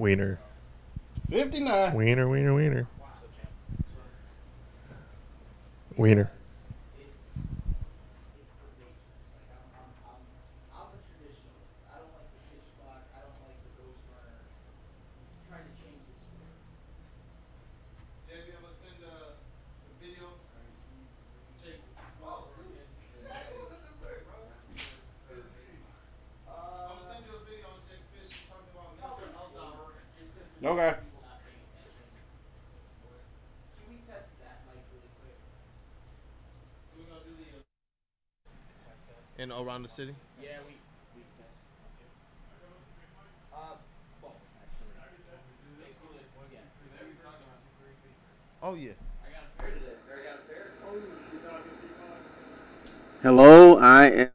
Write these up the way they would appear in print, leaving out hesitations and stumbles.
Wiener. 59. Wiener, wiener, wiener. Wiener. Okay. And around the city? Yeah, we both actually. Oh, yeah. Hello, I am.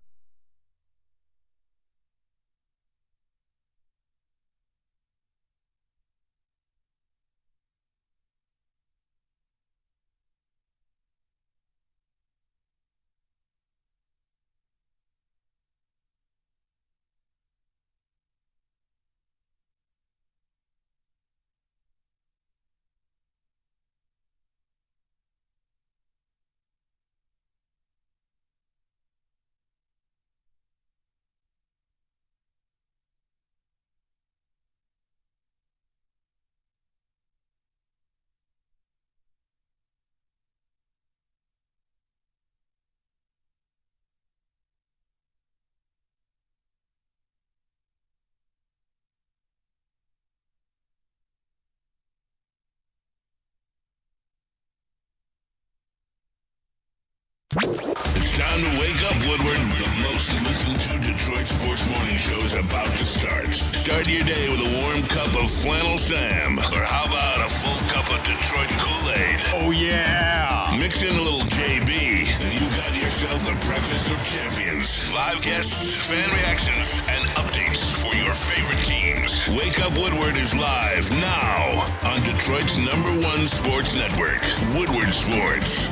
It's time to wake up, Woodward. The most listened to Detroit sports morning show is about to start. Start your day with a warm cup of Flannel Sam. Or how about a full cup of Detroit Kool-Aid? Oh, yeah. Mix in a little JB, and you got yourself the breakfast of champions. Live guests, fan reactions, and updates for your favorite teams. Wake Up Woodward is live now on Detroit's #1 sports network, Woodward Sports.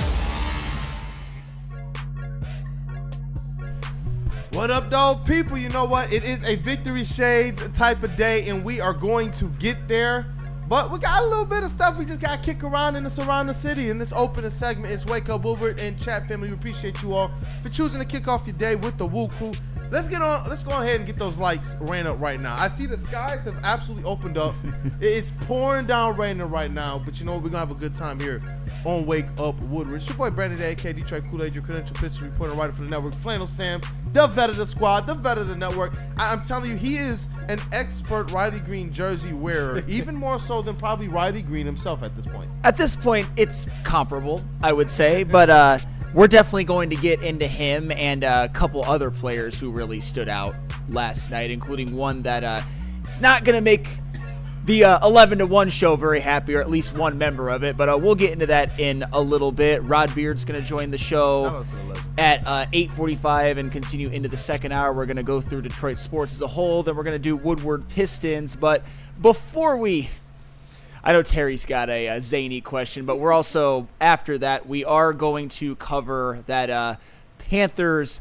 What up, dog people? You know what? It is a Victory Shades type of day, and we are going to get there. But we got a little bit of stuff we just got to kick around in this around the city. In this opening segment, it's Wake Up Woodward and chat family. We appreciate you all for choosing to kick off your day with the Woo Crew. Let's go ahead and get those lights ran up right now. I see the skies have absolutely opened up. It's pouring down raining right now, but you know what? We're going to have a good time here on Wake Up Woodward. It's your boy Brandon A.K. Detroit Kool-Aid, your credential history reporter, writer for the network, Flannel Sam, the vet of the squad, the vet of the network. I'm telling you, he is an expert Riley Green jersey wearer, even more so than probably Riley Green himself at this point. At this point, it's comparable, I would say, but we're definitely going to get into him and a couple other players who really stood out last night, including one that is not going to make the 11-1 show very happy, or at least one member of it, but we'll get into that in a little bit. Rod Beard's going to join the show at 8:45 and continue into the second hour. We're going to go through Detroit sports as a whole, then we're going to do Woodward Pistons, but before I know Terry's got a zany question, but we're also, after that, we are going to cover that Panthers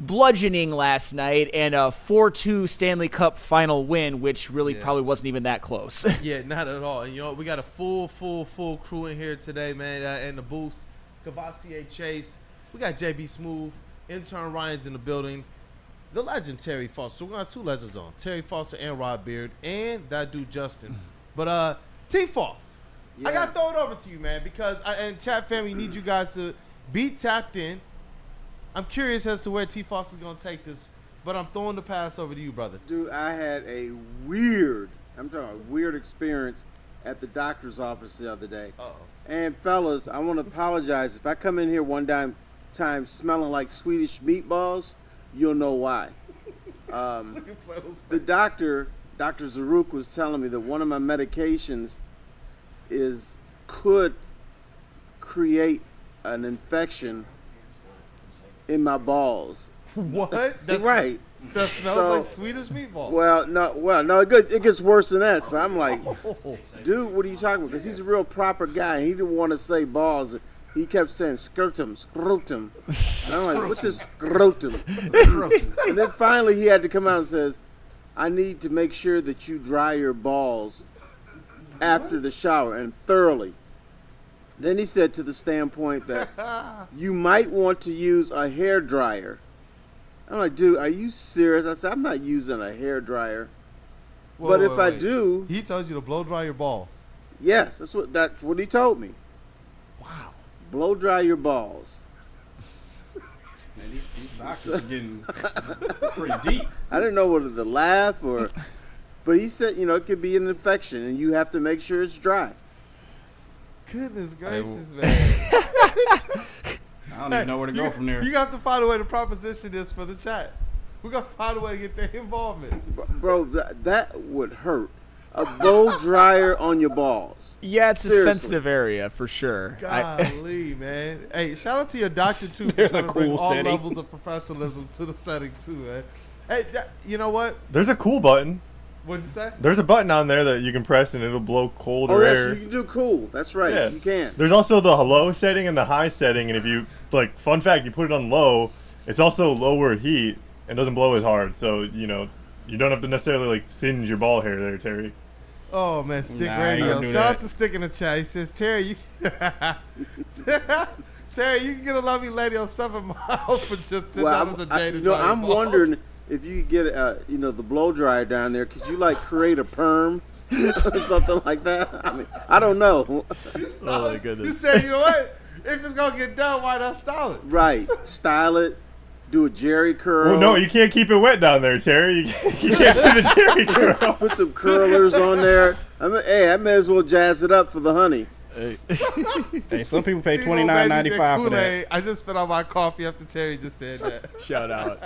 bludgeoning last night and a 4-2 Stanley Cup final win, which really probably wasn't even that close. Yeah, not at all. And, you know, we got a full crew in here today, man, in the booth. Cavassier Chase. We got JB Smooth. Intern Ryan's in the building. The legend Terry Foster. So we're going to have two legends on. Terry Foster and Rod Beard. And that dude Justin. But T. Foss, I got to throw it over to you, man, because and chat family need you guys to be tapped in. I'm curious as to where T. Foss is going to take this, but I'm throwing the pass over to you, brother. Dude, I had a weird experience at the doctor's office the other day. Uh-oh. And fellas, I want to apologize. If I come in here one time smelling like Swedish meatballs, you'll know why. The Dr. Zaruk was telling me that one of my medications could create an infection in my balls. What? Right. That smells like Swedish meatball. Well, no, it gets worse than that. So I'm like, dude, what are you talking about? Because he's a real proper guy. He didn't want to say balls. He kept saying scrotum. And I'm like, what's this scrotum? And then finally he had to come out and says, I need to make sure that you dry your balls after the shower and thoroughly. Then he said to the standpoint that you might want to use a hair dryer. I'm like, dude, are you serious? I said, I'm not using a hair dryer. But if I do, he told you to blow dry your balls. yes, that's what he told me. Wow. Blow dry your balls. Man, these doctors are getting pretty deep. I didn't know whether to laugh or, but he said, it could be an infection and you have to make sure it's dry. Goodness gracious, man. I don't even know where to go from there. You have to find a way to proposition this for the chat. We're going to find a way to get their involvement. Bro, that would hurt. A blow dryer on your balls. Yeah, it's Seriously. a sensitive area for sure. Golly, man. Hey, shout out to your doctor, too, for There's trying a to bring cool all setting. levels of professionalism to the setting, too, man. Hey, you know what? There's a cool button. What'd you say? There's a button on there that you can press and it'll blow colder Oh, yes, air. you can do cool. That's right. Yeah. You can. There's also the low setting and the high setting, and if you fun fact, you put it on low, it's also lower heat and doesn't blow as hard. So you don't have to necessarily singe your ball hair there, Terry. Oh, man, Stick Nah, I Radio. don't do Shout out that. to Stick in the chat. He says, Terry, you Terry, you can get a lovely lady on 7 Miles for just $10 a day to dry your I'm balls. wondering if you could get the blow dryer down there. Could you create a perm or something like that? I mean, I don't know. Oh my You goodness. said, you know what? If it's going to get done, why not style it? Right, style it. Do a Jerry curl. Well, no, you can't keep it wet down there, Terry. You can't do the Jerry curl. Put some curlers on there. I may as well jazz it up for the honey. Hey, some people pay Steve-O Baby said $29.95 for that. Kool-Aid. I just spit out my coffee after Terry just said that. Shout out.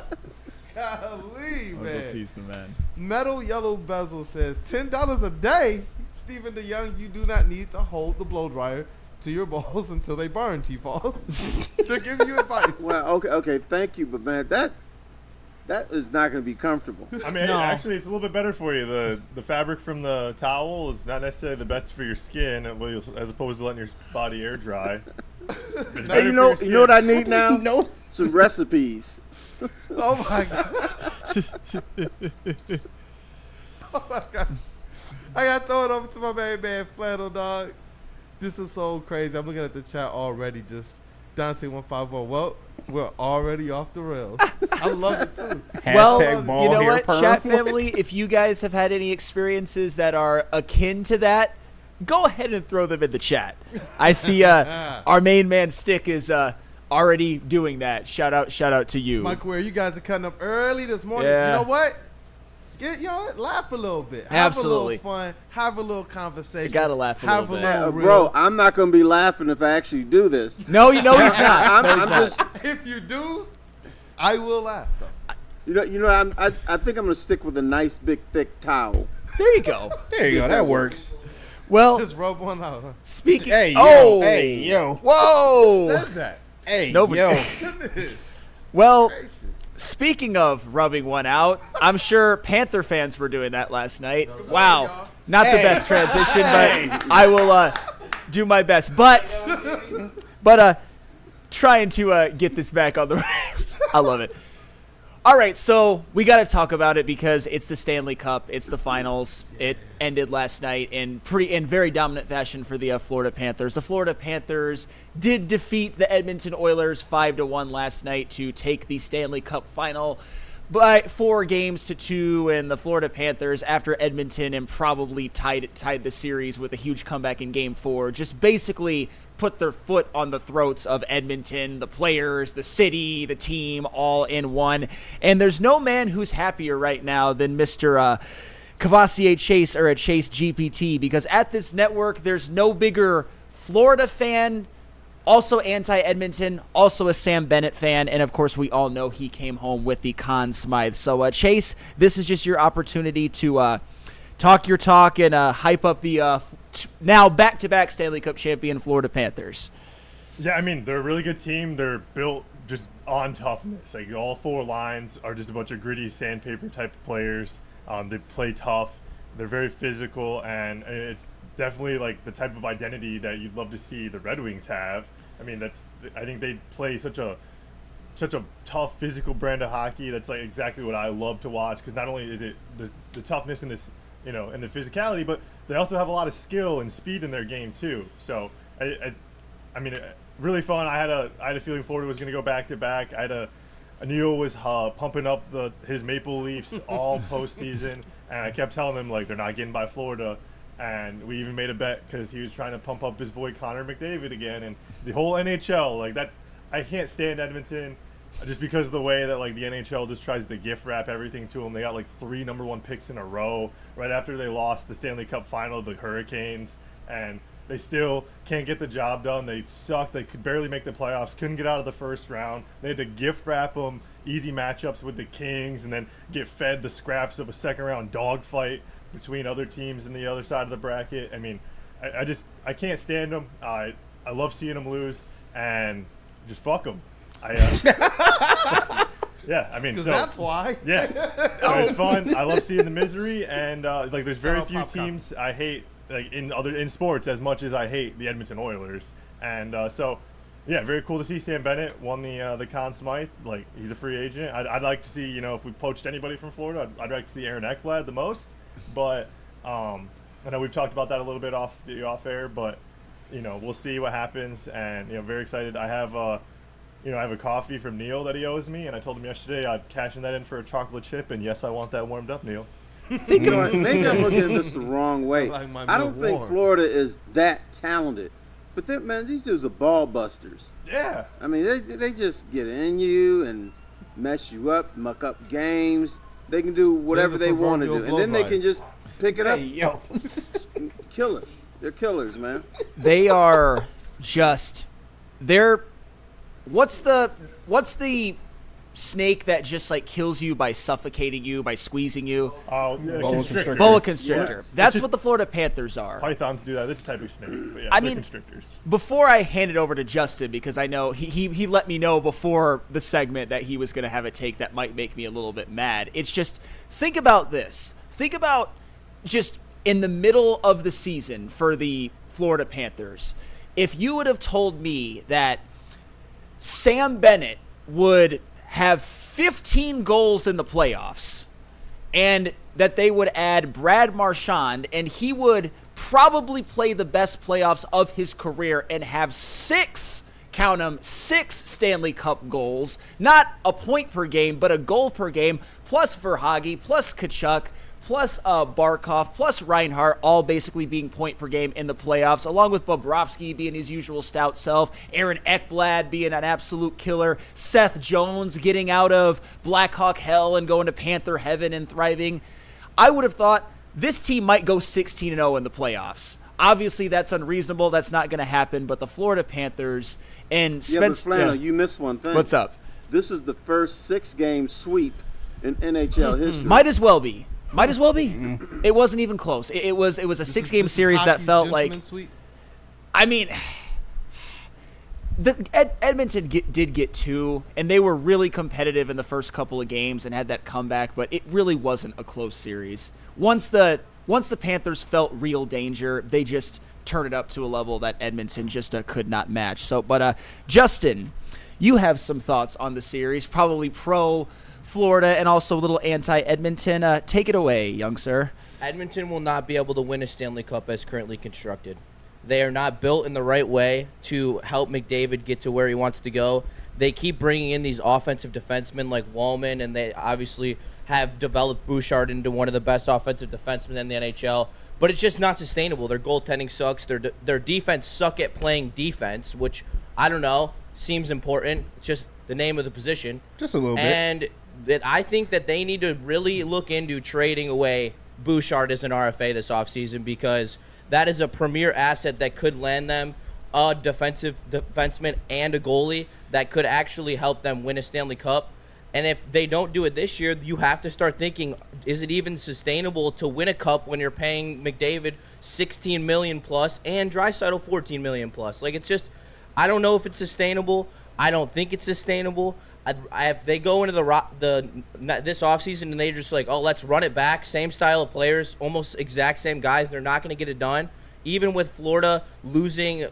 Golly, Uncle man. T's the man. Metal Yellow Bezel says, $10 a day? Stephen DeYoung, you do not need to hold the blow dryer to your balls until they burn, T-Falls. They're giving you advice. Well, okay, thank you, but man, that is not going to be comfortable. I mean, No. actually, it's a little bit better for you. The fabric from the towel is not necessarily the best for your skin, as opposed to letting your body air dry. It's better Hey, you for your know what I skin. need now? No. Some recipes. Oh my god. Oh my god. I gotta throw it over to my main man, Flannel Dog. This is so crazy. I'm looking at the chat already. Just Dante151. Well, we're already off the rails. I love it too. Well, Hashtag ball you know hair what, perm. chat family, if you guys have had any experiences that are akin to that, go ahead and throw them in the chat. I see our main man Stick is already doing that. Shout out to you. Mike Ware, you guys are cutting up early this morning. Yeah. You know what? Laugh a little bit. Absolutely. Have a little fun. Have a little conversation. You gotta laugh a have little a bit. little real. Bro, I'm not going to be laughing if I actually do this. No, he's not. No, he's I'm not. just, If you do, I will laugh though. I think I'm going to stick with a nice, big, thick towel. There you go. There you go. That works. Well, Just rub one out. Huh? speaking. Hey, yo. oh, Hey, yo. Whoa. Said that. Hey, Nobody- yo. Well, Gracious. speaking of rubbing one out, I'm sure Panther fans were doing that last night. y'all. Wow. Not the Hey. best transition, Hey. but I will do my best. But trying to get this back on the rails. I love it. All right, so we got to talk about it because it's the Stanley Cup. It's the finals. It ended last night in very dominant fashion for the Florida Panthers. The Florida Panthers did defeat the Edmonton Oilers 5-1 last night to take the Stanley Cup final by 4-2, and the Florida Panthers, after Edmonton and probably tied the series with a huge comeback in Game 4, just basically put their foot on the throats of Edmonton, the players, the city, the team, all in one. And there's no man who's happier right now than Mr. Cavassier Chase, or a Chase GPT, because at this network, there's no bigger Florida fan, also anti-Edmonton, also a Sam Bennett fan, and of course we all know he came home with the Conn Smythe. So Chase, this is just your opportunity to talk your talk and hype up the now back-to-back Stanley Cup champion Florida Panthers. Yeah, I mean, they're a really good team. They're built just on toughness. Like, all four lines are just a bunch of gritty sandpaper type of players. They play tough. They're very physical, and it's definitely like the type of identity that you'd love to see the Red Wings have. I mean, I think they play such a such a tough physical brand of hockey that's like exactly what I love to watch, because not only is it the toughness in this, and the physicality, but they also have a lot of skill and speed in their game too. So I mean, really fun. I had a feeling Florida was going to go back to back. Neil was pumping up his Maple Leafs all postseason, and I kept telling him like they're not getting by Florida. And we even made a bet because he was trying to pump up his boy Connor McDavid again, and the whole NHL like that. I can't stand Edmonton just because of the way that like the NHL just tries to gift wrap everything to them. They got like 3 number 1 picks in a row right after they lost the Stanley Cup final to the Hurricanes, and they still can't get the job done. They suck. They could barely make the playoffs. Couldn't get out of the first round. They had to gift wrap them easy matchups with the Kings, and then get fed the scraps of a second round dogfight between other teams in the other side of the bracket. I mean, I can't stand them. I love seeing them lose, and just fuck them. Yeah, I mean, so that's why. Yeah, so it's fun. I love seeing the misery, and like there's very few teams I hate like in sports as much as I hate the Edmonton Oilers, and so yeah, very cool to see Sam Bennett won the Conn Smythe. Like he's a free agent. I'd like to see if we poached anybody from Florida, I'd like to see Aaron Ekblad the most, but I know we've talked about that a little bit off air, but we'll see what happens, and very excited. I have I have a coffee from Neil that he owes me, and I told him yesterday I'd cashing that in for a chocolate chip, and yes, I want that warmed up, Neil. Maybe I'm looking at this the wrong way. I don't think Florida is that talented, but man, these dudes are ball busters. Yeah. I mean, they just get in you and mess you up, muck up games. They can do whatever they want to do, and then they can just pick it up, and kill it. They're killers, man. They are just what's the snake that just like kills you by suffocating you, by squeezing you? Oh, constrictors. Boa constrictor. Yes. That's what the Florida Panthers are. Pythons do that. It's a type of snake. But yeah, I they're mean, constrictors. Before I hand it over to Justin, because I know he let me know before the segment that he was going to have a take that might make me a little bit mad. It's just, think about this. Think about just in the middle of the season for the Florida Panthers. If you would have told me that Sam Bennett would have 15 goals in the playoffs and that they would add Brad Marchand and he would probably play the best playoffs of his career and have 6 Stanley Cup goals, not a point per game, but a goal per game, plus Verhaeghe, plus Tkachuk, plus Barkov, plus Reinhart, all basically being point per game in the playoffs, along with Bobrovsky being his usual stout self, Aaron Ekblad being an absolute killer, Seth Jones getting out of Blackhawk hell and going to Panther heaven and thriving. I would have thought this team might go 16-0 in the playoffs. Obviously, that's unreasonable. That's not going to happen, but the Florida Panthers and Spence... Yeah, but Flannel, you missed one thing. What's up? This is the first 6-game sweep in NHL history. Might as well be. Might as well be. It wasn't even close. It was a 6-game series that felt like. Sweep. I mean, Edmonton did get 2, and they were really competitive in the first couple of games and had that comeback, but it really wasn't a close series. Once the Panthers felt real danger, they just turned it up to a level that Edmonton just could not match. So, but Justin, you have some thoughts on the series, probably pro Florida and also a little anti-Edmonton. Take it away, young sir. Edmonton will not be able to win a Stanley Cup as currently constructed. They are not built in the right way to help McDavid get to where he wants to go. They keep bringing in these offensive defensemen like Wallman, and they obviously have developed Bouchard into one of the best offensive defensemen in the NHL. But it's just not sustainable. Their goaltending sucks. Their defense suck at playing defense, which, I don't know, seems important. It's just the name of the position. Just a little bit. And I think that they need to really look into trading away Bouchard as an RFA this offseason, because that is a premier asset that could land them a defenseman and a goalie that could actually help them win a Stanley Cup. And if they don't do it this year, you have to start thinking, is it even sustainable to win a cup when you're paying McDavid $16 million plus and Draisaitl $14 million plus? Like, it's just, I don't know if it's sustainable. I don't think it's sustainable. If they go into this offseason and they're just like, oh, let's run it back, same style of players, almost exact same guys, they're not going to get it done. Even with Florida losing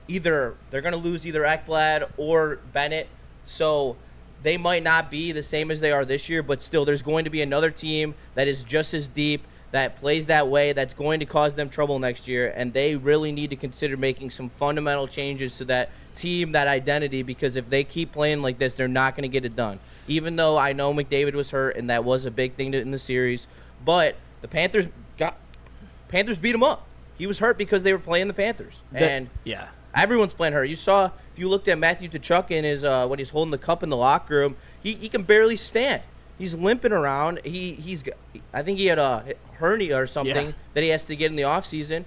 they're going to lose either Ekblad or Bennett. So they might not be the same as they are this year, but still there's going to be another team that is just as deep, that plays that way, that's going to cause them trouble next year, and they really need to consider making some fundamental changes to that team, that identity, because if they keep playing like this, they're not going to get it done. Even though I know McDavid was hurt, and that was a big thing in the series, but the Panthers beat him up. He was hurt because they were playing the Panthers. Yeah. Everyone's playing hurt. You saw, if you looked at Matthew Tkachuk in his when he's holding the cup in the locker room, he can barely stand. He's limping around. I think he had a hernia or something that he has to get in the offseason.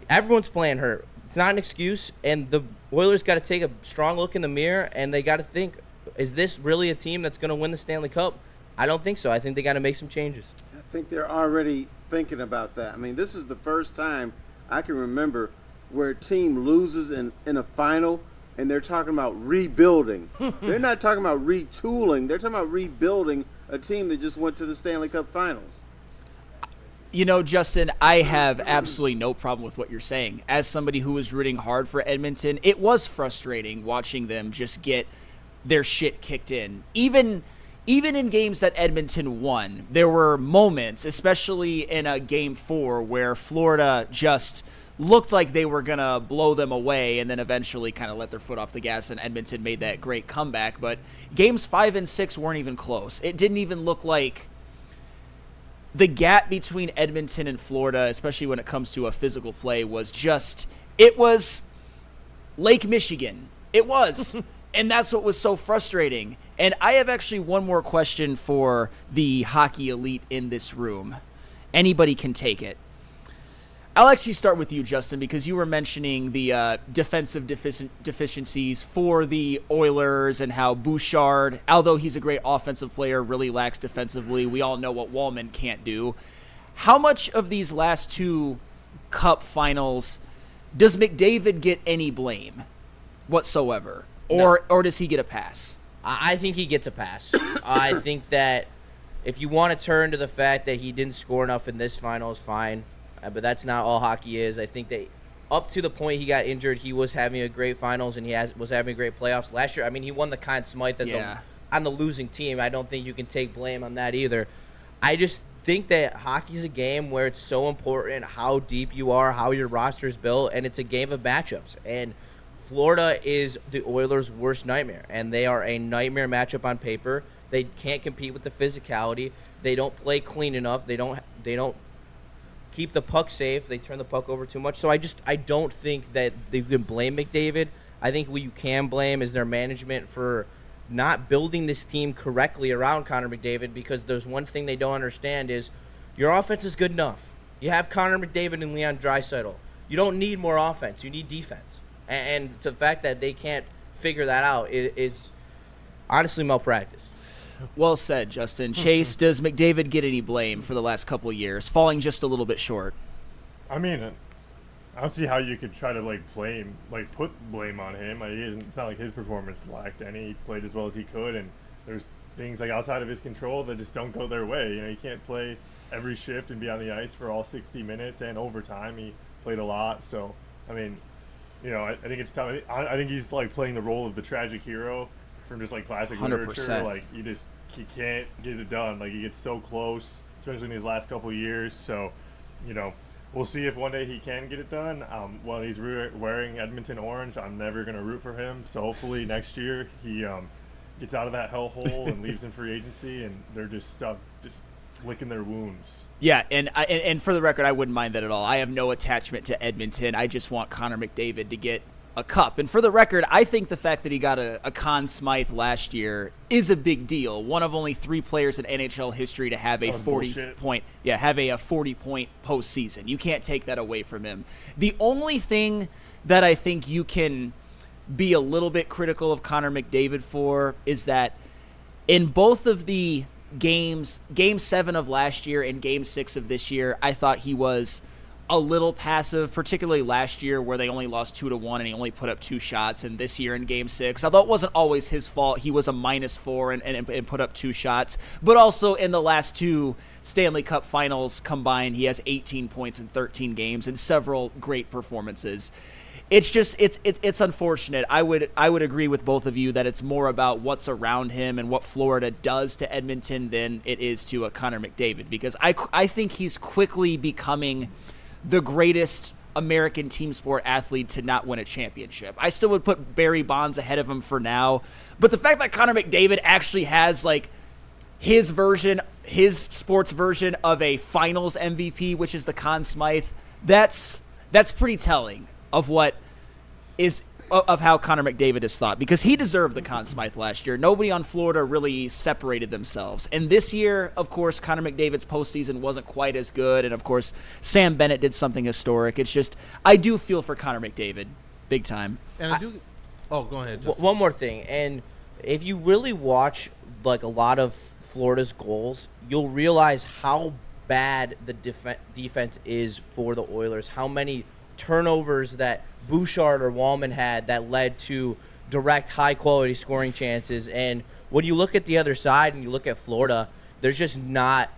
Everyone's playing hurt. It's not an excuse, and the Oilers got to take a strong look in the mirror, and they got to think, is this really a team that's going to win the Stanley Cup? I don't think so. I think they got to make some changes. I think they're already thinking about that. I mean, this is the first time I can remember where a team loses in a final and they're talking about rebuilding. They're not talking about retooling. They're talking about rebuilding a team that just went to the Stanley Cup Finals. You know, Justin, I have absolutely no problem with what you're saying. As somebody who was rooting hard for Edmonton, it was frustrating watching them just get their shit kicked in. Even in games that Edmonton won, there were moments, especially in a Game 4, where Florida just looked like they were going to blow them away and then eventually kind of let their foot off the gas, and Edmonton made that great comeback. But Games 5 and 6 weren't even close. It didn't even look like the gap between Edmonton and Florida, especially when it comes to a physical play, was just – it was Lake Michigan. It was. And that's what was so frustrating. And I have actually one more question for the hockey elite in this room. Anybody can take it. I'll actually start with you, Justin, because you were mentioning the defensive deficiencies for the Oilers and how Bouchard, although he's a great offensive player, really lacks defensively. We all know what Wallman can't do. How much of these last two Cup finals does McDavid get any blame whatsoever? Or does he get a pass? I think he gets a pass. I think that if you want to turn to the fact that he didn't score enough in this finals, fine. But that's not all hockey is. I think that up to the point he got injured, he was having a great finals and was having great playoffs. Last year, I mean, he won the Conn Smythe on the losing team. I don't think you can take blame on that either. I just think that hockey's a game where it's so important how deep you are, how your roster is built, and it's a game of matchups. And Florida is the Oilers' worst nightmare, and they are a nightmare matchup on paper. They can't compete with the physicality. They don't play clean enough. They don't keep the puck safe. They turn the puck over too much. So I don't think that you can blame McDavid. I think what you can blame is their management for not building this team correctly around Connor McDavid, because there's one thing they don't understand is your offense is good enough. You have Connor McDavid and Leon Draisaitl. You don't need more offense. You need defense. And the fact that they can't figure that out is honestly malpractice. Well said, Justin. Chase, does McDavid get any blame for the last couple of years, falling just a little bit short? I mean, I don't see how you could try to put blame on him. It's not like his performance lacked any. He played as well as he could, and there's things outside of his control that just don't go their way. You can't play every shift and be on the ice for all 60 minutes and overtime. He played a lot, so I mean, I think it's tough. I think he's playing the role of the tragic hero from just classic 100%. literature. He can't get it done. He gets so close, especially in these last couple of years. So, we'll see if one day he can get it done. While he's wearing Edmonton orange, I'm never going to root for him. So hopefully next year he gets out of that hellhole and leaves in free agency, and they're just stuck, just licking their wounds. Yeah, and for the record, I wouldn't mind that at all. I have no attachment to Edmonton. I just want Connor McDavid to get a cup. And for the record, I think the fact that he got a Conn Smythe last year is a big deal. One of only 3 players in NHL history to have a 40-point postseason. You can't take that away from him. The only thing that I think you can be a little bit critical of Connor McDavid for is that in both of the games, Game 7 of last year and Game 6 of this year, I thought he was a little passive, particularly last year where they only lost 2-1 and he only put up 2 shots, and this year in Game 6, although it wasn't always his fault, he was a -4 and put up 2 shots. But also in the last 2 Stanley Cup finals combined, he has 18 points in 13 games and several great performances. It's just it's unfortunate. I would agree with both of you that it's more about what's around him and what Florida does to Edmonton than it is to a Connor McDavid, because I think he's quickly becoming the greatest American team sport athlete to not win a championship. I still would put Barry Bonds ahead of him for now, but the fact that Connor McDavid actually has like his sports version of a finals MVP, which is the Conn Smythe, that's pretty telling of how Connor McDavid is thought, because he deserved the Conn Smythe last year. Nobody on Florida really separated themselves. And this year, of course, Connor McDavid's postseason wasn't quite as good. And, of course, Sam Bennett did something historic. It's just, I do feel for Connor McDavid big time. And I do – oh, go ahead, Justin. One more thing. And if you really watch, like, a lot of Florida's goals, you'll realize how bad the defense is for the Oilers, how many turnovers that Bouchard or Wallman had that led to direct high-quality scoring chances. And when you look at the other side and you look at Florida, there's just not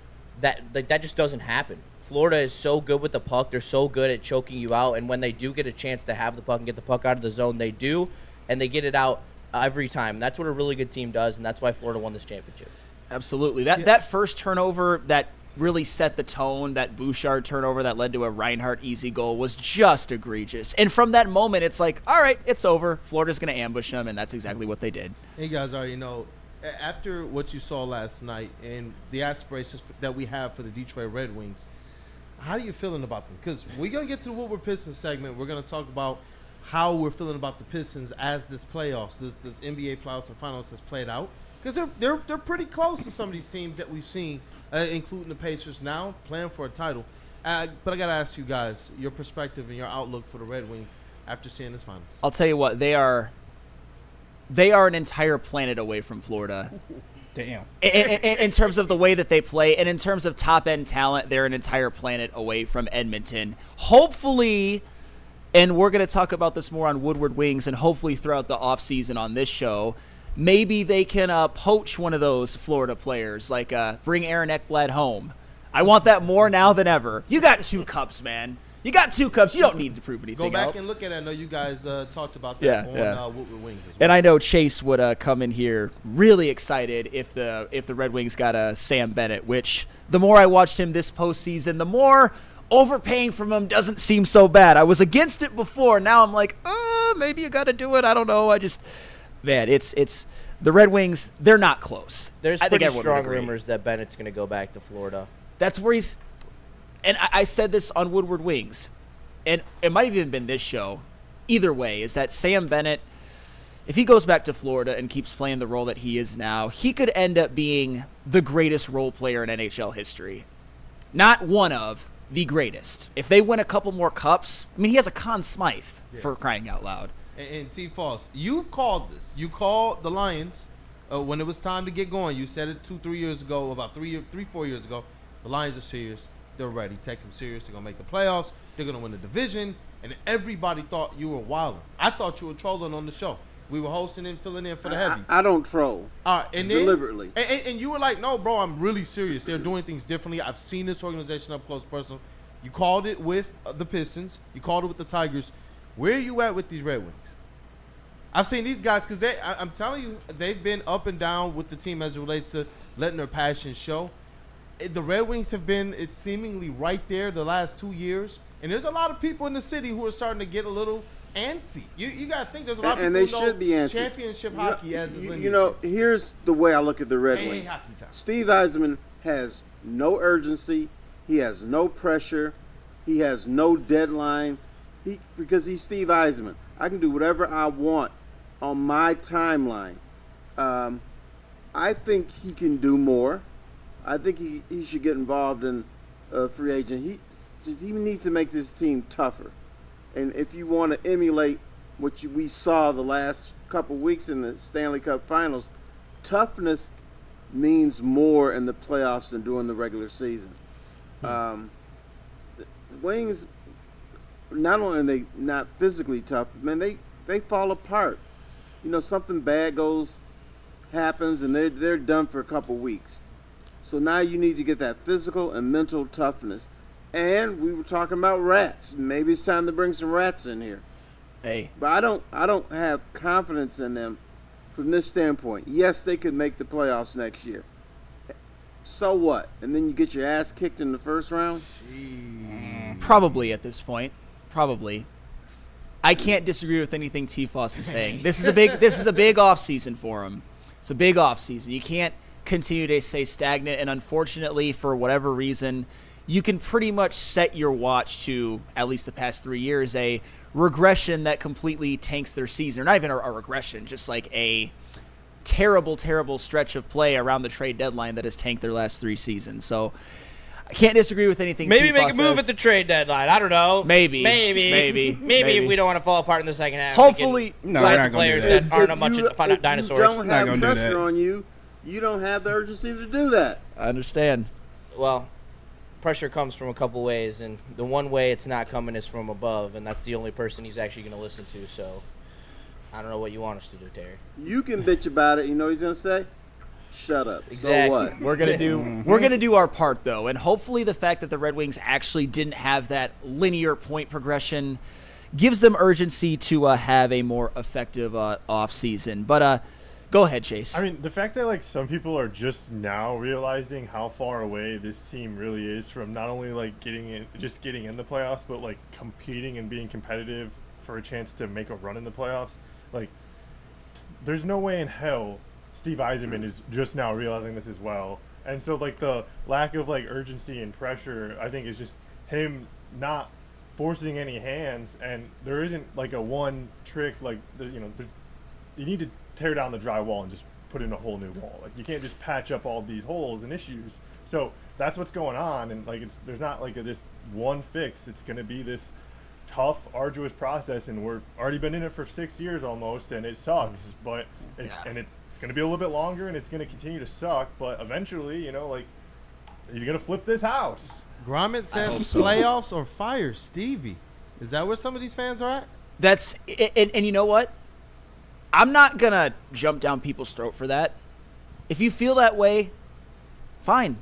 that – like, that just doesn't happen. Florida is so good with the puck. They're so good at choking you out. And when they do get a chance to have the puck and get the puck out of the zone, they do, and they get it out every time. That's what a really good team does, and that's why Florida won this championship. Absolutely. That first turnover that really set the tone, that Bouchard turnover that led to a Reinhart easy goal, was just egregious. And from that moment, it's like, all right, it's over. Florida's going to ambush them, and that's exactly what they did. You guys already know, after what you saw last night and the aspirations that we have for the Detroit Red Wings, how are you feeling about them? Because we're going to get to the Woodward Pistons segment. We're going to talk about how we're feeling about the Pistons as this playoffs, this NBA playoffs and finals has played out. Because they're pretty close to some of these teams that we've seen, including the Pacers now, playing for a title. But I got to ask you guys, your perspective and your outlook for the Red Wings after seeing this finals. I'll tell you what, they are an entire planet away from Florida. Damn. In terms of the way that they play, and in terms of top-end talent, they're an entire planet away from Edmonton. Hopefully, and we're going to talk about this more on Woodward Wings, and hopefully throughout the offseason on this show, maybe they can poach one of those Florida players, like bring Aaron Ekblad home. I want that more now than ever. You got 2 cups, man. You got 2 cups. You don't need to prove anything else. Go back and look at it. I know you guys talked about that on Woodward Wings as well. And I know Chase would come in here really excited if the Red Wings got a Sam Bennett, which the more I watched him this postseason, the more overpaying from him doesn't seem so bad. I was against it before. Now I'm like, maybe you got to do it. I don't know. Man, it's the Red Wings. They're not close. There's pretty strong rumors that Bennett's going to go back to Florida. That's where he's. And I said this on Woodward Wings, and it might have even been this show. Either way, is that Sam Bennett, if he goes back to Florida and keeps playing the role that he is now, he could end up being the greatest role player in NHL history. Not one of, the greatest. If they win a couple more cups, I mean, he has a Conn Smythe, for crying out loud. And T. Foss, you called this. You called the Lions when it was time to get going. You said it 2-3 years ago, about 4 years ago. The Lions are serious. They're ready. Take them serious. They're going to make the playoffs. They're going to win the division. And everybody thought you were wilding. I thought you were trolling on the show. We were hosting and filling in for the heavies. I don't troll. And deliberately. And you were like, no, bro, I'm really serious. They're doing things differently. I've seen this organization up close personal. You called it with the Pistons. You called it with the Tigers. Where are you at with these Red Wings? I've seen these guys because I'm telling you, they've been up and down with the team as it relates to letting their passion show. The Red Wings have been seemingly right there the last 2 years. And there's a lot of people in the city who are starting to get a little antsy. You got to think there's a lot of people who should be antsy. Championship hockey as is lineage. You know, here's the way I look at the Red Wings. Steve Yzerman has no urgency. He has no pressure. He has no deadline. Because he's Steve Yzerman. I can do whatever I want on my timeline. I think he can do more. I think he should get involved in free agent. He needs to make this team tougher. And if you want to emulate what we saw the last couple weeks in the Stanley Cup Finals, toughness means more in the playoffs than during the regular season. The Wings not only are they not physically tough, man, they fall apart. You know, something bad happens, and they're done for a couple weeks. So now you need to get that physical and mental toughness. And we were talking about rats. Maybe it's time to bring some rats in here. Hey, But I don't have confidence in them from this standpoint. Yes, they could make the playoffs next year. So what? And then you get your ass kicked in the first round? probably at this point. Probably. I can't disagree with anything T-Foss is saying. This is a big off season for him. It's a big off season. You can't continue to stay stagnant, and unfortunately, for whatever reason, you can pretty much set your watch to, at least the past 3 years, a regression that completely tanks their season. Or not even a regression, just like a terrible, terrible stretch of play around the trade deadline that has tanked their last 3 seasons. So I can't disagree with anything Maybe T-Foss make a move says. at the trade deadline. I don't know. Maybe If we don't want to fall apart in the second half. Hopefully- No, sign we're some not gonna players do that. that aren't a bunch you- of fun if dinosaurs. you don't Not have gonna do pressure that. on you, you don't have the urgency to do that. I understand. Well, pressure comes from a couple ways, and the one way it's not coming is from above, and that's the only person he's actually going to listen to. So I don't know what you want us to do, Terry. You can bitch about it. You know what he's going to say? Shut up. Exactly. So what? We're gonna do our part though, and hopefully the fact that the Red Wings actually didn't have that linear point progression gives them urgency to have a more effective off season. But go ahead, Chase. I mean, the fact that like some people are just now realizing how far away this team really is from not only like getting in the playoffs, but like competing and being competitive for a chance to make a run in the playoffs. Like, there's no way in hell Steve Yzerman is just now realizing this as well. And so like the lack of like urgency and pressure, I think, is just him not forcing any hands, and there isn't like a one trick like you need to tear down the drywall and just put in a whole new wall. Like, you can't just patch up all these holes and issues. So that's what's going on, and like there's not like this one fix. It's going to be this tough, arduous process, and we're already been in it for 6 years almost, and it sucks. But it's going to be a little bit longer, and it's going to continue to suck. But eventually, like, he's going to flip this house. Gromit says playoffs or fire Stevie. Is that where some of these fans are at? That's and you know what? I'm not gonna jump down people's throat for that. If you feel that way, fine.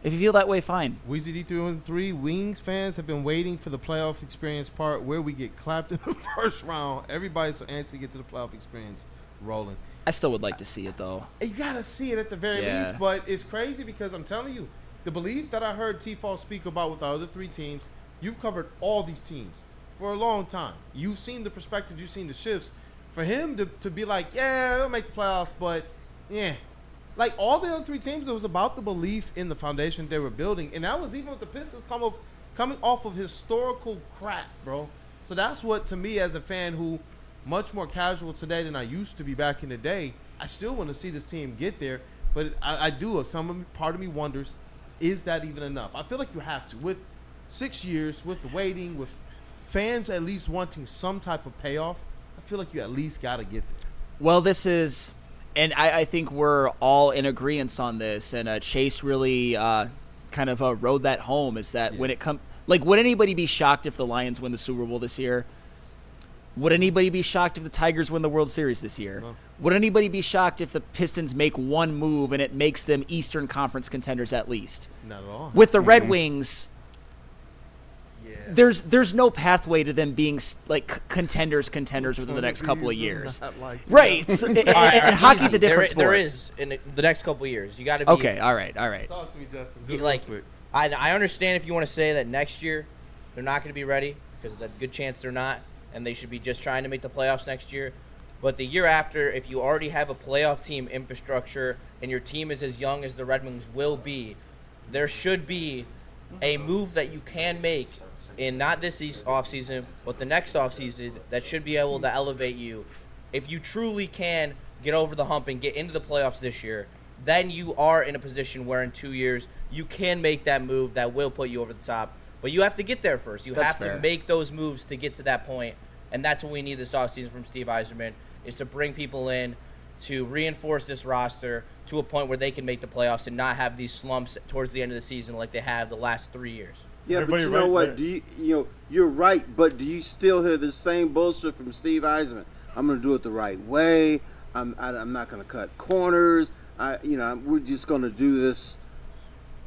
If you feel that way, fine. Weezy D313 Wings fans have been waiting for the playoff experience part where we get clapped in the first round. Everybody's so antsy to get to the playoff experience rolling. I still would like to see it though. You gotta see it at the very least, but it's crazy because I'm telling you, the belief that I heard T-Fall speak about with our other 3 teams, you've covered all these teams for a long time. You've seen the perspectives, you've seen the shifts. For him to be like, yeah, they'll make the playoffs, but yeah. Like all the other 3 teams, it was about the belief in the foundation they were building. And that was even with the Pistons coming off of historical crap, bro. So that's what, to me as a fan who much more casual today than I used to be back in the day, I still want to see this team get there. But I do. Part of me wonders, is that even enough? I feel like you have to. With 6 years, with the waiting, with fans at least wanting some type of payoff, I feel like you at least got to get there. Well, this is, and I think we're all in agreement on this, and Chase really kind of rode that home, is that when it comes, like, would anybody be shocked if the Lions win the Super Bowl this year? Would anybody be shocked if the Tigers win the World Series this year? No. Would anybody be shocked if the Pistons make one move and it makes them Eastern Conference contenders at least? Not at all. With the Red Wings, there's no pathway to them being like contenders within the next couple of years. Right. So, and hockey's a different sport. There is in the next couple of years. You got to be okay. All right. Talk to me, Justin. Just like, real quick. I understand if you want to say that next year they're not going to be ready, because there's a good chance they're not, and they should be just trying to make the playoffs next year. But the year after, if you already have a playoff team infrastructure and your team is as young as the Red Wings will be, there should be a move that you can make in not this offseason, but the next offseason that should be able to elevate you. If you truly can get over the hump and get into the playoffs this year, then you are in a position where in 2 years you can make that move that will put you over the top. But you have to get there first. You have to make those moves to get to that point, and that's what we need this offseason from Steve Yzerman, is to bring people in to reinforce this roster to a point where they can make the playoffs and not have these slumps towards the end of the season like they have the last 3 years. Yeah, but Everybody you know right what? there. Do you're right, but do you still hear the same bullshit from Steve Eisman? I'm going to do it the right way. I'm not going to cut corners. We're just going to do this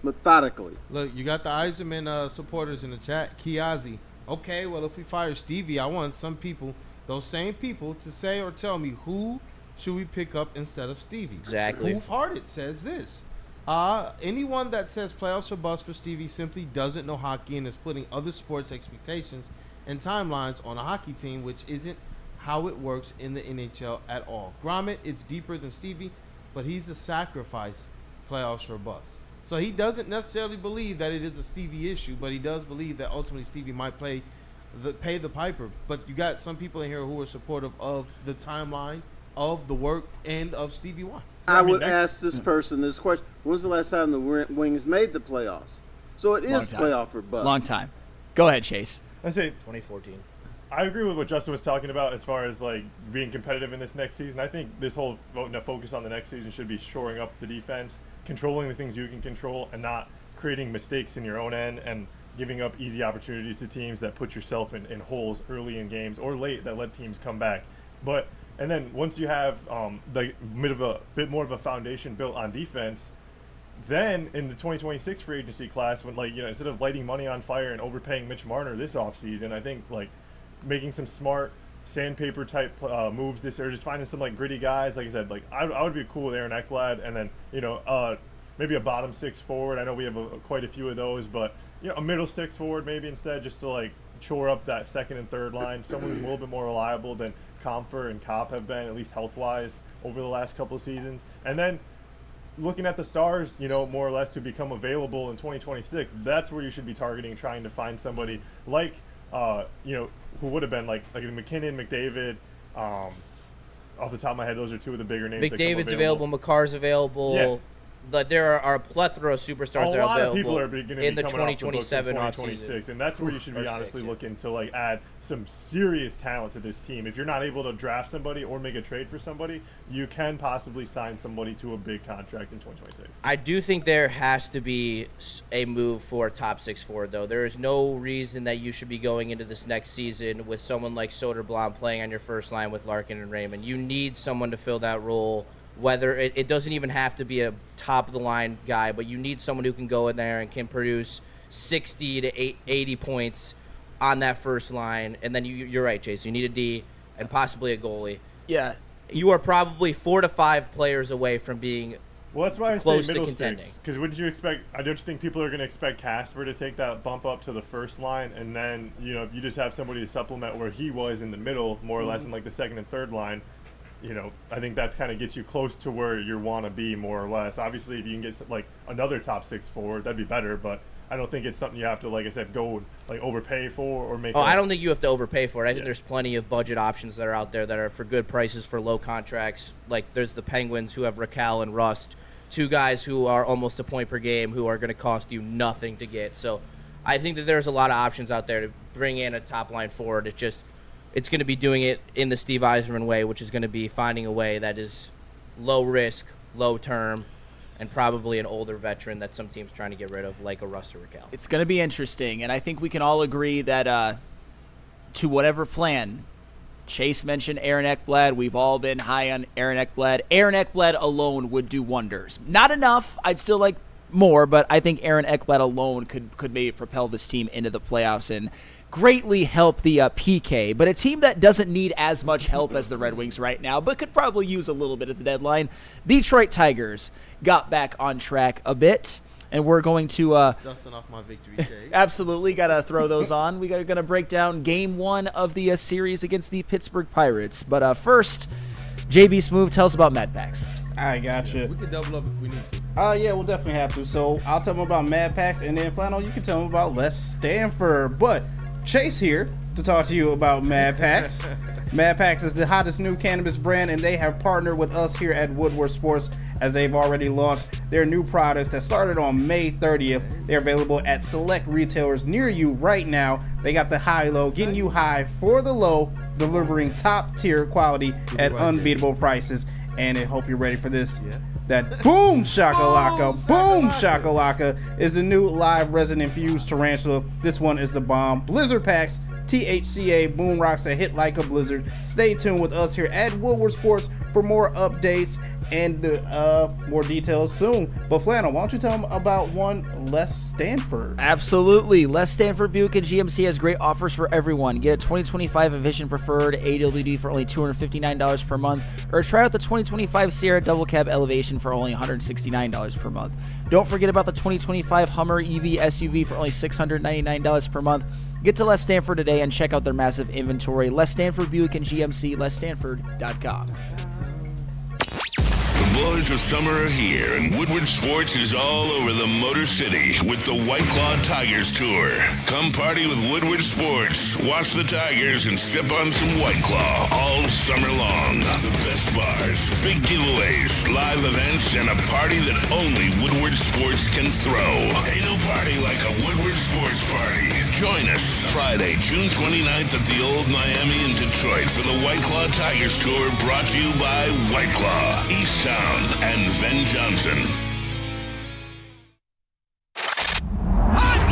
methodically. Look, you got the Eisenman supporters in the chat. Kiazi. Okay, well, if we fire Stevie, I want some people, those same people, to say or tell me who should we pick up instead of Stevie. Exactly. Hoof-hearted says this. Anyone that says playoffs are bust for Stevie simply doesn't know hockey and is putting other sports expectations and timelines on a hockey team, which isn't how it works in the NHL at all. Gromit, it's deeper than Stevie, but he's a sacrifice. Playoffs are bust. So he doesn't necessarily believe that it is a Stevie issue, but he does believe that ultimately Stevie might pay the piper. But you got some people in here who are supportive of the timeline, of the work, and of Stevie Y. I would ask this person this question. When's the last time the Wings made the playoffs? So it is playoff or bust. Long time. Go ahead, Chase. I say 2014. I agree with what Justin was talking about as far as like being competitive in this next season. I think this whole focus on the next season should be shoring up the defense, controlling the things you can control, and not creating mistakes in your own end and giving up easy opportunities to teams that put yourself in holes early in games or late that let teams come back. And then once you have a bit more of a foundation built on defense, then in the 2026 free agency class, when instead of lighting money on fire and overpaying Mitch Marner this offseason, I think making some smart sandpaper type moves this year, just finding some gritty guys. Like I said, I would be cool with Aaron Ekblad, and then maybe a bottom six forward. I know we have quite a few of those, but a middle six forward maybe instead, just to shore up that second and third line. Someone who's a little bit more reliable than Comfer and Kopp have been, at least health-wise, over the last couple of seasons. And then looking at the stars, more or less to become available in 2026, that's where you should be targeting, trying to find somebody who would have been like McKinnon, McDavid. Off the top of my head, those are two of the bigger names. McDavid's available. McCarr's available. Yeah. But there are a plethora of superstars that are available. A lot of people are going to be in the coming off the books in 2027 2026, and that's where you should be honestly looking to add some serious talent to this team. If you're not able to draft somebody or make a trade for somebody, you can possibly sign somebody to a big contract in 2026. I do think there has to be a move for a top six forward, though. There is no reason that you should be going into this next season with someone like Soderblom playing on your first line with Larkin and Raymond. You need someone to fill that role. Whether it doesn't even have to be a top-of-the-line guy, but you need someone who can go in there and can produce 60 to 80 points on that first line. And then you're right, Chase. You need a D and possibly a goalie. Yeah. You are probably 4 to 5 players away from being that's why I close say to middle contending. six. Because wouldn't you expect? I don't think people are going to expect Casper to take that bump up to the first line, and then if you just have somebody to supplement where he was in the middle, more or less in the second and third line. I think that kind of gets you close to where you want to be, more or less. Obviously, if you can get another top six forward, that'd be better. But I don't think it's something you have to, like I said, go overpay for or make. I don't think you have to overpay for it. I think there's plenty of budget options that are out there that are for good prices for low contracts. There's the Penguins who have Rakell and Rust, two guys who are almost a point per game who are going to cost you nothing to get. So I think that there's a lot of options out there to bring in a top line forward. It's going to be doing it in the Steve Yzerman way, which is going to be finding a way that is low risk, low term, and probably an older veteran that some team's trying to get rid of, like a Rust or Rakell. It's going to be interesting, and I think we can all agree that to whatever plan, Chase mentioned Aaron Ekblad. We've all been high on Aaron Ekblad. Aaron Ekblad alone would do wonders. Not enough. I'd still like more, but I think Aaron Ekblad alone could maybe propel this team into the playoffs and greatly help the PK. But a team that doesn't need as much help as the Red Wings right now, but could probably use a little bit at the deadline, Detroit Tigers got back on track a bit. And we're going to dusting off my victory shades. Absolutely got to throw those on. We got to break down game one of the series against the Pittsburgh Pirates. But first, JB Smoove, tell us about Mad Packs. I gotcha. We can double up if we need to. Yeah, we'll definitely have to. So I'll tell them about Mad Packs, and then Flannel, you can tell them about Les Stanford. But Chase here to talk to you about Mad Packs. Mad Packs is the hottest new cannabis brand, and they have partnered with us here at Woodward Sports as they've already launched their new products that started on May 30th. They're available at select retailers near you right now. They got the high-low, getting you high for the low, delivering top-tier quality at unbeatable prices. And I hope you're ready for this. That boom shakalaka, boom shakalaka is the new live resin infused tarantula. This one is the bomb. Blizzard packs, THCA boom rocks that hit like a blizzard. Stay tuned with us here at Woodward Sports for more updates and more details soon. But Flannel, why don't you tell them about one Les Stanford? Absolutely. Les Stanford Buick and GMC has great offers for everyone. Get a 2025 Envision Preferred AWD for only $259 per month, or try out the 2025 Sierra Double Cab Elevation for only $169 per month. Don't forget about the 2025 Hummer EV SUV for only $699 per month. Get to Les Stanford today and check out their massive inventory. Les Stanford Buick and GMC, lesstanford.com. The boys of summer are here, and Woodward Sports is all over the Motor City with the White Claw Tigers Tour. Come party with Woodward Sports, watch the Tigers, and sip on some White Claw all summer long. The best bars, big giveaways, live events, and a party that only Woodward Sports can throw. Ain't no party like a Woodward Sports party. Join us Friday, June 29th at the Old Miami in Detroit for the White Claw Tigers Tour, brought to you by White Claw, Easttown, and Ven Johnson.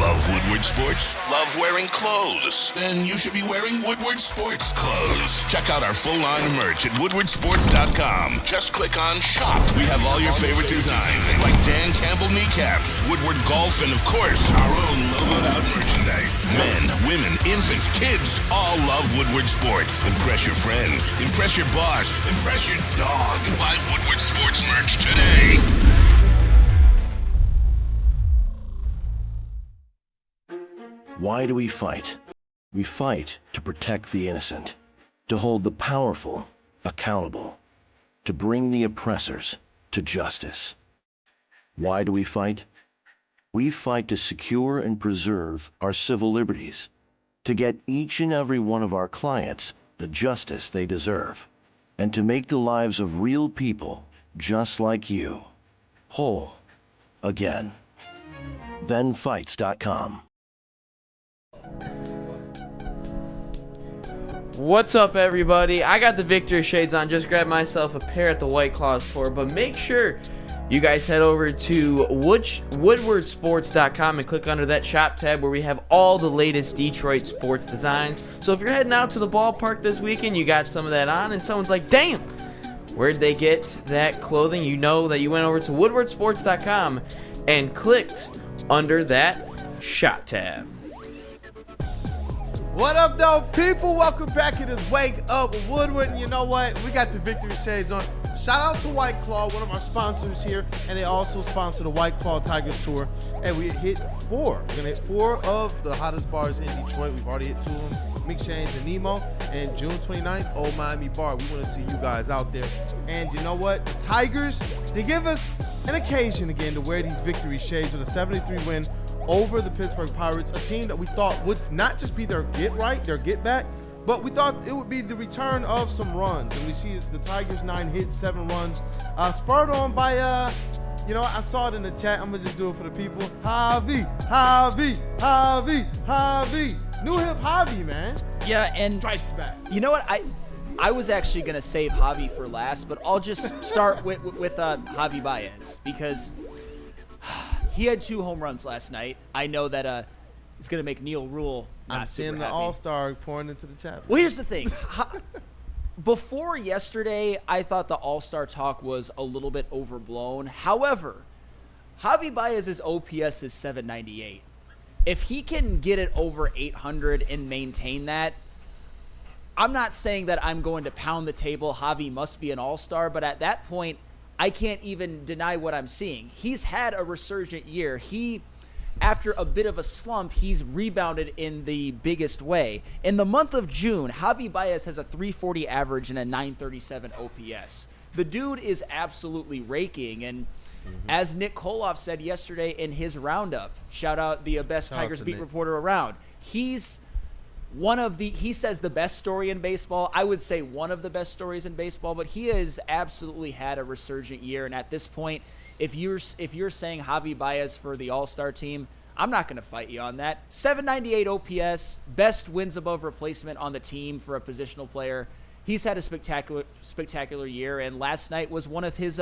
Love Woodward Sports? Love wearing clothes? Then you should be wearing Woodward Sports clothes. Check out our full line of merch at woodwardsports.com. Just click on shop. We have all your favorite designs, like Dan Campbell kneecaps, Woodward golf, and of course, our own logoed out merchandise. Men, women, infants, kids, all love Woodward Sports. Impress your friends. Impress your boss. Impress your dog. Buy Woodward Sports merch today. Why do we fight? We fight to protect the innocent, to hold the powerful accountable, to bring the oppressors to justice. Why do we fight? We fight to secure and preserve our civil liberties, to get each and every one of our clients the justice they deserve, and to make the lives of real people just like you whole again. ThenFights.com. What's up, everybody? I got the Victory Shades on. Just grabbed myself a pair at the White Claw store, but make sure you guys head over to woodwardsports.com and click under that shop tab where we have all the latest Detroit sports designs. So if you're heading out to the ballpark this weekend, you got some of that on, and someone's like, damn, where'd they get that clothing? You know that you went over to woodwardsports.com and clicked under that shop tab. What up, though, people? Welcome back. It is Wake Up with Woodward. And you know what? We got the Victory Shades on. Shout out to White Claw, one of our sponsors here, and they also sponsor the White Claw Tigers Tour. And we hit 4. We're going to hit 4 of the hottest bars in Detroit. We've already hit 2 of them, McShane's and Nemo. And June 29th, Old Miami Bar. We want to see you guys out there. And you know what? The Tigers, they give us an occasion again to wear these Victory Shades with a 73 win over the Pittsburgh Pirates, a team that we thought would not just be their get back, but we thought it would be the return of some runs. And we see the Tigers 9 hits, 7 runs, spurred on by, I saw it in the chat. I'm gonna just do it for the people. Javi. New hip Javi, man. Yeah, and Strikes back. you know what? I was actually going to save Javi for last, but I'll just start with Javi Baez, because he had 2 home runs last night. I know that it's going to make Neil Rule not I'm seeing super the happy. All-Star pouring into the chat. Well, here's the thing. Before yesterday, I thought the All-Star talk was a little bit overblown. However, Javi Baez's OPS is 798. If he can get it over 800 and maintain that, I'm not saying that I'm going to pound the table. Javi must be an all-star, but at that point, I can't even deny what I'm seeing. He's had a resurgent year. After a bit of a slump, he's rebounded in the biggest way. In the month of June, Javi Baez has a 340 average and a 937 OPS. The dude is absolutely raking, and as Nick Koloff said yesterday in his roundup, shout out the best Tigers beat reporter around, he's he says the best story in baseball. I would say one of the best stories in baseball, but he has absolutely had a resurgent year. And at this point, if you're saying Javi Baez for the All-Star team, I'm not going to fight you on that. 798 OPS, best wins above replacement on the team for a positional player. he's had a spectacular year, and last night was one of his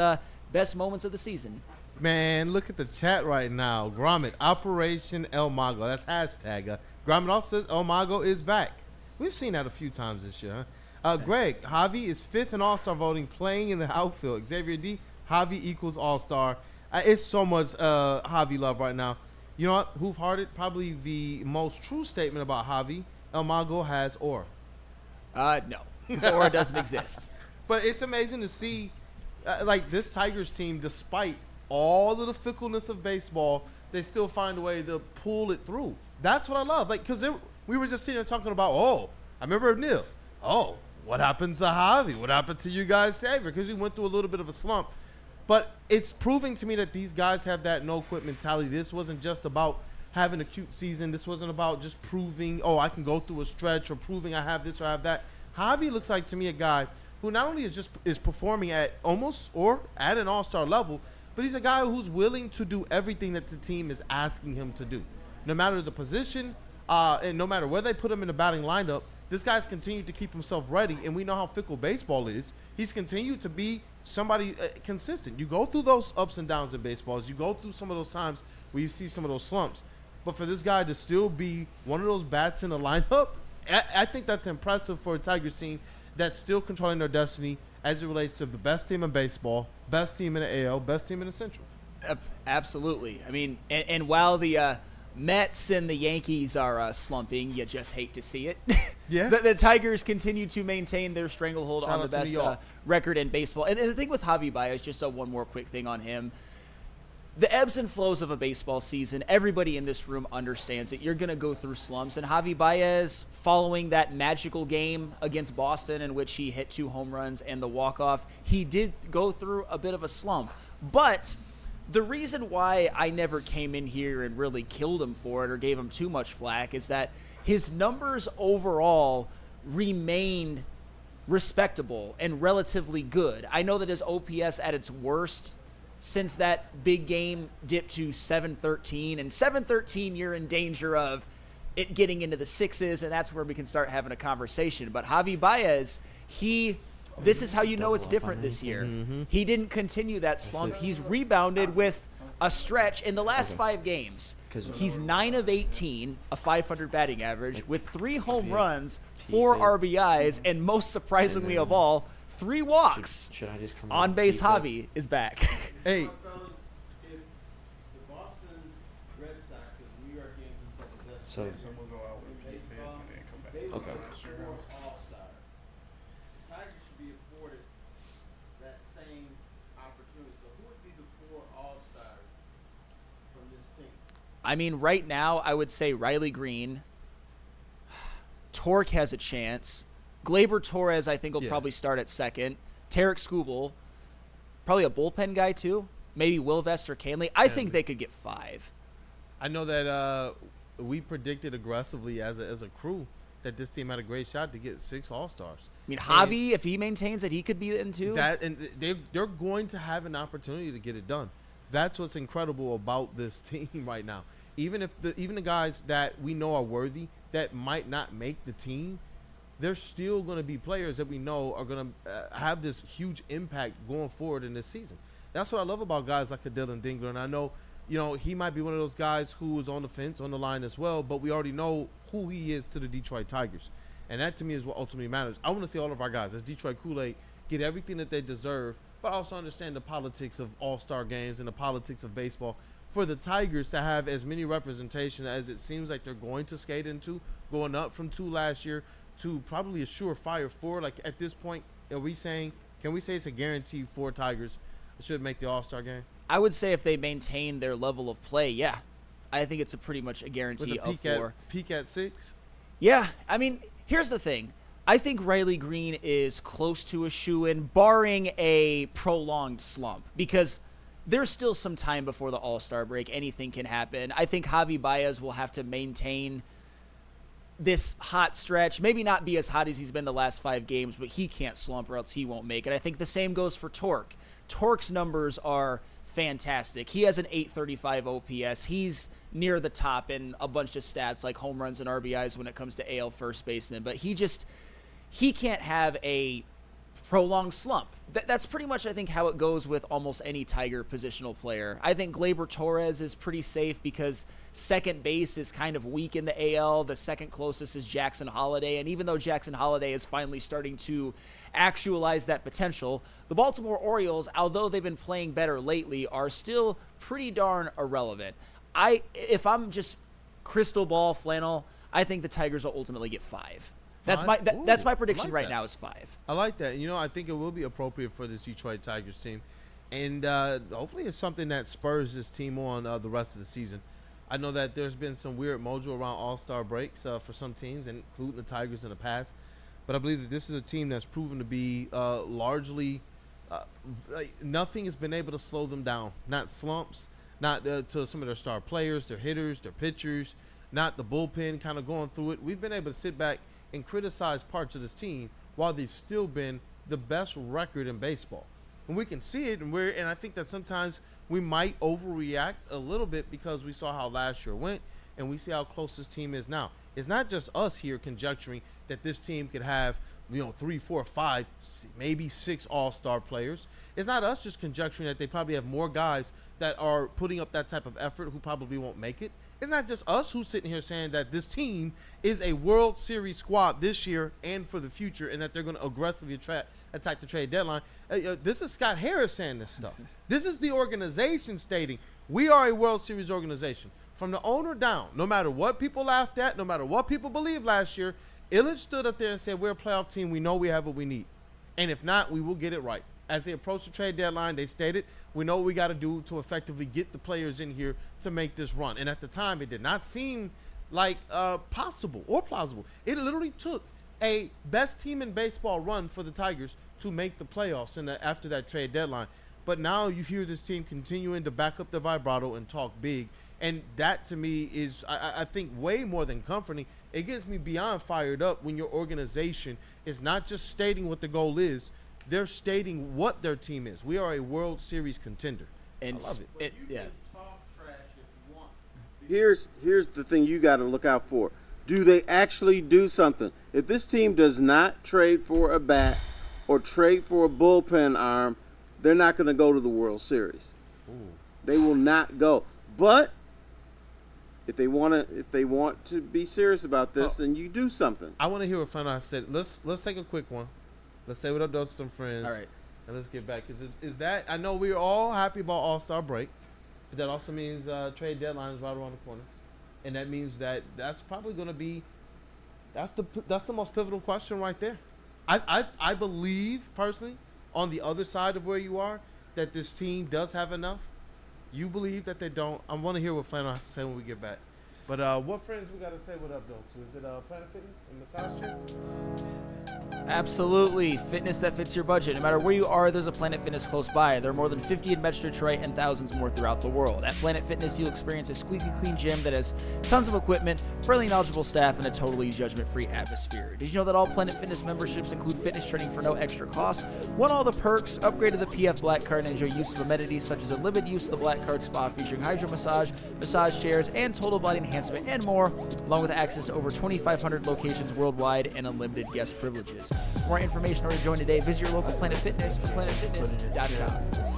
best moments of the season. Man, look at the chat right now. Gromit, Operation El Mago. That's hashtag. Gromit also says El Mago is back. We've seen that a few times this year. Huh? Greg, Javi is 5th in All-Star voting, playing in the outfield. Xavier D, Javi equals All-Star. It's so much Javi love right now. You know what? Hoof-hearted, probably the most true statement about Javi. El Mago has aura. No, because aura doesn't exist. But it's amazing to see, like, this Tigers team, despite all of the fickleness of baseball, they still find a way to pull it through. That's what I love. Like, because we were just sitting there talking about, I remember Neil. What happened to Javi? What happened to you guys, Xavier? Because he went through a little bit of a slump. But it's proving to me that these guys have that no-quit mentality. This wasn't just about having a cute season. This wasn't about just proving, I can go through a stretch, or proving I have this or I have that. Javi looks like to me a guy who not only is performing at almost or at an all-star level, but he's a guy who's willing to do everything that the team is asking him to do. No matter the position, and no matter where they put him in the batting lineup, this guy's continued to keep himself ready, and we know how fickle baseball is. He's continued to be somebody consistent. You go through those ups and downs in baseball. You go through some of those times where you see some of those slumps. But for this guy to still be one of those bats in the lineup, I think that's impressive for a Tigers team that's still controlling their destiny as it relates to the best team in baseball, best team in the AL, best team in the Central. Absolutely. I mean, and while the Mets and the Yankees are slumping, you just hate to see it. Yeah. The Tigers continue to maintain their stranglehold Shout on the out to best New York. record in baseball. And the thing with Javi Baez, just one more quick thing on him. The ebbs and flows of a baseball season, everybody in this room understands it. You're going to go through slumps. And Javi Baez, following that magical game against Boston in which he hit 2 home runs and the walk-off, he did go through a bit of a slump. But the reason why I never came in here and really killed him for it or gave him too much flack is that his numbers overall remained respectable and relatively good. I know that his OPS at its worst since that big game dipped to 713, and 713 you're in danger of it getting into the 6s, and that's where we can start having a conversation. But Javi Baez, this is how you know it's different this year. Mm-hmm. He didn't continue that slump. He's rebounded with a stretch in the last 5 games. He's 9 of 18, a 500 batting average, with 3 home runs, 4 RBIs, and most surprisingly of all, 3 walks. Should I just come On base Javi is back. Hey, So So we'll go out with Pete Finn and then come back. Okay. All-stars. Tigers should be afforded that same opportunity. So who would be the 4 all-stars from this team? I mean, right now, I would say Riley Green. Torque has a chance. Gleyber Torres, I think, will probably start at second. Tarek Skubal, probably a bullpen guy, too. Maybe Wilvest or Canley. I think they could get 5. I know that we predicted aggressively as a crew that this team had a great shot to get 6 All-Stars. I mean, Javi, if he maintains it, he could be in 2. And they're going to have an opportunity to get it done. That's what's incredible about this team right now. Even the guys that we know are worthy that might not make the team, they're still going to be players that we know are going to have this huge impact going forward in this season. That's what I love about guys like a Dylan Dingler. And I know, he might be one of those guys who is on the fence, on the line as well, but we already know who he is to the Detroit Tigers. And that, to me, is what ultimately matters. I want to see all of our guys as Detroit Kool-Aid get everything that they deserve, but also understand the politics of all-star games and the politics of baseball. For the Tigers to have as many representation as it seems like they're going to skate into, going up from 2 last year to probably a surefire 4. Like, at this point, can we say it's a guarantee 4 Tigers should make the All-Star game? I would say if they maintain their level of play, yeah. I think it's pretty much a guarantee of 4. Peak at 6? Yeah. I mean, here's the thing. I think Riley Green is close to a shoo-in, barring a prolonged slump, because there's still some time before the All-Star break. Anything can happen. I think Javi Baez will have to maintain this hot stretch. Maybe not be as hot as he's been the last 5 games, but he can't slump or else he won't make it. I think the same goes for Torque. Torque's numbers are fantastic. He has an 835 OPS. He's near the top in a bunch of stats like home runs and RBIs when it comes to AL first baseman. But he can't have a prolonged slump. That's pretty much, I think, how it goes with almost any Tiger positional player. I think Gleyber Torres is pretty safe because second base is kind of weak in the AL. The second closest is Jackson Holliday, and even though Jackson Holliday is finally starting to actualize that potential, the Baltimore Orioles, although they've been playing better lately, are still pretty darn irrelevant. If I'm just crystal ball flannel, I think the Tigers will ultimately get 5. That's my prediction right now is 5. I like that. I think it will be appropriate for this Detroit Tigers team. And hopefully it's something that spurs this team on the rest of the season. I know that there's been some weird mojo around all-star breaks for some teams, including the Tigers in the past. But I believe that this is a team that's proven to be largely nothing has been able to slow them down. Not slumps, not to some of their star players, their hitters, their pitchers, not the bullpen kind of going through it. We've been able to sit back and criticize parts of this team while they've still been the best record in baseball. And we can see it, and I think that sometimes we might overreact a little bit because we saw how last year went, and we see how close this team is now. It's not just us here conjecturing that this team could have 3, 4, 5, maybe 6 all-star players. It's not us just conjecturing that they probably have more guys that are putting up that type of effort who probably won't make it. It's not just us who's sitting here saying that this team is a World Series squad this year and for the future, and that they're going to aggressively attack the trade deadline. This is Scott Harris saying this stuff. This is the organization stating we are a World Series organization. From the owner down, no matter what people laughed at, no matter what people believed last year, Illich stood up there and said, we're a playoff team. We know we have what we need. And if not, we will get it right. As they approach the trade deadline, they stated, we know what we got to do to effectively get the players in here to make this run. And at the time, it did not seem like possible or plausible. It literally took a best team in baseball run for the Tigers to make the playoffs after that trade deadline. But now you hear this team continuing to back up the vibrato and talk big. And that, to me, is, I think, way more than comforting. It gets me beyond fired up when your organization is not just stating what the goal is, they're stating what their team is. We are a World Series contender. And I love it. Yeah. Here's the thing you got to look out for. Do they actually do something? If this team does not trade for a bat or trade for a bullpen arm, they're not going to go to the World Series. Ooh. They will not go. But if they want to be serious about this, then you do something. I want to hear what Fana said. Let's take a quick one. Let's say what up to some friends. All right. And let's get back. Is that, I know we're all happy about All-Star break, but that also means trade deadline is right around the corner. And that means that's probably going to be, that's the most pivotal question right there. I believe, personally, on the other side of where you are, that this team does have enough. You believe that they don't. I want to hear what Fana has to say when we get back. But what friends we got to say what up, though, to? Is it Planet Fitness and massage chair? Absolutely. Fitness that fits your budget. No matter where you are, there's a Planet Fitness close by. There are more than 50 in Metro Detroit and thousands more throughout the world. At Planet Fitness, you'll experience a squeaky clean gym that has tons of equipment, fairly knowledgeable staff, and a totally judgment-free atmosphere. Did you know that all Planet Fitness memberships include fitness training for no extra cost? Want all the perks? Upgrade to the PF Black Card and enjoy use of amenities such as a limited use of the Black Card Spa featuring hydro massage, massage chairs, and total body enhancement, and more, along with access to over 2,500 locations worldwide and unlimited guest privileges. For more information or to join today, visit your local Planet Fitness or planetfitness.com.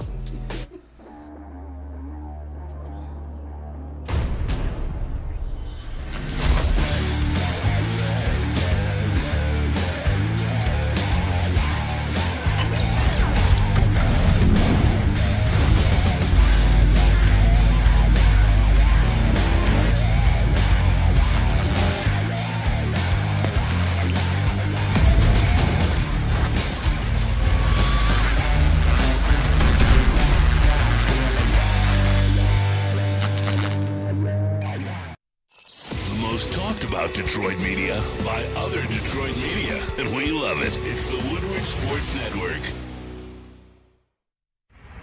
Detroit media by other Detroit media, and we love it. It's the Woodward Sports Network.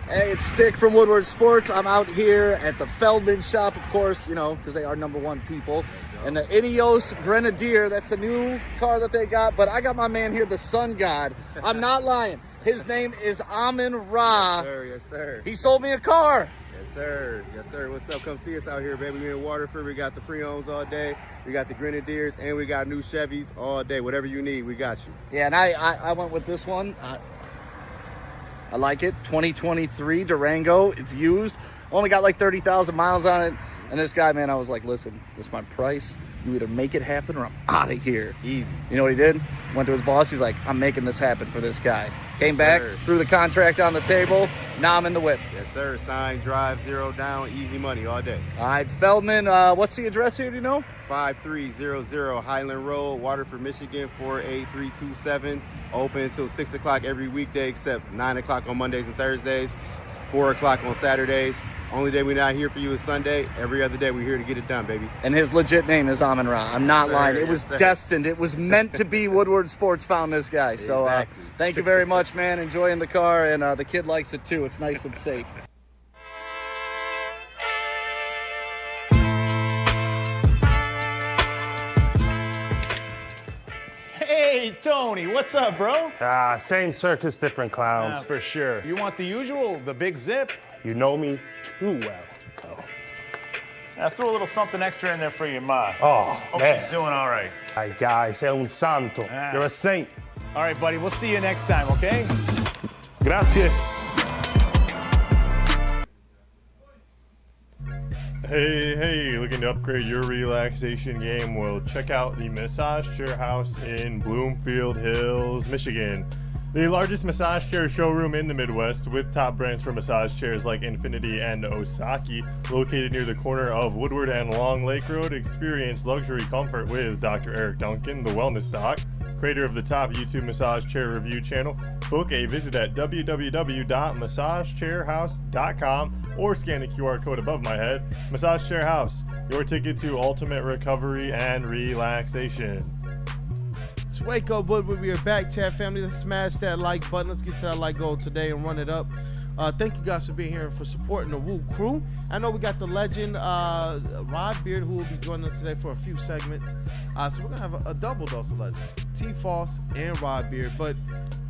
Hey, it's Stick from Woodward Sports. I'm out here at the Feldman shop, of course, because they are #1 people. And the Ineos Grenadier, that's the new car that they got. But I got my man here, the Sun God. I'm not lying. His name is Amon-Ra. Yes, sir. Yes, sir. He sold me a car. Yes, sir. Yes, sir. What's up? Come see us out here, baby. We in Waterford. We got the pre-owns all day. We got the Grenadiers, and we got new Chevys all day. Whatever you need, we got you. Yeah, and I went with this one. I like it. 2023 Durango. It's used. Only got like 30,000 miles on it. And this guy, man, I was like, listen, this is my price. You either make it happen or I'm out of here. Easy. You know what he did? Went to his boss. He's like, I'm making this happen for this guy. Came back, threw the contract on the table. Now I'm in the whip. Yes, sir. Sign, drive, 0 down, easy money all day. All right, Feldman, what's the address here, do you know? 5300 Highland Road, Waterford, Michigan, 48327. Open until 6 o'clock every weekday except 9 o'clock on Mondays and Thursdays. It's 4 o'clock on Saturdays. Only day we're not here for you is Sunday. Every other day we're here to get it done, baby. And his legit name is Amon-Ra. I'm not lying. It was destined. It was meant to be. Woodward Sports found this guy. So thank you very much, man. Enjoying the car, and the kid likes it too. It's nice and safe. Hey, Tony, what's up, bro? Same circus, different clowns. For sure. You want the usual, the big zip? You know me too well. Throw a little something extra in there for your ma. Oh, Hope man. she's doing all right. Ay, guy, sei un santo. You're a saint. All right, buddy, we'll see you next time, okay? Grazie. Hey, looking to upgrade your relaxation game? Well, check out the Massage Chair House in Bloomfield Hills, Michigan. The largest massage chair showroom in the Midwest, with top brands for massage chairs like Infinity and Osaki. Located near the corner of Woodward and Long Lake Road, experience luxury comfort with Dr. Eric Duncan, the Wellness Doc, creator of the top YouTube massage chair review channel. Book a visit at www.massagechairhouse.com or scan the QR code above my head. Massage Chair House, your ticket to ultimate recovery and relaxation. It's Wake Up Woodward. We are back, chat family. Let's smash that like button. Let's get to that like goal today and run it up. Thank you guys for being here and for supporting the Woo crew. I know we got the legend Rod Beard, who will be joining us today for a few segments. So we're gonna have a double dose of legends, T. Foss and Rod Beard. But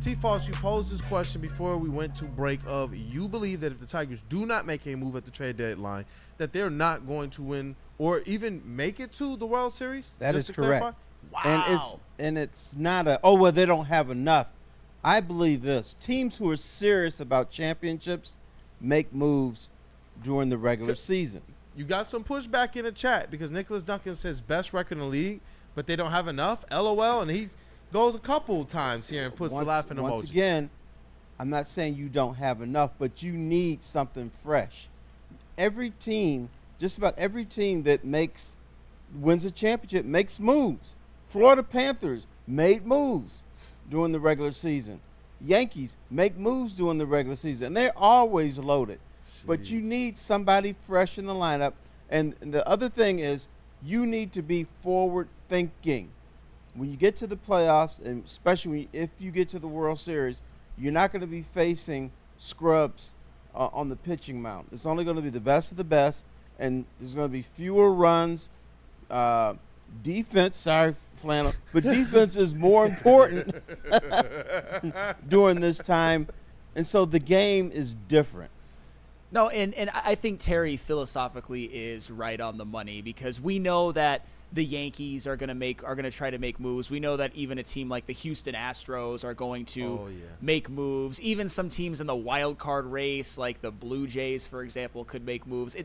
T. Foss, you posed this question before we went to break of you believe that if the Tigers do not make a move at the trade deadline, that they're not going to win or even make it to the World Series? That is correct. Clarify? Wow. And it's not they don't have enough. I believe this. Teams who are serious about championships make moves during the regular season. You got some pushback in the chat because Nicholas Duncan says best record in the league, but they don't have enough. LOL, and he goes a couple times here and puts the laughing emoji. Once again, I'm not saying you don't have enough, but you need something fresh. Every team, just about every team that wins a championship makes moves. Florida Panthers made moves during the regular season. Yankees make moves during the regular season. And they're always loaded. Jeez. But you need somebody fresh in the lineup. And the other thing is you need to be forward thinking. When you get to the playoffs, and especially if you get to the World Series, you're not going to be facing scrubs on the pitching mound. It's only going to be the best of the best, and there's going to be fewer runs. Defense, sorry, Flannel, but defense is more important during this time, and so the game is different. No, and I think Terry philosophically is right on the money because we know that the Yankees are going to try to make moves. We know that even a team like the Houston Astros are going to make moves. Even some teams in the wild card race, like the Blue Jays, for example, could make moves.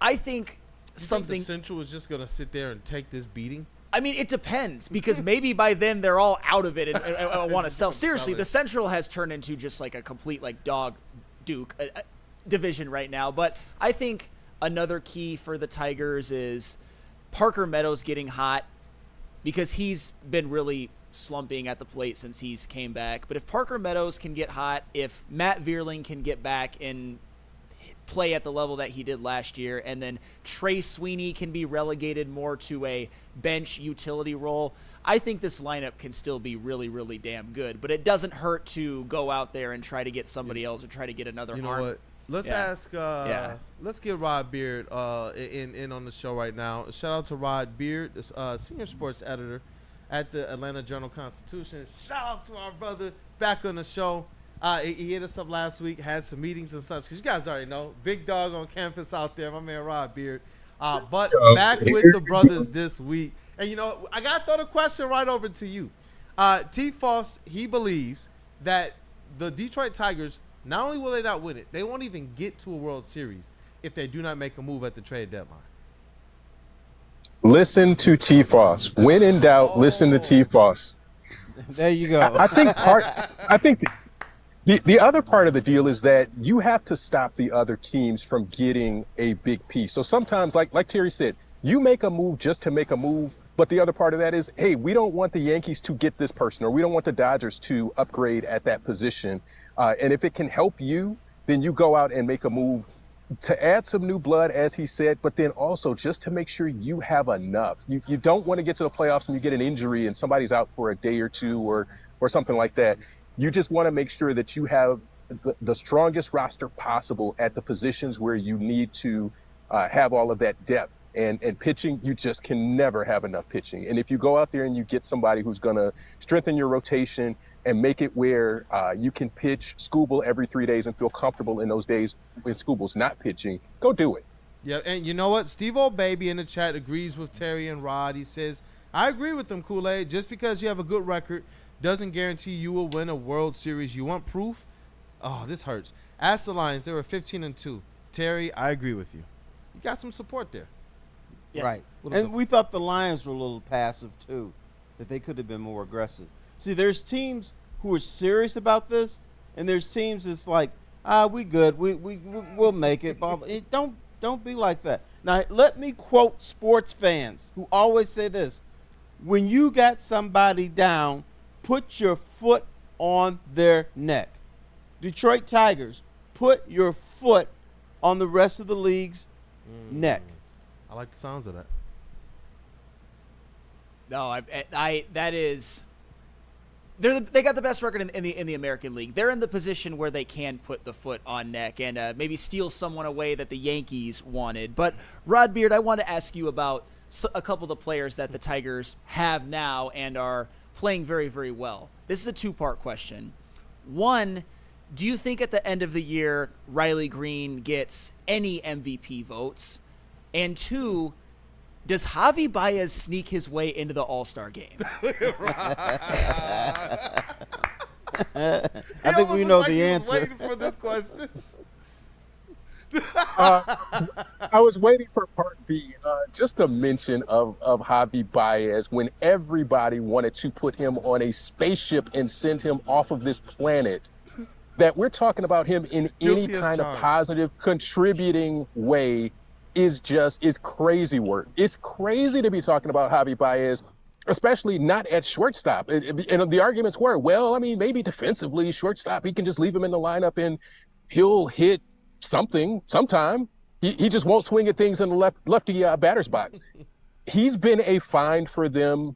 I think something. The Central is just going to sit there and take this beating. I mean, it depends because maybe by then they're all out of it and want to sell. Seriously, the Central has turned into just like a complete dog Duke division right now. But I think another key for the Tigers is Parker Meadows getting hot because he's been really slumping at the plate since he's came back. But if Parker Meadows can get hot, if Matt Vierling can get back and play at the level that he did last year, and then Trey Sweeney can be relegated more to a bench utility role, I think this lineup can still be really, really damn good. But it doesn't hurt to go out there and try to get somebody else or try to get another arm. You know what? Let's ask. Let's get Rod Beard in on the show right now. Shout out to Rod Beard, senior sports editor at the Atlanta Journal-Constitution. Shout out to our brother back on the show. He hit us up last week, had some meetings and such. Because you guys already know, big dog on campus out there, my man Rod Beard. But back with the brothers this week. And, you know, I got to throw the question right over to you. T. Foss, he believes that the Detroit Tigers, not only will they not win it, they won't even get to a World Series if they do not make a move at the trade deadline. Listen to T. Foss. When in doubt, listen to T. Foss. There you go. I think the other part of the deal is that you have to stop the other teams from getting a big piece. So sometimes, like Terry said, you make a move just to make a move. But the other part of that is, hey, we don't want the Yankees to get this person, or we don't want the Dodgers to upgrade at that position. And if it can help you, then you go out and make a move to add some new blood, as he said, but then also just to make sure you have enough. You don't want to get to the playoffs and you get an injury and somebody's out for a day or two or something like that. You just want to make sure that you have the strongest roster possible at the positions where you need to have all of that depth. And pitching, you just can never have enough pitching. And if you go out there and you get somebody who's going to strengthen your rotation and make it where you can pitch Skubal every 3 days and feel comfortable in those days when Skubal's not pitching, go do it. Yeah, and you know what? Steve Old Baby in the chat agrees with Terry and Rod. He says, I agree with them, Kool-Aid. Just because you have a good record doesn't guarantee you will win a World Series. You want proof? Oh, this hurts. Ask the Lions. They were 15-2. Terry, I agree with you. You got some support there. Yeah. Right. And we thought the Lions were a little passive, too, that they could have been more aggressive. See, there's teams who are serious about this, and there's teams that's like, we good. We'll make it. Don't be like that. Now, let me quote sports fans who always say this. When you got somebody down, put your foot on their neck. Detroit Tigers, put your foot on the rest of the league's neck. I like the sounds of that. No, that is. They got the best record in the American League. They're in the position where they can put the foot on neck and maybe steal someone away that the Yankees wanted. But Rod Beard, I want to ask you about a couple of the players that the Tigers have now and are playing very, very well. This is a two-part question. One, do you think at the end of the year Riley Green gets any MVP votes? And two, does Javi Baez sneak his way into the All-Star game? I think we know the answer. Waiting for this question. I was waiting for part B. Just a mention of Javi Baez when everybody wanted to put him on a spaceship and send him off of this planet. That we're talking about him in any kind of positive, contributing way is crazy work. It's crazy to be talking about Javi Baez, especially not at shortstop. And the arguments were, well, I mean, maybe defensively, shortstop, he can just leave him in the lineup and he'll hit something sometime. He just won't swing at things in the lefty batter's box. He's been a find for them.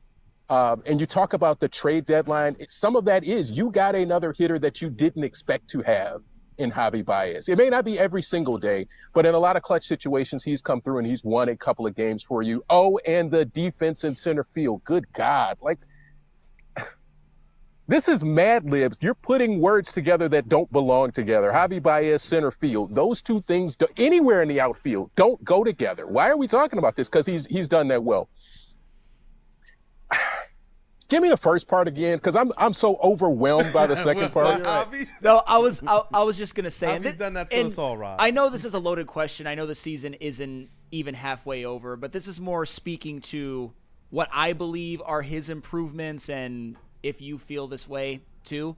And you talk about the trade deadline. Some of that is you got another hitter that you didn't expect to have in Javi Baez. It may not be every single day, but in a lot of clutch situations, he's come through and he's won a couple of games for you. Oh, and the defense in center field. Good God. Like, this is Mad Libs. You're putting words together that don't belong together. Javi Baez, center field. Those two things, anywhere in the outfield, don't go together. Why are we talking about this? Because he's done that well. Give me the first part again, because I'm so overwhelmed by the second part. No, I was just gonna say. Javi's done that to us all, Rob. I know this is a loaded question. I know the season isn't even halfway over, but this is more speaking to what I believe are his improvements, and if you feel this way too.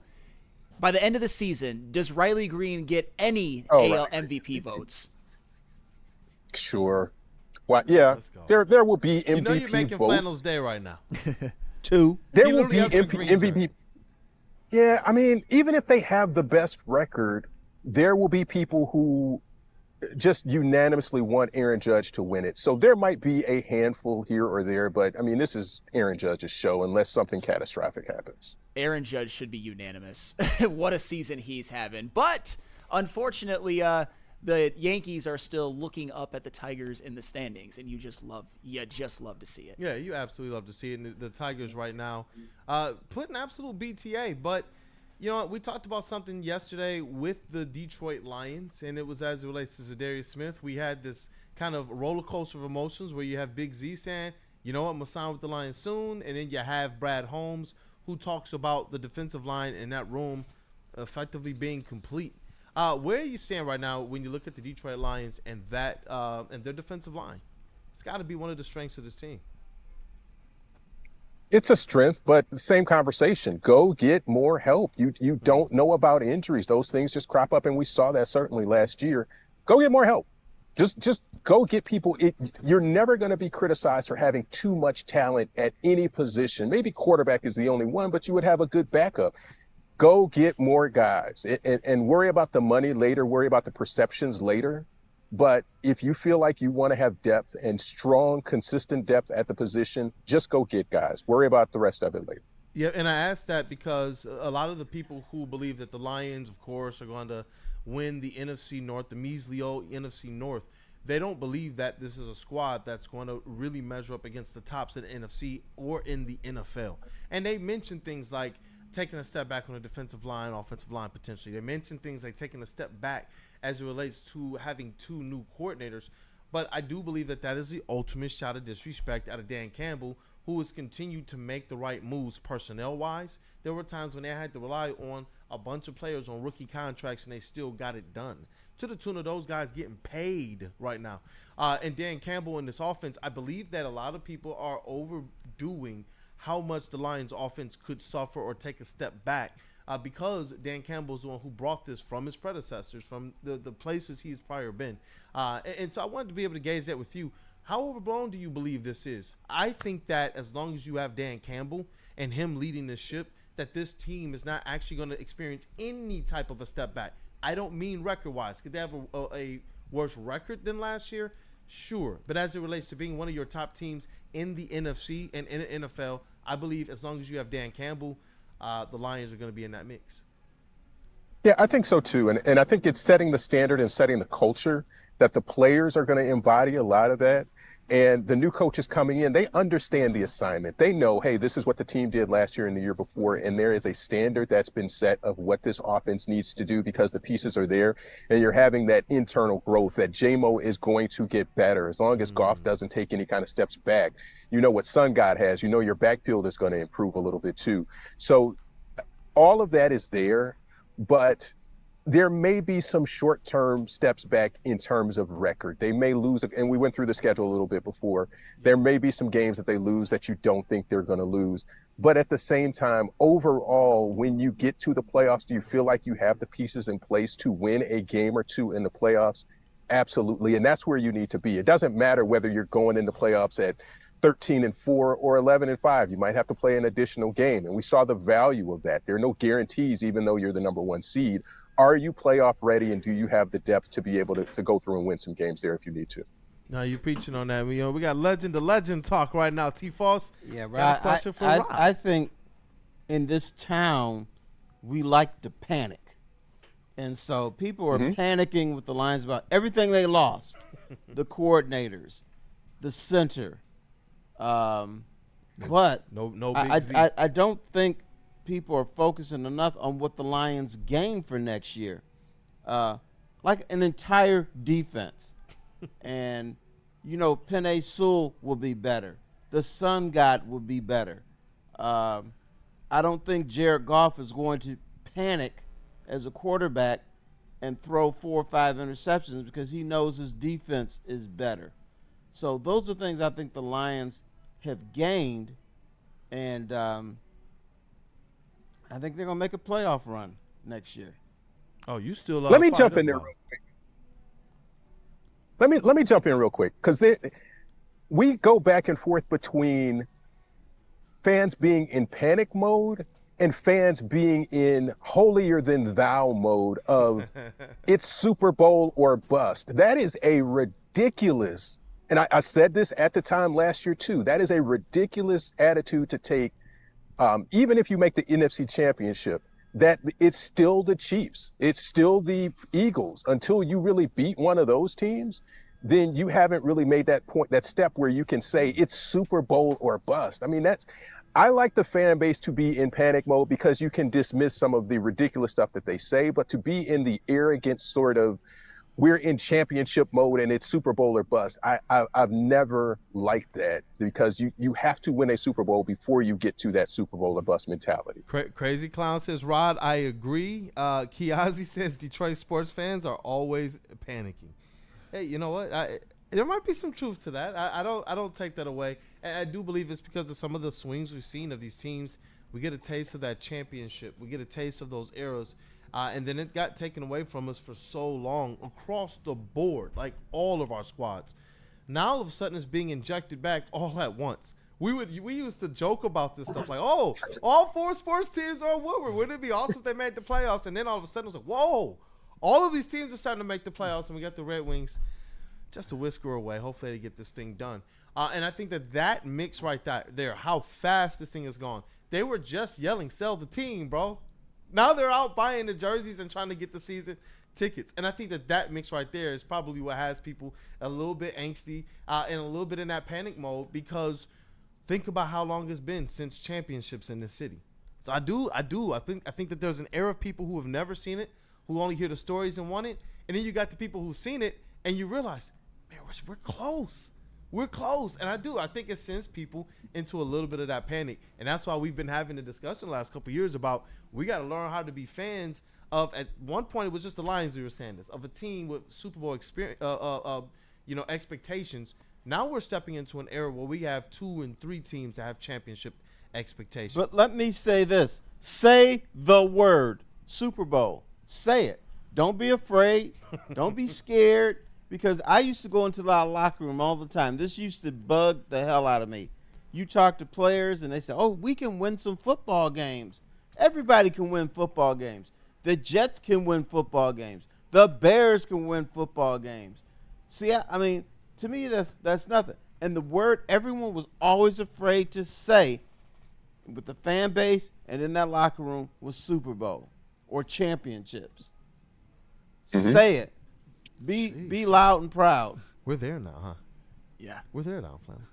By the end of the season, does Riley Green get any AL MVP votes? Sure. Well, yeah, there will be MVP votes. You know you're making Flannel's day right now. Two. There will be MVP. Yeah, I mean, even if they have the best record, there will be people who just unanimously want Aaron Judge to win it. So there might be a handful here or there, but I mean, this is Aaron Judge's show unless something catastrophic happens. Aaron Judge should be unanimous. What a season he's having. But unfortunately, the Yankees are still looking up at the Tigers in the standings, and you just love to see it. Yeah, you absolutely love to see it. And the Tigers right now putting absolute BTA. But, You know what? We talked about something yesterday with the Detroit Lions, and it was as it relates to Zadarius Smith. We had this kind of roller coaster of emotions where you have Big Z saying, you know what, I'm going to sign with the Lions soon. And then you have Brad Holmes, who talks about the defensive line in that room effectively being complete. Where you stand right now when you look at the Detroit Lions and that and their defensive line? It's got to be one of the strengths of this team. It's a strength, but the same conversation. Go get more help. You don't know about injuries. Those things just crop up, and we saw that certainly last year. Go get more help. Just go get people. You're never going to be criticized for having too much talent at any position. Maybe quarterback is the only one, but you would have a good backup. Go get more guys and worry about the money later, worry about the perceptions later. But if you feel like you want to have depth and strong, consistent depth at the position, just go get guys. Worry about the rest of it later. Yeah, and I asked that because a lot of the people who believe that the Lions, of course, are going to win the NFC North, the measly old NFC North, they don't believe that this is a squad that's going to really measure up against the tops of the NFC or in the NFL. And they mentioned things like taking a step back on the defensive line, offensive line potentially. They mentioned things like taking a step back as it relates to having two new coordinators. But I do believe that that is the ultimate shot of disrespect out of Dan Campbell, who has continued to make the right moves personnel-wise. There were times when they had to rely on a bunch of players on rookie contracts, and they still got it done, to the tune of those guys getting paid right now. And Dan Campbell in this offense, I believe that a lot of people are overdoing how much the Lions offense could suffer or take a step back because Dan Campbell's the one who brought this from his predecessors, from the places he's prior been. And so I wanted to be able to gauge that with you. How overblown do you believe this is? I think that as long as you have Dan Campbell and him leading the ship, that this team is not actually going to experience any type of a step back. I don't mean record-wise. Could they have a worse record than last year? Sure. But as it relates to being one of your top teams in the NFC and in the NFL, I believe as long as you have Dan Campbell, the Lions are going to be in that mix. Yeah, I think so too. And I think it's setting the standard and setting the culture that the players are going to embody a lot of that. And the new coaches coming in, they understand the assignment. They know, hey, this is what the team did last year and the year before. And there is a standard that's been set of what this offense needs to do because the pieces are there. And you're having that internal growth that J-Mo is going to get better as long as Goff doesn't take any kind of steps back. You know what Sun God has. You know your backfield is going to improve a little bit too. So all of that is there, but there may be some short-term steps back in terms of record. They may lose, and we went through the schedule a little bit before. There may be some games that they lose that you don't think they're going to lose. But at the same time, overall, when you get to the playoffs, do you feel like you have the pieces in place to win a game or two in the playoffs? Absolutely, and that's where you need to be. It doesn't matter whether you're going in the playoffs at 13-4 or 11-5. You might have to play an additional game, and we saw the value of that. There are no guarantees, even though you're the number one seed. Are you playoff ready, and do you have the depth to be able to go through and win some games there if you need to? Now you're preaching on that. We got legend to legend talk right now. T-Foss, yeah, got a question for Rob. I think in this town we like to panic, and so people are panicking with the Lions about everything they lost, the coordinators, the center. But no big Z. I don't think people are focusing enough on what the Lions gain for next year, like an entire defense. And, Penei Sewell will be better. The Sun God will be better. I don't think Jared Goff is going to panic as a quarterback and throw 4 or 5 interceptions because he knows his defense is better. So those are things I think the Lions have gained, and I think they're going to make a playoff run next year. Oh, you still Let me jump in there real quick. Let me jump in real quick because we go back and forth between fans being in panic mode and fans being in holier than thou mode of it's Super Bowl or bust. That is a ridiculous, and I said this at the time last year too, that is a ridiculous attitude to take. Even if you make the NFC Championship, that it's still the Chiefs, it's still the Eagles. Until you really beat one of those teams, then you haven't really made that point, that step where you can say it's Super Bowl or bust. I mean, I like the fan base to be in panic mode because you can dismiss some of the ridiculous stuff that they say, but to be in the arrogant sort of, we're in championship mode and it's Super Bowl or bust. I've never liked that because you have to win a Super Bowl before you get to that Super Bowl or bust mentality. Crazy Clown says, Rod, I agree. Kiazi says Detroit sports fans are always panicking. Hey, you know what? There might be some truth to that. I don't take that away. And I do believe it's because of some of the swings we've seen of these teams. We get a taste of that championship. We get a taste of those eras. And then it got taken away from us for so long across the board, like all of our squads. Now all of a sudden it's being injected back all at once. We used to joke about this stuff like, oh, all 4 sports teams are on Woodward. Wouldn't it be awesome if they made the playoffs? And then all of a sudden it was like, whoa, all of these teams are starting to make the playoffs, and we got the Red Wings just a whisker away. Hopefully they get this thing done. And I think that mix right there, how fast this thing has gone. They were just yelling, sell the team, bro. Now they're out buying the jerseys and trying to get the season tickets. And I think that mix right there is probably what has people a little bit angsty and a little bit in that panic mode, because think about how long it's been since championships in this city. So I think that there's an era of people who have never seen it, who only hear the stories and want it. And then you got the people who've seen it and you realize, man, we're close. We're close. And I think it sends people into a little bit of that panic. And that's why we've been having a discussion the last couple of years about we got to learn how to be fans of, at one point it was just the Lions we were saying this, of a team with Super Bowl experience, expectations. Now we're stepping into an era where we have 2 and 3 teams that have championship expectations. But let me say this. Say the word Super Bowl. Say it. Don't be afraid. Don't be scared. Because I used to go into the locker room all the time. This used to bug the hell out of me. You talk to players and they say, oh, we can win some football games. Everybody can win football games. The Jets can win football games. The Bears can win football games. See, I mean, to me, that's nothing. And the word everyone was always afraid to say with the fan base and in that locker room was Super Bowl or championships. Mm-hmm. Say it. Be loud and proud. We're there now, huh? Yeah. We're there now, Flan.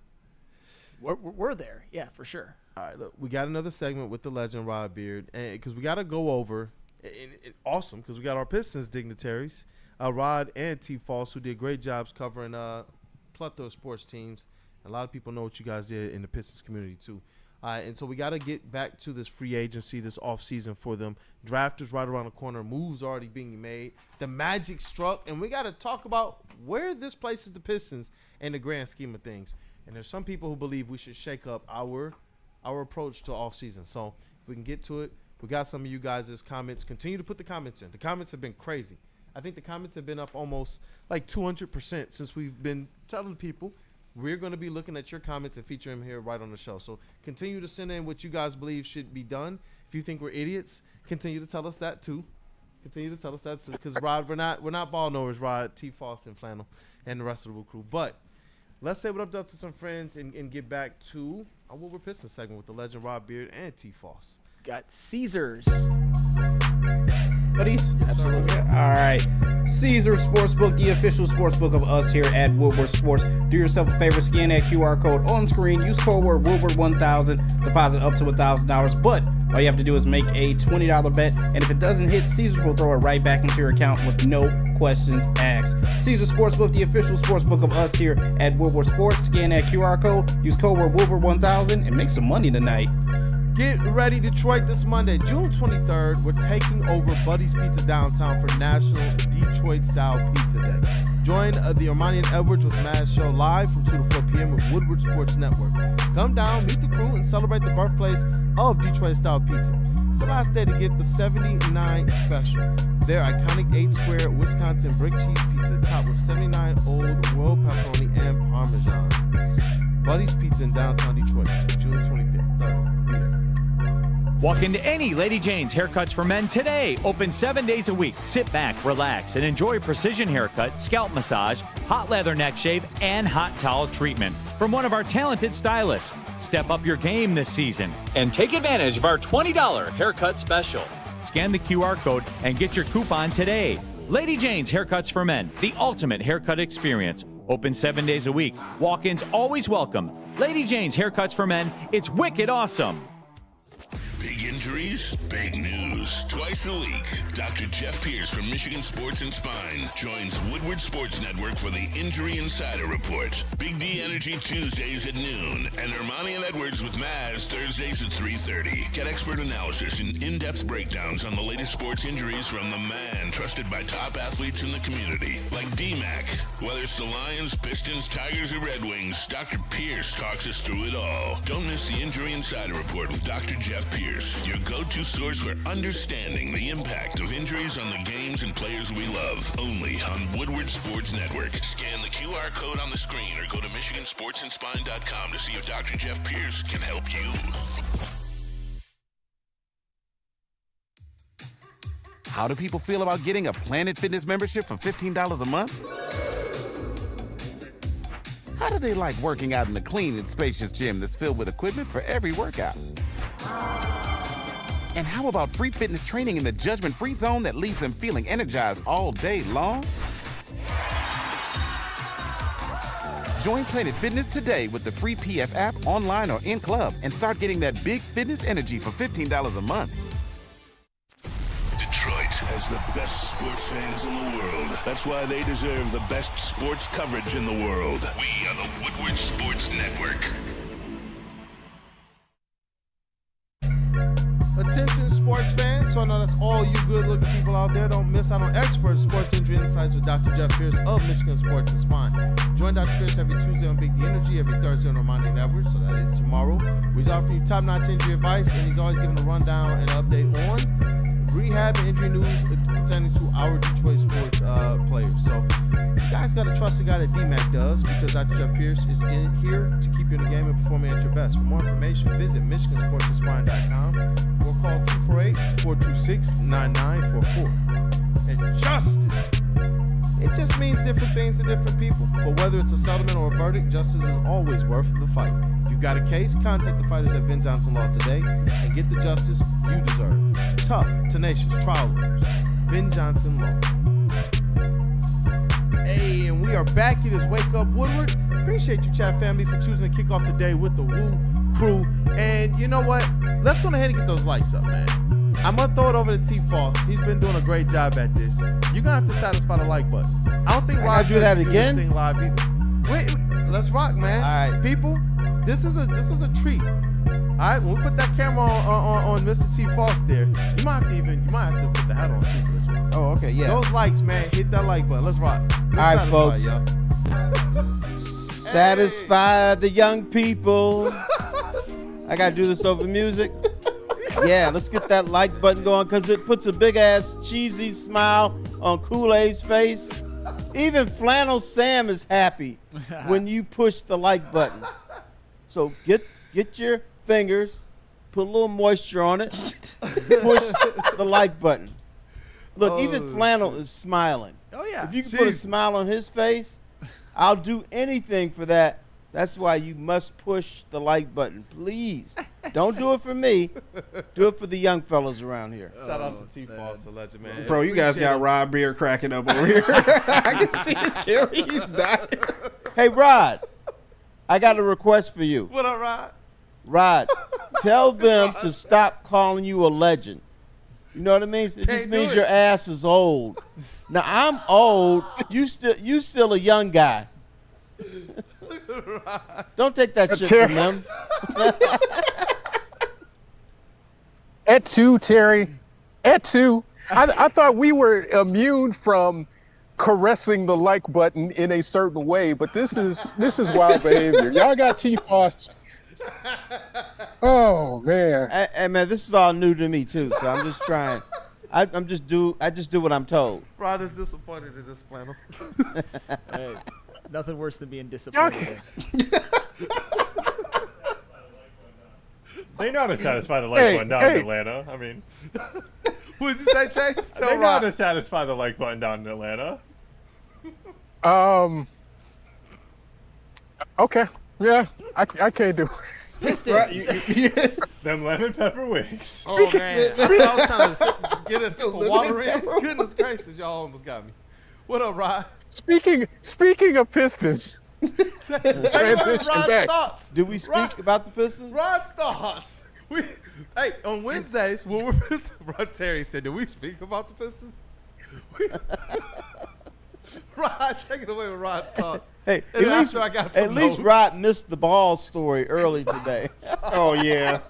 We're there. Yeah, for sure. All right, look, we got another segment with the legend Rod Beard, and because we got to go over, and awesome, because we got our Pistons dignitaries, Rod and T. Falls, who did great jobs covering plethora of sports teams. And a lot of people know what you guys did in the Pistons community, too. And so we got to get back to this free agency, this offseason for them. Draft is right around the corner. Moves already being made. The Magic struck. And we got to talk about where this places the Pistons in the grand scheme of things. And there's some people who believe we should shake up our approach to offseason. So if we can get to it, we got some of you guys' comments. Continue to put the comments in. The comments have been crazy. I think the comments have been up almost like 200% since we've been telling people we're going to be looking at your comments and featuring them here right on the show. So continue to send in what you guys believe should be done. If you think we're idiots, continue to tell us that too. Because Rod, we're not ball knowers, Rod, T. Foss, and Flannel, and the rest of the crew. But let's say what up to some friends and get back to our Woodward Pistons segment with the legend Rod Beard and T. Foss. Got Caesars. Buddies? Yes, absolutely. All right. Caesar Sportsbook, the official sportsbook of us here at Woodward Sports. Do yourself a favor, scan that QR code on screen. Use code word Woodward1000. Deposit up to $1,000. But all you have to do is make a $20 bet. And if it doesn't hit, Caesars will throw it right back into your account with no questions asked. Caesar Sportsbook, the official sportsbook of us here at Woodward Sports. Scan that QR code. Use code word Woodward1000 and make some money tonight. Get ready, Detroit, this Monday, June 23rd. We're taking over Buddy's Pizza downtown for National Detroit-Style Pizza Day. Join the Ermanni and Edwards with Maz Show live from 2 to 4 p.m. with Woodward Sports Network. Come down, meet the crew, and celebrate the birthplace of Detroit-Style Pizza. It's the last day to get the 79 special. Their iconic 8-square Wisconsin brick cheese pizza topped with 79 old world pepperoni and Parmesan. Buddy's Pizza in downtown Detroit, June 23rd. Walk into any Lady Jane's Haircuts for Men today. Open 7 days a week. Sit back, relax, and enjoy precision haircut, scalp massage, hot leather neck shave, and hot towel treatment from one of our talented stylists. Step up your game this season and take advantage of our $20 haircut special. Scan the QR code and get your coupon today. Lady Jane's Haircuts for Men, the ultimate haircut experience. Open 7 days a week. Walk-ins always welcome. Lady Jane's Haircuts for Men. It's wicked awesome. Big injuries, big news. Twice a week, Dr. Jeff Pierce from Michigan Sports and Spine joins Woodward Sports Network for the Injury Insider Report. Big D Energy Tuesdays at noon, and Ermanni and Edwards with Maz Thursdays at 3:30. Get expert analysis and in-depth breakdowns on the latest sports injuries from the man trusted by top athletes in the community, like D-Mac. Whether it's the Lions, Pistons, Tigers, or Red Wings, Dr. Pierce talks us through it all. Don't miss the Injury Insider Report with Dr. Jeff Pierce, your go-to source for understanding the impact of injuries on the games and players we love. Only on Woodward Sports Network. Scan the QR code on the screen or go to MichiganSportsAndSpine.com to see if Dr. Jeff Pierce can help you. How do people feel about getting a Planet Fitness membership for $15 a month? How do they like working out in the clean and spacious gym that's filled with equipment for every workout? And how about free fitness training in the judgment-free zone that leaves them feeling energized all day long? Join Planet Fitness today with the free PF app, online or in club, and start getting that big fitness energy for $15 a month. Detroit has the best sports fans in the world. That's why they deserve the best sports coverage in the world. We are the Woodward Sports Network. Attention sports fans, so I know that's all you good-looking people out there. Don't miss out on expert sports injury insights with Dr. Jeff Pierce of Michigan Sports and Spine. Join Dr. Pierce every Tuesday on Big D Energy, every Thursday on Ermanni Network, so that is tomorrow. He's offering you top-notch injury advice, and he's always giving a rundown and update on rehab and injury news pertaining to our Detroit sports players. So you guys got to trust the guy that D-Mac does, because Dr. Jeff Pierce is in here to keep you in the game and performing at your best. For more information, visit MichiganSportsAndSpine.com or call 248-426-9944. And justice, it just means different things to different people. But whether it's a settlement or a verdict, justice is always worth the fight. If you've got a case, contact the fighters at Vin Johnson Law today and get the justice you deserve. Tough, tenacious trial lawyers. Vin Johnson Law. Hey, and we are back. It is Wake Up Woodward. Appreciate you, chat family, for choosing to kick off today with the Woo crew. And you know what? Let's go ahead and get those lights up, man. I'm going to throw it over to T-Foss. He's been doing a great job at this. You're going to have to satisfy the like button. I don't think Roger do that can again? this thing live either. Wait, let's rock, man. All right. People, this is a treat. All right, when we put that camera on Mr. T-Foss there, you might have to put the hat on too for this one. Oh, okay, yeah. Those likes, man, hit that like button. Let's rock. All right, folks. Y'all. Satisfy the young people. I got to do this over music. Yeah, let's get that like button going, because it puts a big-ass cheesy smile on Kool-Aid's face. Even Flannel Sam is happy when you push the like button. So get your fingers, put a little moisture on it, push the like button. Look, even Flannel is smiling. Oh, yeah. If you can put a smile on his face, I'll do anything for that. That's why you must push the like button, please. Don't do it for me. Do it for the young fellas around here. Shout out to T-Foss, the legend, man. Bro, you guys got Rod Beer cracking up over here. I can see his camera. He's dying. Hey, Rod, I got a request for you. What up, Rod? Rod, tell them to stop calling you a legend. You know what it means? It just means your ass is old. Now, I'm old. You still a young guy. Don't take that shit from them. Et tu, Terry. Et tu. I thought we were immune from caressing the like button in a certain way, but this is wild behavior. Y'all got T-Foss. Oh man. Hey man, this is all new to me too, so I'm just trying. I just do what I'm told. Rod is disappointed in this flannel. Hey, nothing worse than being disappointed. They know how to satisfy the like button down in Atlanta. I mean, what did you say, Chase? They know how to satisfy the like button down in Atlanta. Okay. Yeah, I can't do it. Pistons. Them lemon pepper wings. Oh man, I thought I was trying to get a sip of water in. Goodness gracious, y'all almost got me. What up, Rod? Speaking of Pistons. Rod's back. thoughts. Do we speak about the Pistons? Rod's thoughts. Hey, on Wednesdays, when we're Pistons, Rod Terry said, "Do we speak about the Pistons?" Rod, take it away with Rod's thoughts. Hey, And at least, after I got some at least notes. Rod missed the ball story early today. Oh yeah.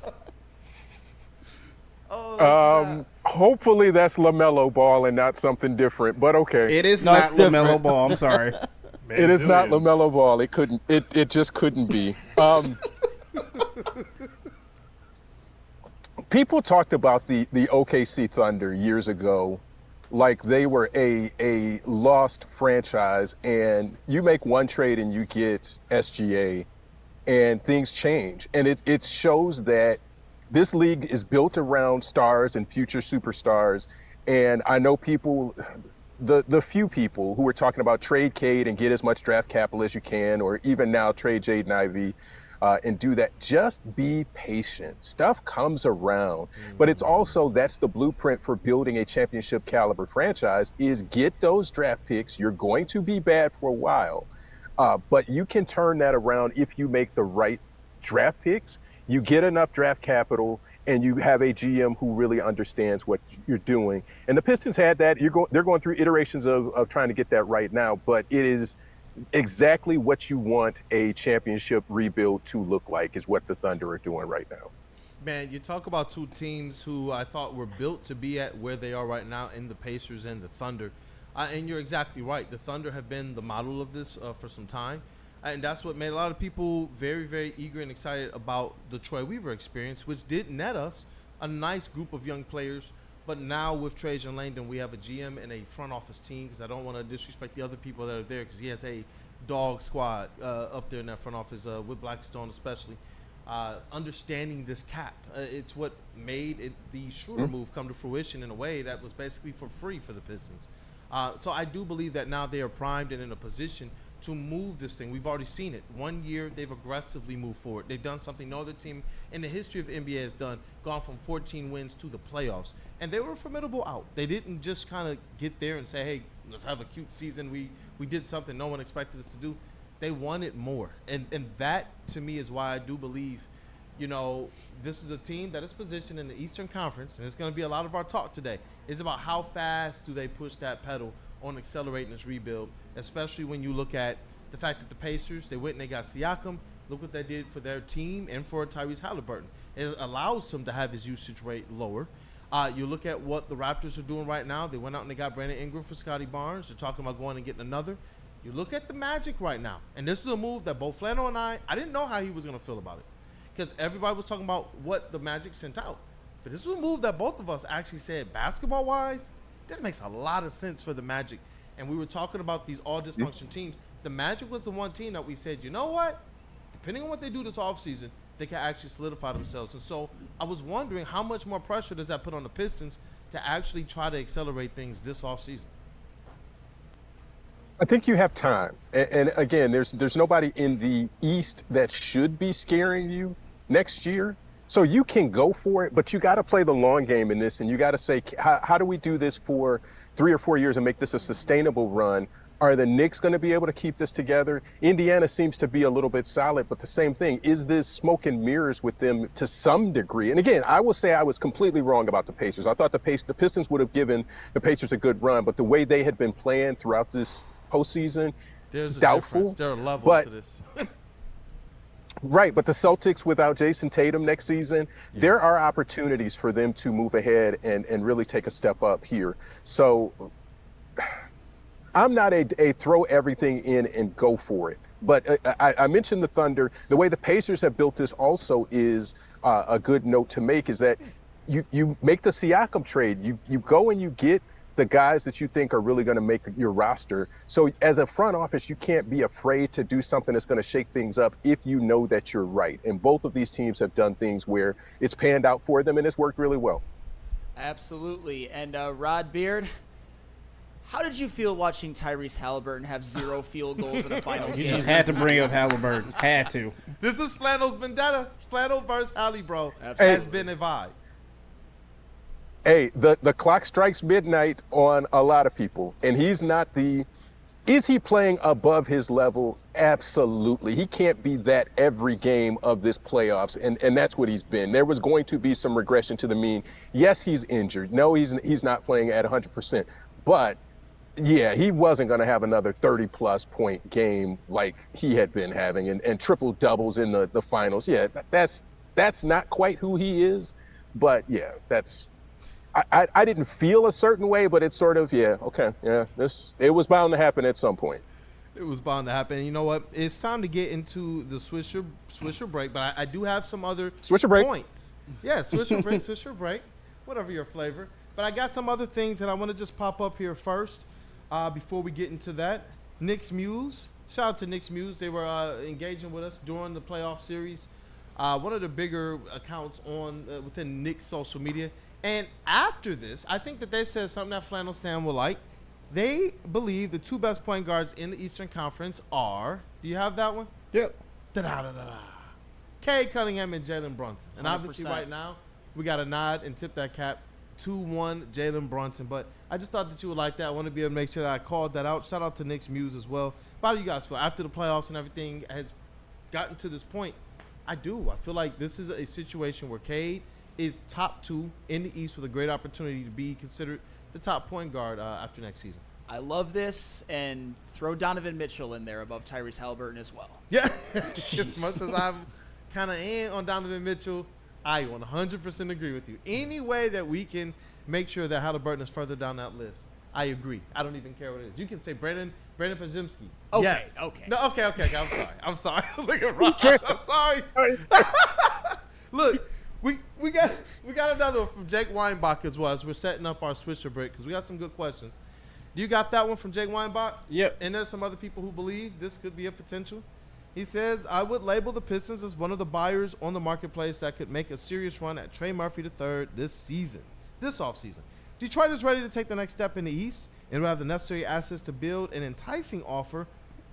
Hopefully that's LaMelo Ball and not something different, but okay. It is No, not it's different. LaMelo Ball. I'm sorry. It is not LaMelo Ball. It just couldn't be. People talked about the OKC Thunder years ago like they were a lost franchise, and you make one trade and you get SGA and things change. And it shows that this league is built around stars and future superstars. And I know people, the few people who were talking about trade Cade and get as much draft capital as you can, or even now trade Jaden Ivey and do that. Just be patient. Stuff comes around. But it's also, that's the blueprint for building a championship caliber franchise, is get those draft picks. You're going to be bad for a while, but you can turn that around if you make the right draft picks. You get enough draft capital, and you have a GM who really understands what you're doing. And the Pistons had that. They're going through iterations of trying to get that right now, but it is exactly what you want a championship rebuild to look like, is what the Thunder are doing right now. Man, you talk about two teams who I thought were built to be at where they are right now, in the Pacers and the Thunder. And you're exactly right. The Thunder have been the model of this for some time. And that's what made a lot of people very, very eager and excited about the Troy Weaver experience, which did net us a nice group of young players. But now with Trajan Langdon, we have a GM and a front office team, because I don't want to disrespect the other people that are there, because he has a dog squad up there in that front office, with Blackstone especially. Understanding this cap, it's what made the Schroeder move come to fruition in a way that was basically for free for the Pistons. So I do believe that now they are primed and in a position to move this thing. We've already seen it. 1 year, they've aggressively moved forward. They've done something no other team in the history of the NBA has done, gone from 14 wins to the playoffs. And they were formidable out. They didn't just kind of get there and say, hey, let's have a cute season. We did something no one expected us to do. They wanted more. And that, to me, is why I do believe, this is a team that is positioned in the Eastern Conference, and it's going to be a lot of our talk today. It's about how fast do they push that pedal on accelerating this rebuild, especially when you look at the fact that the Pacers, they went and they got Siakam. Look what they did for their team and for Tyrese Halliburton. It allows him to have his usage rate lower. You look at what the Raptors are doing right now. They went out and they got Brandon Ingram for Scotty Barnes. They're talking about going and getting another. You look at the Magic right now, and this is a move that both Flannel and I didn't know how he was going to feel about it, because everybody was talking about what the Magic sent out. But this was a move that both of us actually said, basketball-wise, this makes a lot of sense for the Magic. And we were talking about these all-dysfunction teams. The Magic was the one team that we said, you know what? Depending on what they do this offseason, they can actually solidify themselves. And so I was wondering, how much more pressure does that put on the Pistons to actually try to accelerate things this offseason? I think you have time. And again, there's nobody in the East that should be scaring you next year. So you can go for it, but you got to play the long game in this, and you got to say, how do we do this for 3 or 4 years and make this a sustainable run? Are the Knicks going to be able to keep this together? Indiana seems to be a little bit solid, but the same thing. Is this smoke and mirrors with them to some degree? And again, I will say I was completely wrong about the Pacers. I thought the Pistons would have given the Pacers a good run, but the way they had been playing throughout this postseason, There's a doubtful. difference. There are levels to this. Right, but the Celtics without Jason Tatum next season, there are opportunities for them to move ahead and really take a step up here. So I'm not a throw everything in and go for it. But I mentioned the Thunder. The way the Pacers have built this also is a good note to make, is that you make the Siakam trade. You go and you get the guys that you think are really going to make your roster. So as a front office, you can't be afraid to do something that's going to shake things up if you know that you're right. And both of these teams have done things where it's panned out for them and it's worked really well. Absolutely. And Rod Beard, how did you feel watching Tyrese Halliburton have 0 field goals in a finals You game? just had to bring up Halliburton. Had to. This is Flannel's vendetta. Flannel versus Hallie, bro. Absolutely. Has been a vibe. Hey, the clock strikes midnight on a lot of people, and he's not the Is he playing above his level? Absolutely. He can't be that every game of this playoffs, and that's what he's been. There was going to be some regression to the mean. Yes, he's injured. No, he's not playing at 100%. But, yeah, he wasn't going to have another 30-plus point game like he had been having, and triple doubles in the finals. Yeah, that's not quite who he is. But, yeah, I didn't feel a certain way, but it's sort of, yeah, okay, yeah, it was bound to happen at some point. It was bound to happen. You know what? It's time to get into the Swisher break, but I do have some other points. Yeah, Swisher break, whatever your flavor. But I got some other things that I want to just pop up here first before we get into that. Knicks Muse. Shout out to Knicks Muse. They were engaging with us during the playoff series. One of the bigger accounts on within Knicks social media. And after this, I think that they said something that Flannel Stan will like. They believe the two best point guards in the Eastern Conference are, do you have that one? Yep. Da-da-da-da-da. Kay Cunningham and Jalen Brunson. And 100%. obviously right now, we got to nod and tip that cap 2-1 Jalen Brunson. But I just thought that you would like that. I want to be able to make sure that I called that out. Shout out to Knicks Muse as well. How do you guys feel? After the playoffs and everything has gotten to this point, I feel like this is a situation where Cade is top 2 in the East with a great opportunity to be considered the top point guard after next season. I love this, and throw Donovan Mitchell in there above Tyrese Halliburton as well. Yeah, as much as I'm kind of in on Donovan Mitchell, I 100% agree with you. Any way that we can make sure that Halliburton is further down that list, I agree. I don't even care what it is. You can say Brandon Podziemski. Okay, yes. okay. No, okay. I'm sorry. Look at Rob. I'm sorry. Look. We got another one from Jake Weinbach as well as we're setting up our Swisher break because we got some good questions. You got that one from Jake Weinbach? Yep. And there's some other people who believe this could be a potential. He says, I would label the Pistons as one of the buyers on the marketplace that could make a serious run at Trey Murphy III this offseason. Detroit is ready to take the next step in the East and will have the necessary assets to build an enticing offer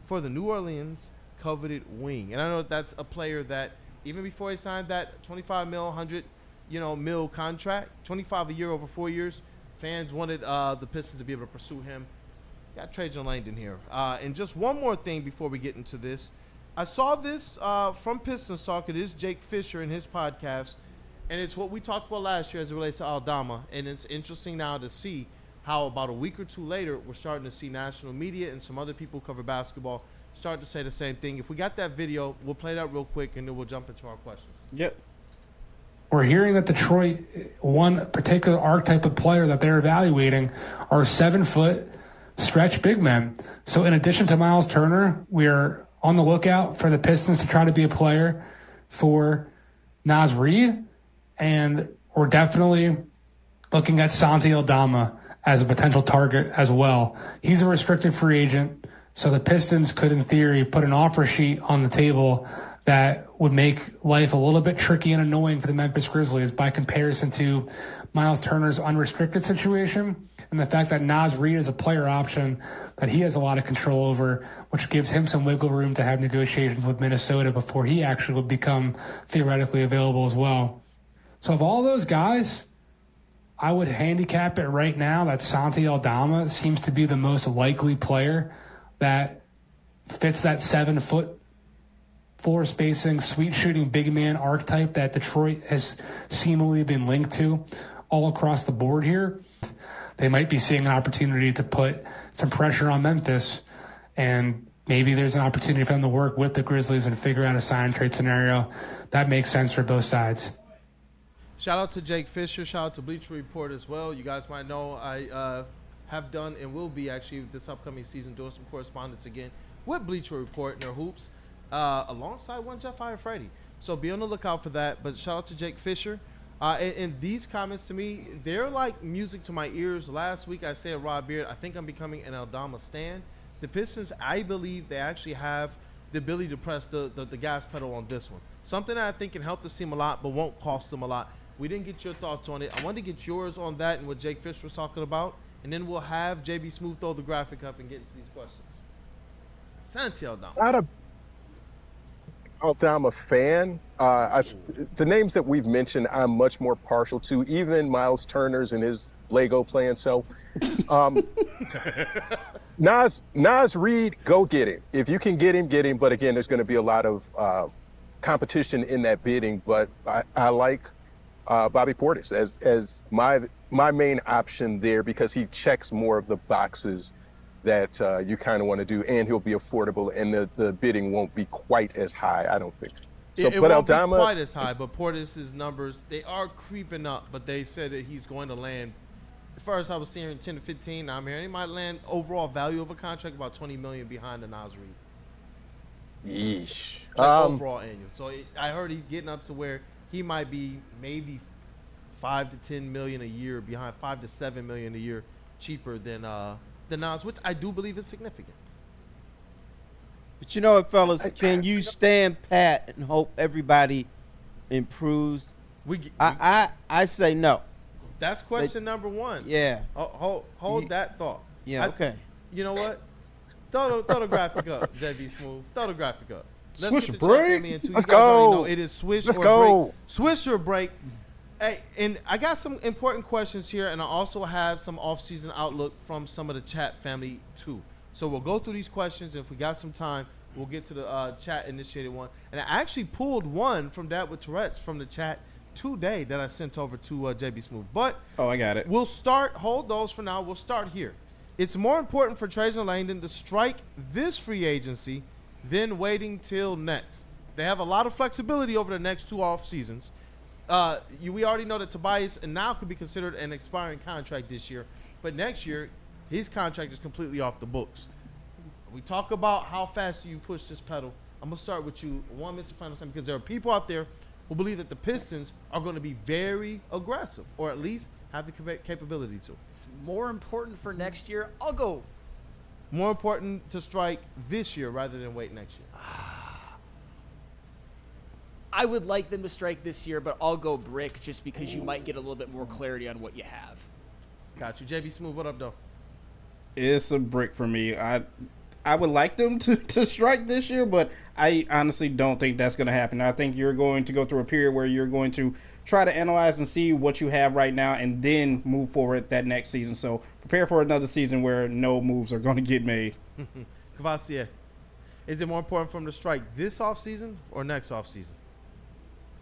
for the New Orleans coveted wing. And I know that's a player that even before he signed that 25 mil, 100 mil contract, 25 a year over 4 years, fans wanted the Pistons to be able to pursue him. Got Trajan Langdon here. And just one more thing before we get into this. I saw this from Pistons Talk. It is Jake Fisher in his podcast, and it's what we talked about last year as it relates to Aldama. And it's interesting now to see how about a week or two later, we're starting to see national media and some other people who cover basketball start to say the same thing. If we got that video, we'll play that real quick, and then we'll jump into our questions. Yep. We're hearing that Detroit, one particular archetype of player that they're evaluating are 7-foot stretch big men. So in addition to Miles Turner, we're on the lookout for the Pistons to try to be a player for Naz Reid, and we're definitely looking at Santi Aldama as a potential target as well. He's a restricted free agent, so the Pistons could, in theory, put an offer sheet on the table that would make life a little bit tricky and annoying for the Memphis Grizzlies by comparison to Miles Turner's unrestricted situation and the fact that Naz Reid is a player option that he has a lot of control over, which gives him some wiggle room to have negotiations with Minnesota before he actually would become theoretically available as well. So of all those guys, I would handicap it right now that Santi Aldama seems to be the most likely player that fits that 7-foot floor spacing, sweet shooting big man archetype that Detroit has seemingly been linked to all across the board here. They might be seeing an opportunity to put some pressure on Memphis, and maybe there's an opportunity for them to work with the Grizzlies and figure out a sign trade scenario that makes sense for both sides. Shout out to Jake Fisher. Shout out to Bleacher Report as well. You guys might know I have done and will be actually this upcoming season doing some correspondence again with Bleacher Report and their hoops alongside one Jeff Freddy. So be on the lookout for that. But shout out to Jake Fisher. And these comments to me, they're like music to my ears. Last week I said Rob Beard, I think I'm becoming an Aldama stan. The Pistons, I believe they actually have the ability to press the gas pedal on this one. Something that I think can help the team a lot but won't cost them a lot. We didn't get your thoughts on it. I wanted to get yours on that and what Jake Fisher was talking about. And then we'll have JB Smooth throw the graphic up and get into these questions. Santi Aldama. Not a Aldama fan. The names that we've mentioned, I'm much more partial to, even Miles Turner's and his Lego playing self. Nas Reed, go get him. If you can get him, get him. But again, there's going to be a lot of competition in that bidding. But I like Bobby Portis as my main option there because he checks more of the boxes that you kind of want to do, and he'll be affordable, and the bidding won't be quite as high, I don't think. So, It but won't Aldama, be quite as high, but Portis' numbers, they are creeping up, but they said that he's going to land, as far as I was seeing, 10 to 15. Now I'm hearing he might land overall value of a contract about $20 million behind the Nas Reed. yeesh. Overall annual. So I heard he's getting up to where he might be maybe 5 to 10 million a year behind, 5 to 7 million a year cheaper than Nas, which I do believe is significant. But you know what, fellas? Can you stand pat and hope everybody improves? I say no. That's question number one. Yeah. Hold that thought. Yeah. Okay. You know what? Throw the graphic up, JB Smooth. Throw the graphic up. Let's Swish get or the break. chat family into. Let's You guys already go. know it is swish Let's or go. break. Swish or break. Hey, and I got some important questions here, and I also have some off-season outlook from some of the chat family too. So we'll go through these questions, and if we got some time, we'll get to the chat-initiated one. And I actually pulled one from Dad with Tourette's from the chat today that I sent over to JB Smooth. But I got it. We'll start. Hold those for now. We'll start here. It's more important for Trajan Langdon to strike this free agency than waiting till next. They have a lot of flexibility over the next two off seasons. We already know that Tobias and now could be considered an expiring contract this year, but next year his contract is completely off the books. We talk about how fast do you push this pedal. I'm gonna start with you, Mr. Final Sam, because there are people out there who believe that the Pistons are going to be very aggressive, or at least have the capability to. It's more important for next year. I'll go. More important to strike this year rather than wait next year. I would like them to strike this year, but I'll go brick just because you might get a little bit more clarity on what you have. Got you. JB Smooth, what up, though? It's a brick for me. I would like them to strike this year, but I honestly don't think that's going to happen. I think you're going to go through a period where you're going to try to analyze and see what you have right now and then move forward that next season. So prepare for another season where no moves are going to get made. Cavassier, is it more important for them to strike this offseason or next offseason?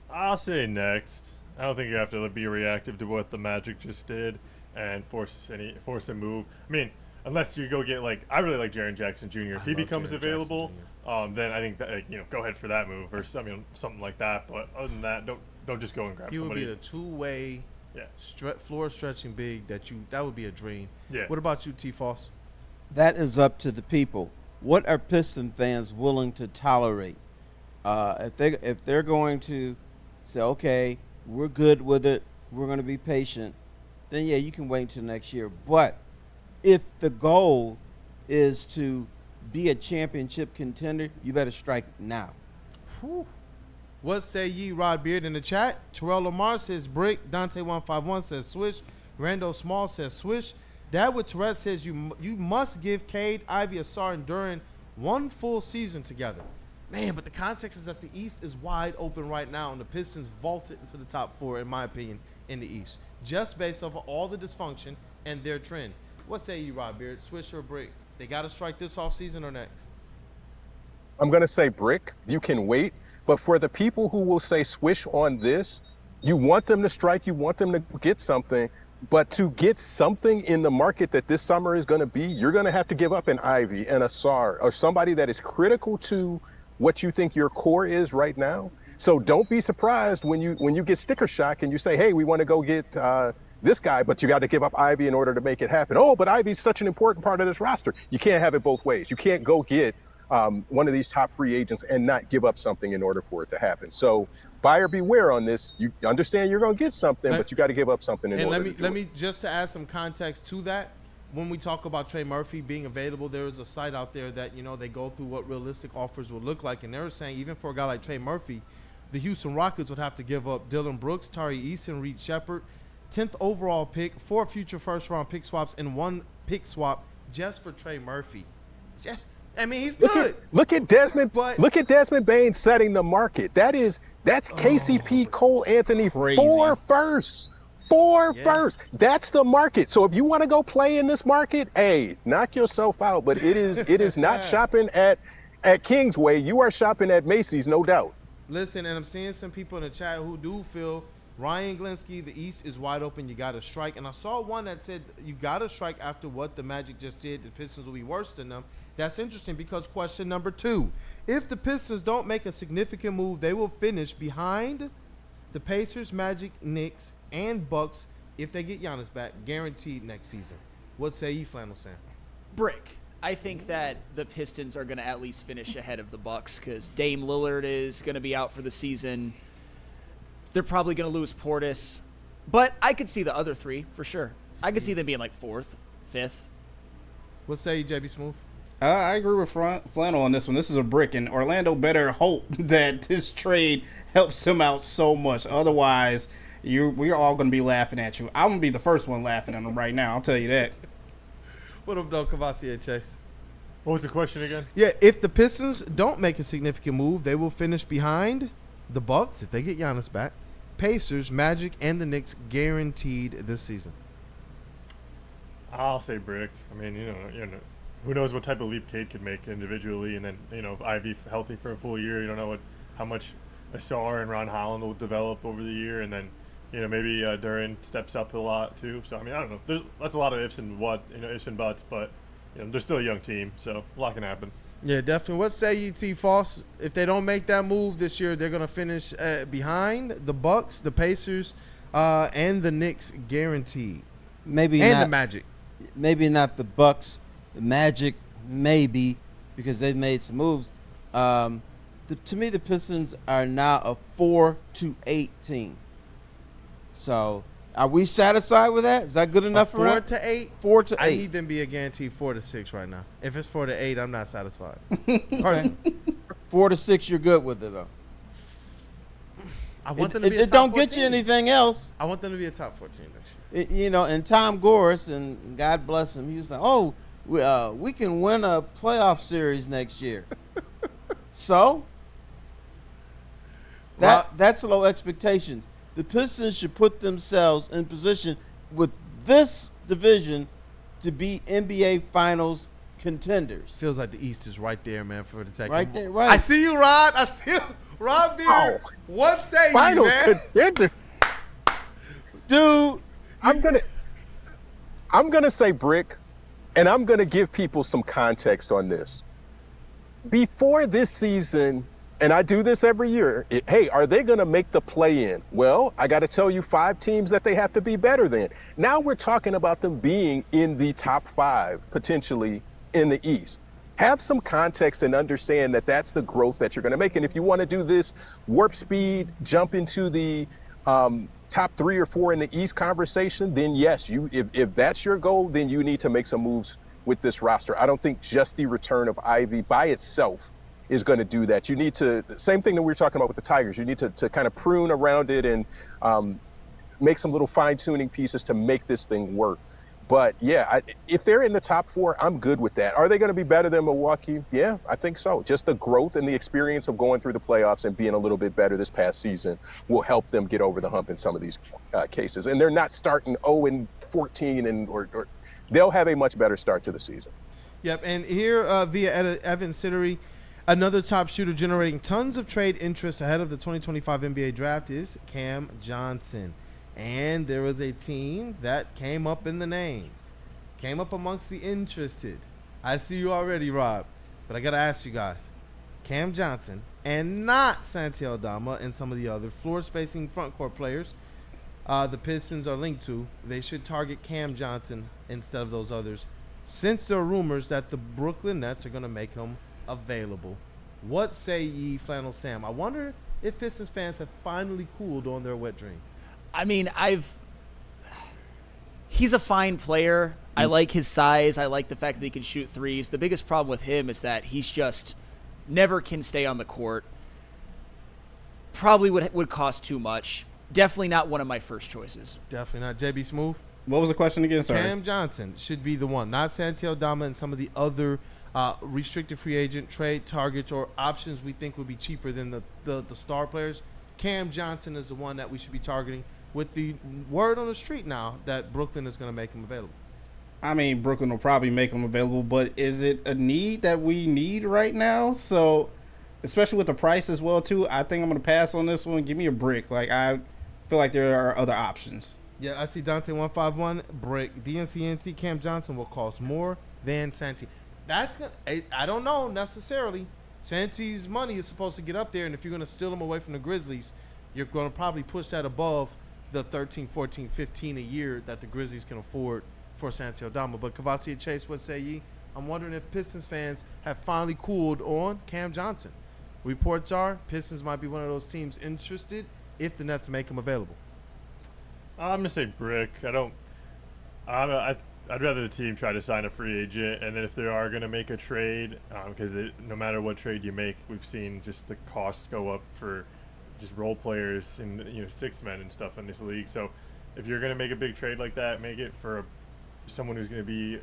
I'll say next. I don't think you have to be reactive to what the Magic just did and force a move. I mean, unless you go get I really like Jaren Jackson Jr. If he becomes available, then I think that go ahead for that move or something like that. But other than that, don't just go and grab somebody. He would be the two-way, floor stretching big that would be a dream. Yeah. What about you, T. Foss? That is up to the people. What are Piston fans willing to tolerate? If they're going to say, okay, we're good with it, we're going to be patient, then yeah, you can wait until next year. But if the goal is to be a championship contender, you better strike now. Whew. What say ye, Rod Beard, in the chat? Terrell Lamar says brick. Dante151 says swish. Randall Small says swish. Dad with Tourette says you must give Cade, Ivy, Asar, and Duran one full season together. Man, but the context is that the East is wide open right now, and the Pistons vaulted into the top four, in my opinion, in the East, just based off of all the dysfunction and their trend. What say you, Rod Beard? Swish or brick? They got to strike this offseason or next? I'm going to say brick. You can wait. But for the people who will say swish on this, you want them to strike, you want them to get something. But to get something in the market that this summer is going to be, you're going to have to give up an Ivy and a Sar or somebody that is critical to what you think your core is right now. So don't be surprised when you get sticker shock and you say, hey, we want to go get this guy, but you got to give up Ivy in order to make it happen. Oh, but Ivy's such an important part of this roster. You can't have it both ways. You can't go get one of these top free agents and not give up something in order for it to happen. So buyer beware on this. You understand you're going to get something, but you got to give up something in order to do let me just to add some context to that. When we talk about Trey Murphy being available, there is a site out there that, they go through what realistic offers would look like. And they were saying even for a guy like Trey Murphy, the Houston Rockets would have to give up Dylan Brooks, Tari Eason, Reed Shepard, 10th overall pick, 4 future first-round pick swaps, and 1 pick swap just for Trey Murphy. He's good. Look at Desmond Bain setting the market. That's KCP, Cole Anthony, crazy. 4 firsts. 4 first. That's the market. So if you want to go play in this market, hey, knock yourself out. But it is not shopping at Kingsway. You are shopping at Macy's, no doubt. Listen, and I'm seeing some people in the chat who do feel Ryan Glinsky, the East is wide open. You got to strike. And I saw one that said you got to strike after what the Magic just did. The Pistons will be worse than them. That's interesting because question number 2, if the Pistons don't make a significant move, they will finish behind the Pacers, Magic, Knicks, and Bucks if they get Giannis back, guaranteed next season. What say you, Flannel Sam? Brick. I think that the Pistons are going to at least finish ahead of the Bucks because Dame Lillard is going to be out for the season. They're probably going to lose Portis. But I could see the other 3 for sure. I could see them being like 4th, 5th. What say you, JB Smooth? I agree with Flannel on this one. This is a brick, and Orlando better hope that this trade helps them out so much. Otherwise, we're all going to be laughing at you. I'm going to be the first one laughing at them right now. I'll tell you that. What up, though, Kavasi and Chase? What was the question again? Yeah, if the Pistons don't make a significant move, they will finish behind the Bucks if they get Giannis back, Pacers, Magic, and the Knicks guaranteed this season. I'll say brick. I mean, you know, who knows what type of leap Cade could make individually, and then if Ivy healthy for a full year, you don't know how much Asar and Ron Holland will develop over the year, and then maybe Duran steps up a lot too. So I mean, I don't know. That's a lot of ifs and ifs and buts, but they're still a young team, so a lot can happen. Yeah, definitely. What say you, T. Foss? If they don't make that move this year, they're gonna finish behind the Bucks, the Pacers, and the Knicks guaranteed. Maybe and not, the Magic. Maybe not the Bucks, the Magic, maybe because they've made some moves. To me, the Pistons are now a 4-8 team. So, are we satisfied with that? Is that good enough for 4 to 8? 4 to 8. I need them to be a guaranteed 4 to 6 right now. If it's 4 to 8, I'm not satisfied. Personally. 4 to 6, you're good with it though. I want them to be a it top don't 14. get you anything else. I want them to be a top 14 next year. And Tom Gorris, and God bless him, he was like, "Oh, we can win a playoff series next year." So that's low expectations. The Pistons should put themselves in position with this division to be NBA Finals contenders. Feels like the East is right there, man, for the taking. Right there, right. I see you, Rod. I see you. Rod Beard. What say you, man? Contender. Dude, I'm gonna say brick, and I'm gonna give people some context on this. Before this season, and I do this every year, hey, are they gonna make the play-in? Well, I gotta tell you 5 teams that they have to be better than. Now we're talking about them being in the top 5, potentially, in the East. Have some context and understand that that's the growth that you're gonna make. And if you wanna do this warp speed, jump into the top 3 or 4 in the East conversation, then yes, if that's your goal, then you need to make some moves with this roster. I don't think just the return of Ivy by itself is going to do that. You need to, same thing that we were talking about with the Tigers, you need to kind of prune around it and make some little fine-tuning pieces to make this thing work. But yeah, if they're in the top 4, I'm good with that. Are they going to be better than Milwaukee? Yeah, I think so. Just the growth and the experience of going through the playoffs and being a little bit better this past season will help them get over the hump in some of these cases. And they're not starting 0-14 or they'll have a much better start to the season. Yep, and here via Evan Sittery, another top shooter generating tons of trade interest ahead of the 2025 NBA draft is Cam Johnson. And there was a team that came up in the names, came up amongst the interested. I see you already, Rob, but I got to ask you guys, Cam Johnson and not Santi Aldama and some of the other floor-spacing front court players the Pistons are linked to, they should target Cam Johnson instead of those others, since there are rumors that the Brooklyn Nets are going to make him available. What say ye, Flannel Sam? I wonder if Pistons fans have finally cooled on their wet dream. I mean, he's a fine player. I like his size. I like the fact that he can shoot threes. The biggest problem with him is that he's just never can stay on the court. Probably would cost too much. Definitely not one of my first choices. Definitely not. JB Smooth? What was the question again? Sorry. Cam Johnson should be the one, not Santi Aldama and some of the other restricted free agent trade targets or options we think would be cheaper than the star players. Cam Johnson is the one that we should be targeting. with the word on the street now that Brooklyn is going to make him available? I mean, Brooklyn will probably make him available, but is it a need that we need right now? So, especially with the price as well, too, I think I'm going to pass on this one. Give me a brick. Like, I feel like there are other options. Yeah, I see Dante151, brick. DNCNT Cam Johnson will cost more than Santee. That's going to, I don't know necessarily. Santee's money is supposed to get up there, and if you're going to steal him away from the Grizzlies, you're going to probably push that above the 13, 14, 15 a year that the Grizzlies can afford for Santi Aldama. But Kavasi and Chase, what say ye? I'm wondering if Pistons fans have finally cooled on Cam Johnson. Reports are Pistons might be one of those teams interested if the Nets make him available. I'm gonna say brick. I'd rather the team try to sign a free agent, and then if they are gonna make a trade, because no matter what trade you make, we've seen just the cost go up for just role players and six men and stuff in this league. So if you're gonna make a big trade like that, make it for someone who's gonna be,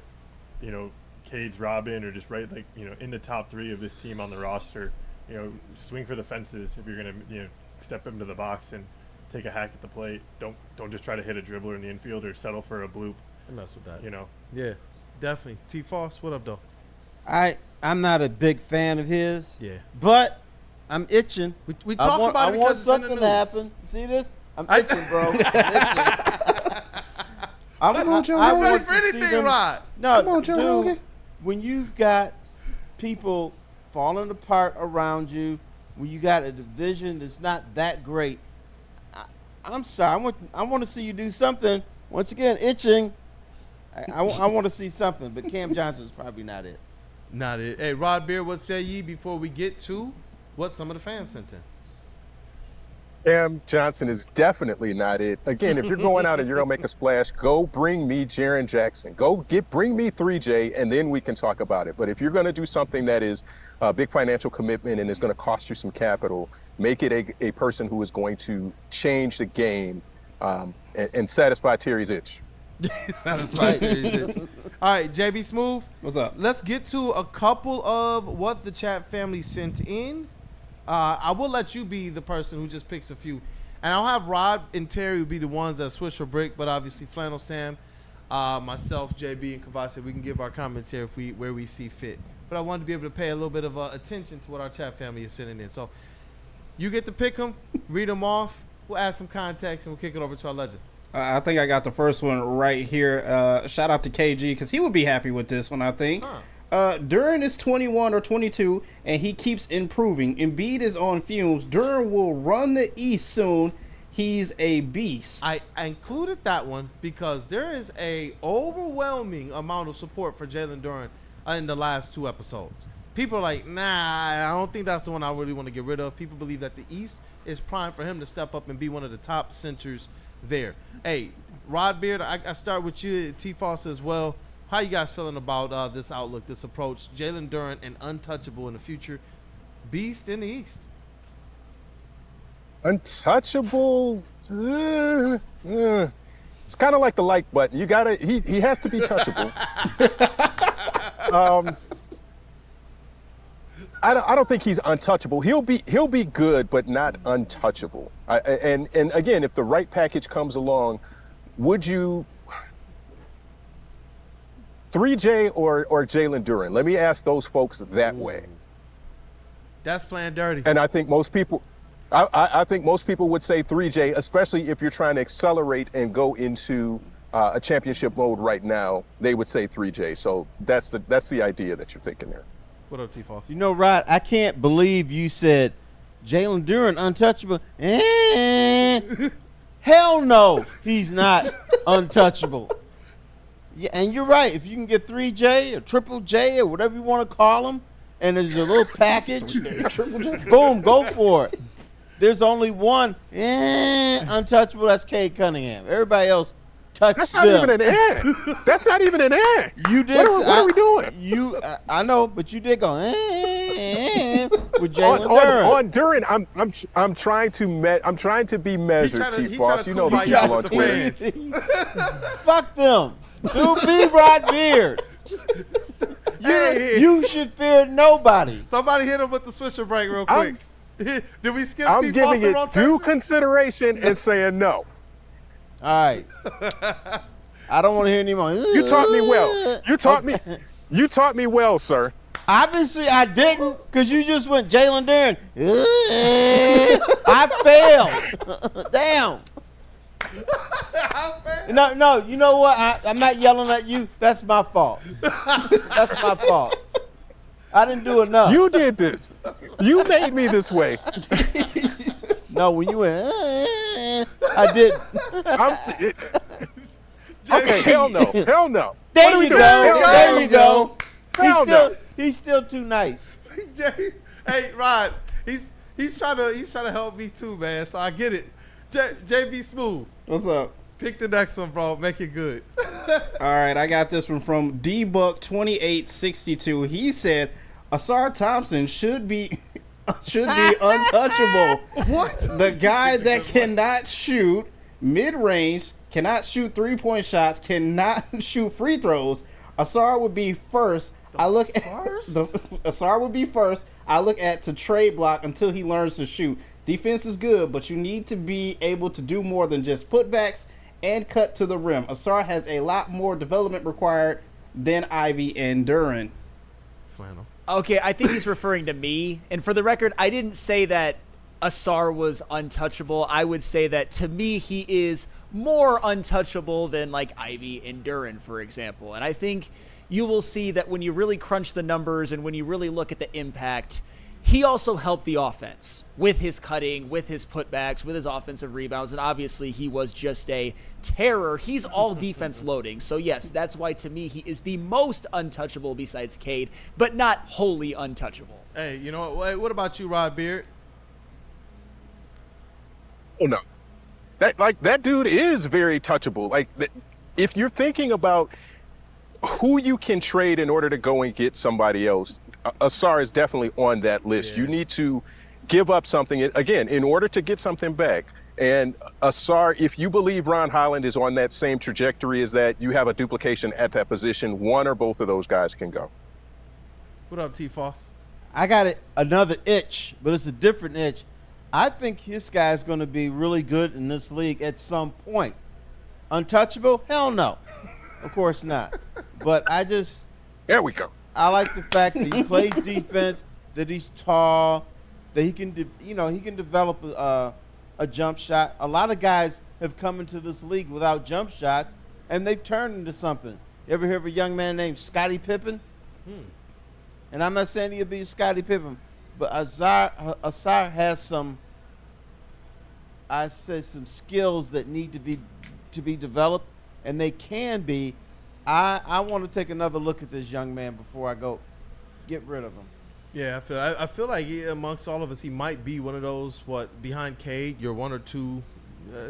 Cade's Robin, or just in the top 3 of this team on the roster. Swing for the fences if you're gonna step into the box and take a hack at the plate. Don't just try to hit a dribbler in the infield or settle for a bloop. I mess with that. Yeah, definitely. T. Foss, what up, though? I'm not a big fan of his. Yeah, but I'm itching. We talked about it because it's in the something news. to happen. See this? I'm itching, bro. I'm itching. Come on, Joe I'm Rogan. ready for anything, Rod. No, Come on, Joe dude, Rogan. when you've got people falling apart around you, when you got a division that's not that great, I'm sorry. I want to see you do something. Once again, itching. I want to see something, but Cam Johnson's probably not it. Not it. Hey, Rod Beard, what say ye before we get to what some of the fans sent in? Cam Johnson is definitely not it. Again, if you're going out and you're going to make a splash, go bring me Jaren Jackson. Bring me 3J, and then we can talk about it. But if you're going to do something that is a big financial commitment and is going to cost you some capital, make it a person who is going to change the game and satisfy Terry's itch. Satisfy Terry's itch. All right, JB Smooth. What's up? Let's get to a couple of what the chat family sent in. I will let you be the person who just picks a few. And I'll have Rod and Terry be the ones that swish or brick, but obviously Flannel Sam, myself, JB, and Kavasi, we can give our comments here where we see fit. But I wanted to be able to pay a little bit of attention to what our chat family is sending in. So you get to pick them, read them off. We'll add some context, and we'll kick it over to our legends. I think I got the first one right here. Shout out to KG, because he would be happy with this one, I think. Duran is 21 or 22, and he keeps improving. Embiid is on fumes. Duran will run the East soon. He's a beast. I included that one because there is a overwhelming amount of support for Jalen Duran in the last 2 episodes. People are like, nah, I don't think that's the one I really want to get rid of. People believe that the East is prime for him to step up and be one of the top centers there. Hey, Rod Beard, I start with you, T-Foss as well. How you guys feeling about this outlook, this approach? Jalen Duran, an untouchable in the future, beast in the East. Untouchable? It's kind of like the like button. You gotta. He has to be touchable. I don't think he's untouchable. He'll be good, but not untouchable. And again, if the right package comes along, would you 3J or Jalen Duran? Let me ask those folks that way. That's playing dirty. And I think most people, I think most people would say 3J, especially if you're trying to accelerate and go into a championship mode right now. They would say 3J. So that's the idea that you're thinking there. What up, T-Foss? You know, Rod, I can't believe you said Jalen Duran untouchable. Hell no, he's not untouchable. Yeah, and you're right. If you can get 3J or Triple J or whatever you want to call him, and there's a little package, boom, go for it. There's only one untouchable. That's Cade Cunningham. Everybody else touch That's not even an air. That's not even an air. You did. What are we doing? I know, but you did go with Jalen Duran. On Duran, I'm trying to be measured, T-Foss. You know the people on Twitter. Fuck them. Do be Rod Beard. You should fear nobody. Somebody hit him with the swisher break real quick. Did we skip I'm T-Foss giving in it rotation? due consideration and saying no. All right. I don't want to hear anymore. You taught me well. You taught me well, sir. Obviously, I didn't, because you just went Jalen Darren. I failed. Damn. No, you know what? I'm not yelling at you. That's my fault. That's my fault. I didn't do enough. You did this. You made me this way. No, when you went, I did. Okay, hell no. Hell no. There you go. There you go. Hell no. He's still too nice. Hey, Rod, he's trying to help me too, man. So I get it. JB Smooth. What's up? Pick the next one, bro. Make it good. All right, I got this one from DBuck2862. He said Asar Thompson should be untouchable. What? The guy that cannot shoot mid-range, cannot shoot three-point shots, cannot shoot free throws. Asar would be first. Asar would be first. I look at to trade block until he learns to shoot. Defense is good, but you need to be able to do more than just putbacks and cut to the rim. Asar has a lot more development required than Ivy and Duran. Flannel. Okay, I think he's referring to me. And for the record, I didn't say that Asar was untouchable. I would say that to me, he is more untouchable than like Ivy and Duran, for example. And I think you will see that when you really crunch the numbers and when you really look at the impact, he also helped the offense with his cutting, with his putbacks, with his offensive rebounds, and obviously he was just a terror. He's all defense loading. So yes, that's why to me he is the most untouchable besides Cade, but not wholly untouchable. Hey, you know what? What about you, Rod Beard? Oh no. That dude is very touchable. Like, if you're thinking about who you can trade in order to go and get somebody else, Asar is definitely on that list. Yeah. You need to give up something, again, in order to get something back. And Asar, if you believe Ron Holland is on that same trajectory as that, you have a duplication at that position. One or both of those guys can go. What up, T-Foss? I got another itch, but it's a different itch. I think this guy's going to be really good in this league at some point. Untouchable? Hell no. Of course not. But there we go. I like the fact that he plays defense, that he's tall, that he can, he can develop a jump shot. A lot of guys have come into this league without jump shots, and they've turned into something. You ever hear of a young man named Scottie Pippen? And I'm not saying he'll be Scottie Pippen, but Asar has some skills that need to be developed, and they can be. I want to take another look at this young man before I go get rid of him. Yeah, I feel like amongst all of us, he might be one of those, behind Cade, you're one or two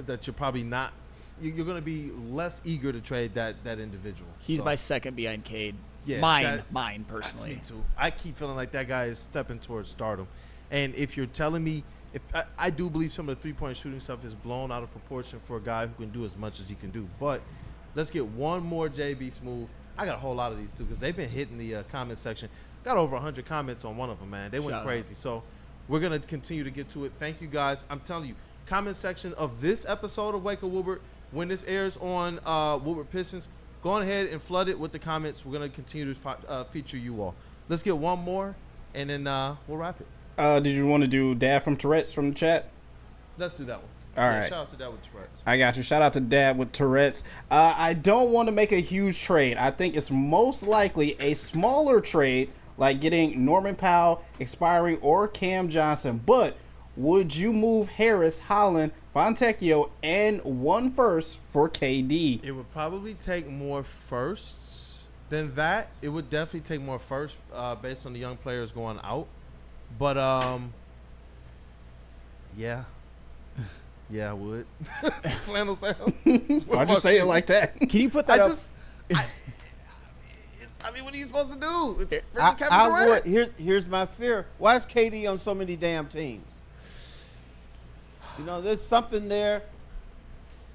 that you're probably not. You're going to be less eager to trade that individual. He's my second behind Cade. Yeah, mine personally. That's me too. I keep feeling like that guy is stepping towards stardom. And if you're telling me, I do believe some of the three-point shooting stuff is blown out of proportion for a guy who can do as much as he can do. But let's get one more JB Smooth. I got a whole lot of these too because they've been hitting the comment section. Got over 100 comments on one of them, man. They went crazy. So we're going to continue to get to it. Thank you, guys. I'm telling you, comment section of this episode of Wake Up Woodward, when this airs on Woodward Pistons, go on ahead and flood it with the comments. We're going to continue to feature you all. Let's get one more, and then we'll wrap it. Did you want to do Dad from Tourette's from the chat? Let's do that one. All right. Shout out to Dad with Tourette's. I got you. Shout out to Dad with Tourette's. I don't want to make a huge trade. I think it's most likely a smaller trade, like getting Norman Powell expiring or Cam Johnson. But would you move Harris, Holland, Fontecchio, and one first for KD? It would probably take more firsts than that. It would definitely take more firsts based on the young players going out. But, yeah. Yeah, I would. Flannel sound. Why'd you say it like that? Can you put that up? I mean, what are you supposed to do? It's freaking Kevin Durant. Here's my fear. Why is KD on so many damn teams? There's something there.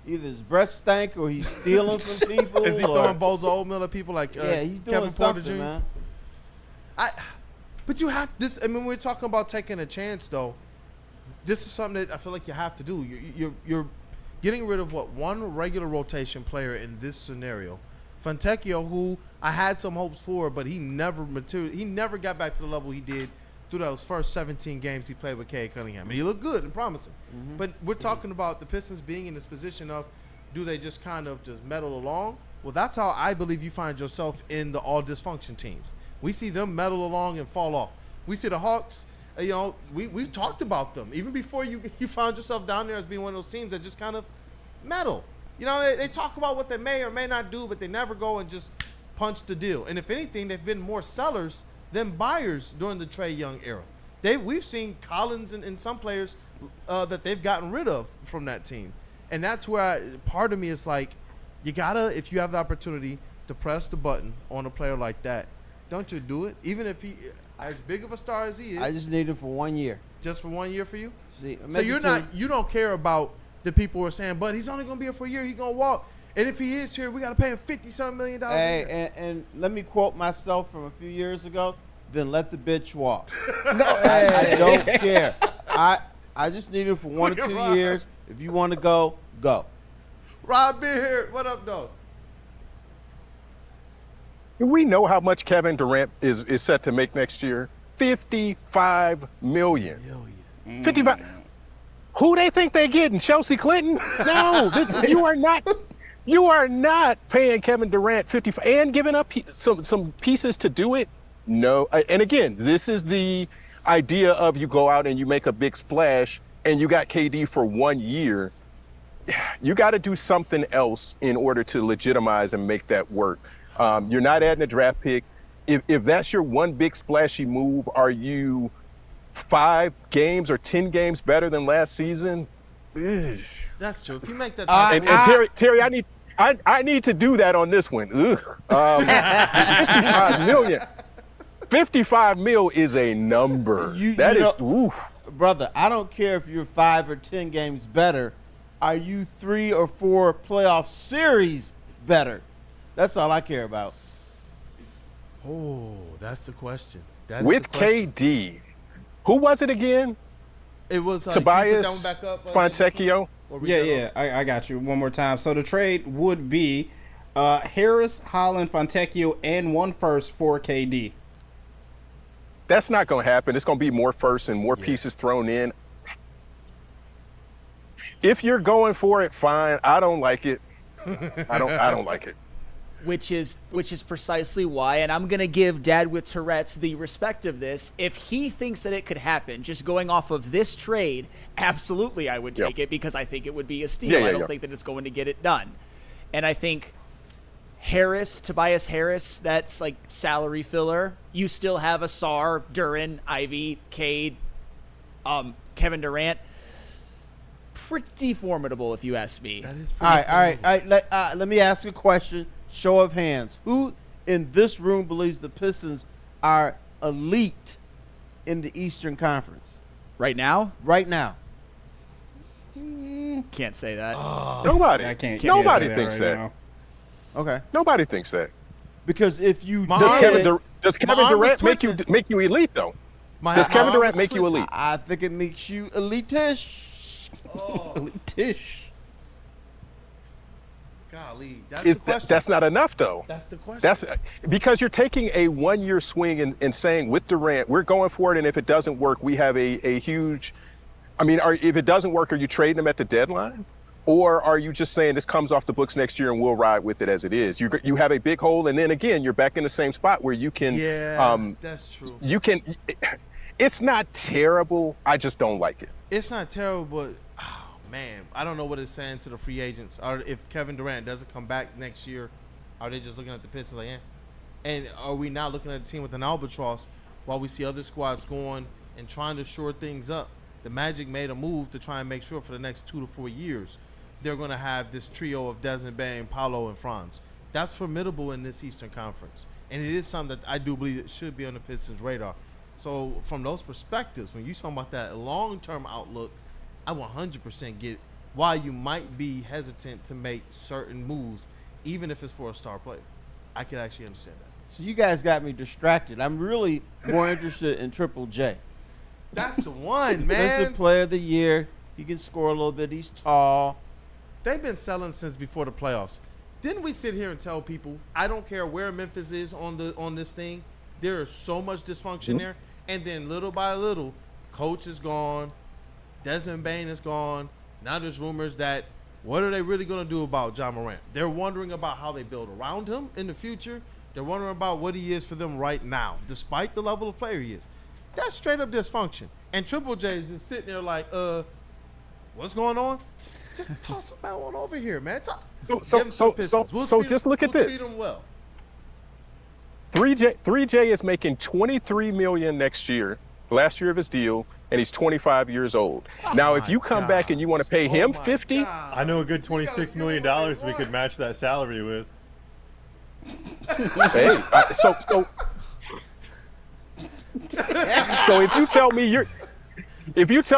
Either his breath stank or he's stealing from people. Is he throwing bowls of oatmeal at people like he's doing Kevin Porter Jr.? Man. But you have this. I mean, we're talking about taking a chance, though. This is something that I feel like you have to do. getting rid of one regular rotation player in this scenario. Fontecchio, who I had some hopes for, but he never got back to the level he did through those first 17 games he played with Cade Cunningham. And he looked good and promising. But we're talking about the Pistons being in this position of, do they just kind of just meddle along? Well, that's how I believe you find yourself in the all dysfunction teams. We see them meddle along and fall off. We see the Hawks, we've talked about them. Even before you found yourself down there as being one of those teams that just kind of meddle. They talk about what they may or may not do, but they never go and just punch the deal. And if anything, they've been more sellers than buyers during the Trae Young era. We've seen Collins and some players that they've gotten rid of from that team. And that's where part of me is like, you gotta, if you have the opportunity to press the button on a player like that, don't you do it? Even if he, as big of a star as he is. I just need him for 1 year. Just for 1 year for you? See, so you don't care about the people who are saying, but he's only going to be here for a year, he's going to walk. And if he is here, we got to pay him $50-something million a year. And let me quote myself from a few years ago, then let the bitch walk. I don't care. I just need him for 1 or 2 years. If you want to go, go. Rob Beard, what up, though? We know how much Kevin Durant is set to make next year. $55 million. 55. Who they think they're getting? Chelsea Clinton? No, you are not. You are not paying Kevin Durant 55 and giving up some pieces to do it. No, and again, this is the idea of you go out and you make a big splash and you got KD for 1 year. You got to do something else in order to legitimize and make that work. You're not adding a draft pick. If that's your one big splashy move, are you 5 games or 10 games better than last season? Ugh. That's true. If you make that, and Terry, I need to do that on this one. 55 million. 55 mil is a number. Brother, I don't care if you're 5 or 10 games better. Are you 3 or 4 playoff series better? That's all I care about. Oh, that's the question. With KD, who was it again? It was Tobias Fontecchio. Yeah, I got you. One more time. So the trade would be Harris, Holland, Fontecchio, and 1 first for KD. That's not going to happen. It's going to be more firsts and more pieces thrown in. If you're going for it, fine. I don't like it. I don't like it. Which is precisely why, and I'm going to give Dad with Tourette's the respect of this. If he thinks that it could happen, just going off of this trade, absolutely I would take it because I think it would be a steal. I don't think that it's going to get it done. And I think Tobias Harris, that's like salary filler. You still have Asar, Duran, Ivy, Cade, Kevin Durant. Pretty formidable, if you ask me. That is all right. Let me ask a question. Show of hands. Who in this room believes the Pistons are elite in the Eastern Conference? Right now? Right now. Can't say that. Nobody. I can't Nobody say thinks right that. now. Okay. Nobody thinks that. Because if you does Kevin Durant make you elite though? Does Kevin Durant make you elite? I think it makes you elite-ish. Elite-ish. Golly, that's the question. That's not enough, though. That's the question. That's because you're taking a 1 year swing and saying with Durant, we're going for it, and if it doesn't work, we have a huge. I mean, if it doesn't work, are you trading them at the deadline, or are you just saying this comes off the books next year and we'll ride with it as it is? You have a big hole, and then again, you're back in the same spot where you can. Yeah, that's true. You can. It's not terrible. I just don't like it. It's not terrible, but. Man, I don't know what it's saying to the free agents. Or if Kevin Durant doesn't come back next year, are they just looking at the Pistons like, And are we not looking at a team with an albatross while we see other squads going and trying to shore things up? The Magic made a move to try and make sure for the next 2 to 4 years they're going to have this trio of Desmond Bane, Paolo, and Franz. That's formidable in this Eastern Conference. And it is something that I do believe it should be on the Pistons' radar. So from those perspectives, when you're talking about that long-term outlook, I 100% get why you might be hesitant to make certain moves, even if it's for a star player. I can actually understand that. So you guys got me distracted. I'm really more interested in Triple J. That's the one, man. Defensive Player of the Year. He can score a little bit. He's tall. they've been selling since before the playoffs. Didn't we sit here and tell people, I don't care where Memphis is on this thing, there is so much dysfunction there. And then little by little, coach is gone, Desmond Bane is gone. Now there's rumors that what are they really going to do about Ja Morant? They're wondering about how they build around him in the future. They're wondering about what he is for them right now, despite the level of player he is. That's straight up dysfunction. And Triple J is just sitting there like, what's going on? Just toss him out on over here, man. So just look at this. Treat him well. 3J is making $23 million next year, last year of his deal, and he's 25 years old. Now, if you come back and you want to pay him 50, I know a good $26 million we could match that salary with. Hey, so if you tell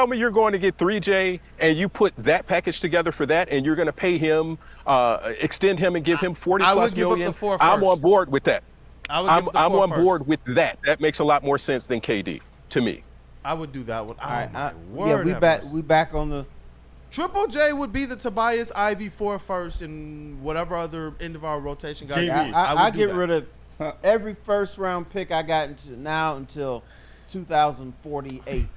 me you're going to get 3J and you put that package together for that, and you're going to pay him, extend him and give him 40 plus million, I'm on board with that. I'm on board with that. That makes a lot more sense than KD to me. I would do that one. All right, we back on the. Triple J would be the Tobias Ivy 4 first and whatever other end of our rotation guys. I get rid of every first round pick I got until 2048.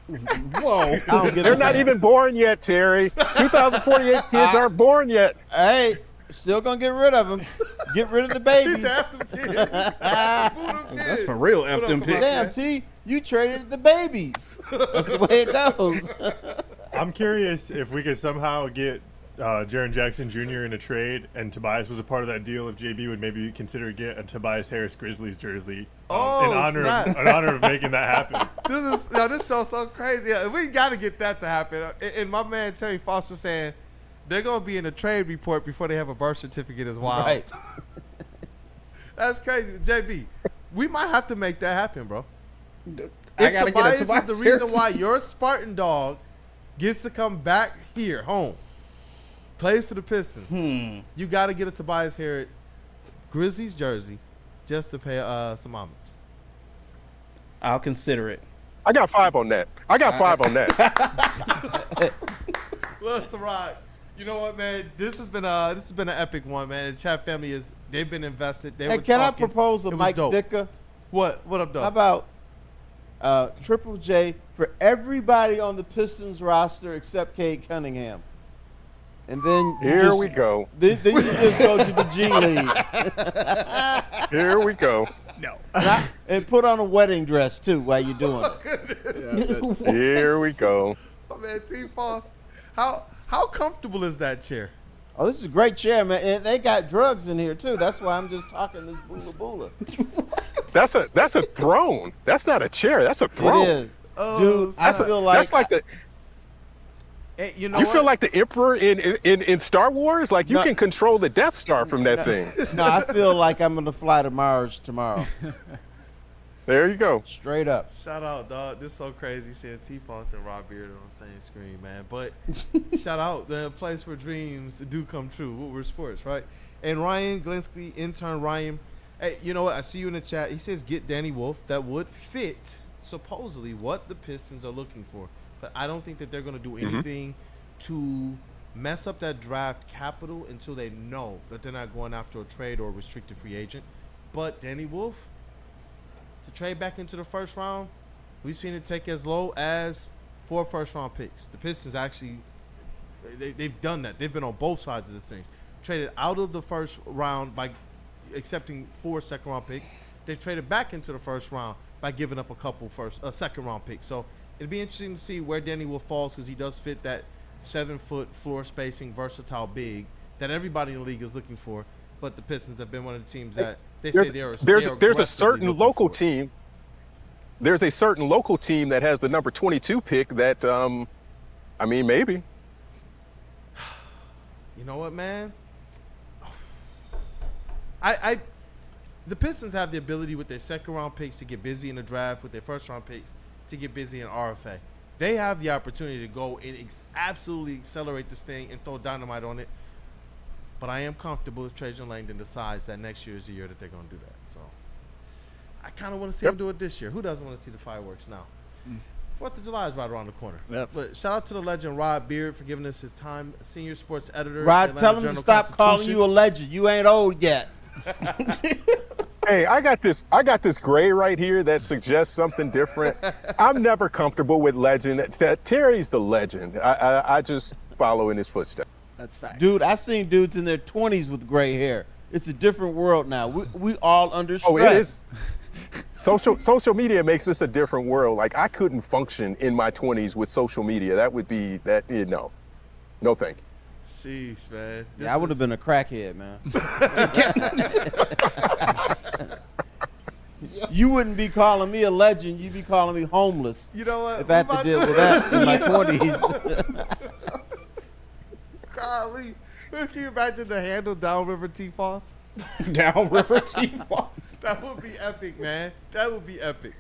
Whoa. They're not even born yet, Terry. 2048 kids aren't born yet. Hey, still going to get rid of them. Get rid of the babies. That's for real, F them picks. Damn, T, you traded the babies. That's the way it goes. I'm curious if we could somehow get Jaren Jackson Jr. in a trade, and Tobias was a part of that deal. If JB would maybe consider get a Tobias Harris Grizzlies jersey in honor of making that happen. This show's so crazy. We got to get that to happen. And my man Terry Foster saying they're gonna be in a trade report before they have a birth certificate as well. Right. That's crazy, JB. We might have to make that happen, bro. I gotta Tobias get a Tobias is the reason Harris. why your Spartan dog gets to come back here, home, plays for the Pistons. You got to get a Tobias Harris Grizzlies jersey just to pay some homage. I'll consider it. I got 5 on that. Let's rock. You know what, man? This has been an epic one, man. The chat family they've been invested. They Hey, were can talking. I propose a It was Mike dope. Dicker? What up, though? How about Triple J for everybody on the Pistons roster except Cade Cunningham? And then Here we go. Then you just go to the G League. Here we go. No. And put on a wedding dress too while you're doing it. Here we go. Oh, man, T. Foss, how comfortable is that chair? Oh, this is a great chair, man. And they got drugs in here too. That's why I'm just talking this boola boola. That's a throne. That's not a chair. That's a throne. It is. Dude, I feel like that's like the. Hey, you know You what? feel like the Emperor in Star Wars? Like you can control the Death Star from that thing. No, I feel like I'm gonna fly to Mars tomorrow. There you go. Straight up. Shout out, dog. This is so crazy seeing T. Foss and Rob Beard on the same screen, man. But shout out, the place where dreams do come true. Woodward Sports, right? And Ryan Glinsky, intern Ryan. Hey, you know what? I see you in the chat. He says get Danny Wolf. That would fit supposedly what the Pistons are looking for. But I don't think that they're going to do anything to mess up that draft capital until they know that they're not going after a trade or a restricted free agent. But Danny Wolf, to trade back into the first round, we've seen it take as low as 4 first-round picks. The Pistons actually, they've done that. They've been on both sides of this thing. Traded out of the first round by accepting 4 second-round picks. They traded back into the first round by giving up a couple second-round picks. So it'd be interesting to see where Danny Wolf falls because he does fit that 7-foot floor spacing, versatile big that everybody in the league is looking for. But the Pistons have been one of the teams that they say there's a certain local team. There's a certain local team that has the number 22 pick that, I mean, maybe. You know what, man? The Pistons have the ability with their second-round picks to get busy in the draft, with their first-round picks to get busy in RFA. They have the opportunity to go and absolutely accelerate this thing and throw dynamite on it. But I am comfortable if Trajan Langdon decides that next year is the year that they're going to do that. So I kind of want to see him do it this year. Who doesn't want to see the fireworks now? 4th of July is right around the corner. Yep. But shout out to the legend Rod Beard for giving us his time, senior sports editor. Rod, Atlanta tell him to Journal stop calling Constitution. you a legend. You ain't old yet. Hey, I got this gray right here that suggests something different. I'm never comfortable with legend. Terry's the legend. I just follow in his footsteps. That's facts. Dude, I've seen dudes in their 20s with gray hair. It's a different world now. We all under stress. Oh, it is. Social media makes this a different world. Like, I couldn't function in my 20s with social media. That would be no thank you. Jeez, man. Yeah, I would have been a crackhead, man. You wouldn't be calling me a legend. You'd be calling me homeless. You know what? If I had to deal with that in my 20s. Golly. Can you imagine the handle Downriver T-Foss? Downriver T-Foss. That would be epic, man. That would be epic.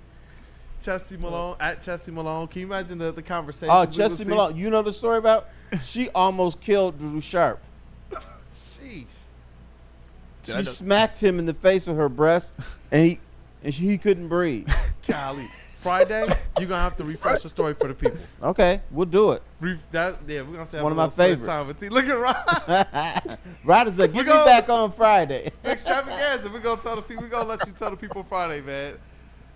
Chesty Malone, at Chesty Malone. Can you imagine the conversation? Oh, Chesty Malone. You know the story about? She almost killed Drew Sharp. Jeez. She smacked him in the face with her breast, and he couldn't breathe. Golly. Friday, you're going to have to refresh the story for the people. Okay, we'll do it. We're going to have to have One a of my little story favorites. time with T. Look at Rod. Rod is like, get me back on Friday. Extravaganza. We're going to tell the people. We're going to let you tell the people Friday, man.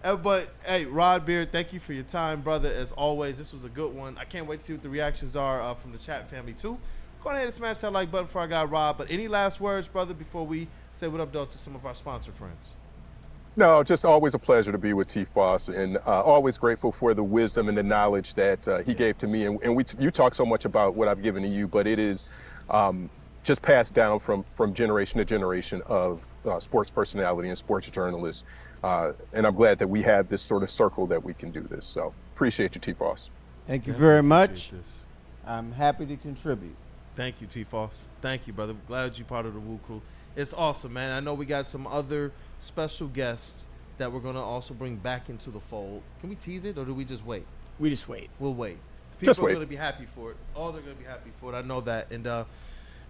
But, hey, Rod Beard, thank you for your time, brother. As always, this was a good one. I can't wait to see what the reactions are from the chat family, too. Go ahead and smash that like button before I got Rod. But any last words, brother, before we say what up, though, to some of our sponsor friends? No, just always a pleasure to be with T-Foss, and always grateful for the wisdom and the knowledge that he gave to me. And you talk so much about what I've given to you, but it is just passed down from generation to generation of sports personality and sports journalists. And I'm glad that we have this sort of circle that we can do this. So appreciate you, T-Foss. Thank you very much. I'm happy to contribute. Thank you, T-Foss. Thank you, brother. Glad you're part of the Woo Crew. It's awesome, man. I know we got some other special guests that we're going to also bring back into the fold. Can we tease it, or do we just wait? We just wait. We'll wait. Just People are wait. going to be happy for it. All they're going to be happy for it. I know that. And this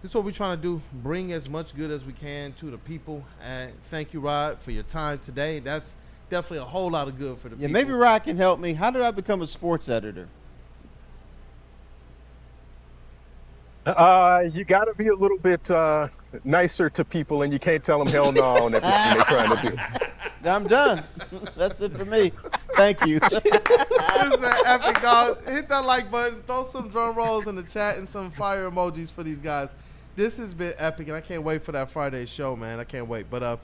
is what we're trying to do, bring as much good as we can to the people. And thank you, Rod, for your time today. That's definitely a whole lot of good for the Yeah, people. maybe Rod can help me. How did I become a sports editor? You got to be a little bit nicer to people, and you can't tell them hell no on everything they're trying to do. I'm done. That's it for me. Thank you. This is an epic, dog. Hit that like button. Throw some drum rolls in the chat and some fire emojis for these guys. This has been epic, and I can't wait for that Friday show, man. I can't wait. But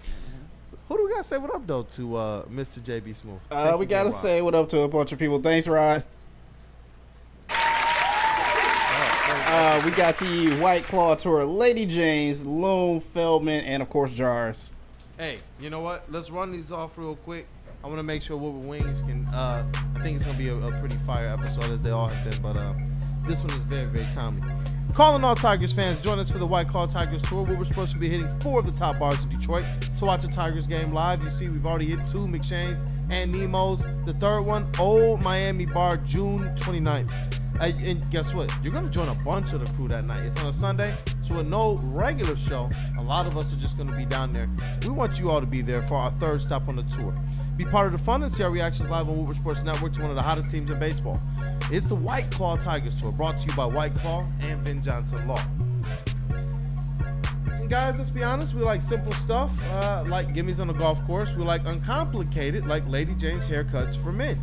who do we got to say what up, though, to Mr. JB Smooth? We got to say what up to a bunch of people. Thanks, Rod. We got the White Claw Tour, Lady James, Loom, Feldman, and of course Jars. Hey, you know what? Let's run these off real quick. I want to make sure Woodward Wings can. I think it's gonna be a pretty fire episode, as they all have been. But this one is very, very timely. Calling all Tigers fans, join us for the White Claw Tigers Tour, where we're supposed to be hitting 4 of the top bars in Detroit to watch a Tigers game live. You see, we've already hit 2 McShane's and Nemo's. The third one, Old Miami Bar, June 29th. And guess what? You're going to join a bunch of the crew that night. It's on a Sunday, so with no regular show, a lot of us are just going to be down there. We want you all to be there for our third stop on the tour. Be part of the fun and see our reactions live on Woodward Sports Network to one of the hottest teams in baseball. It's the White Claw Tigers Tour, brought to you by White Claw and Vin Johnson Law. And guys, let's be honest, we like simple stuff, like gimmies on the golf course. We like uncomplicated, like Lady Jane's haircuts for men.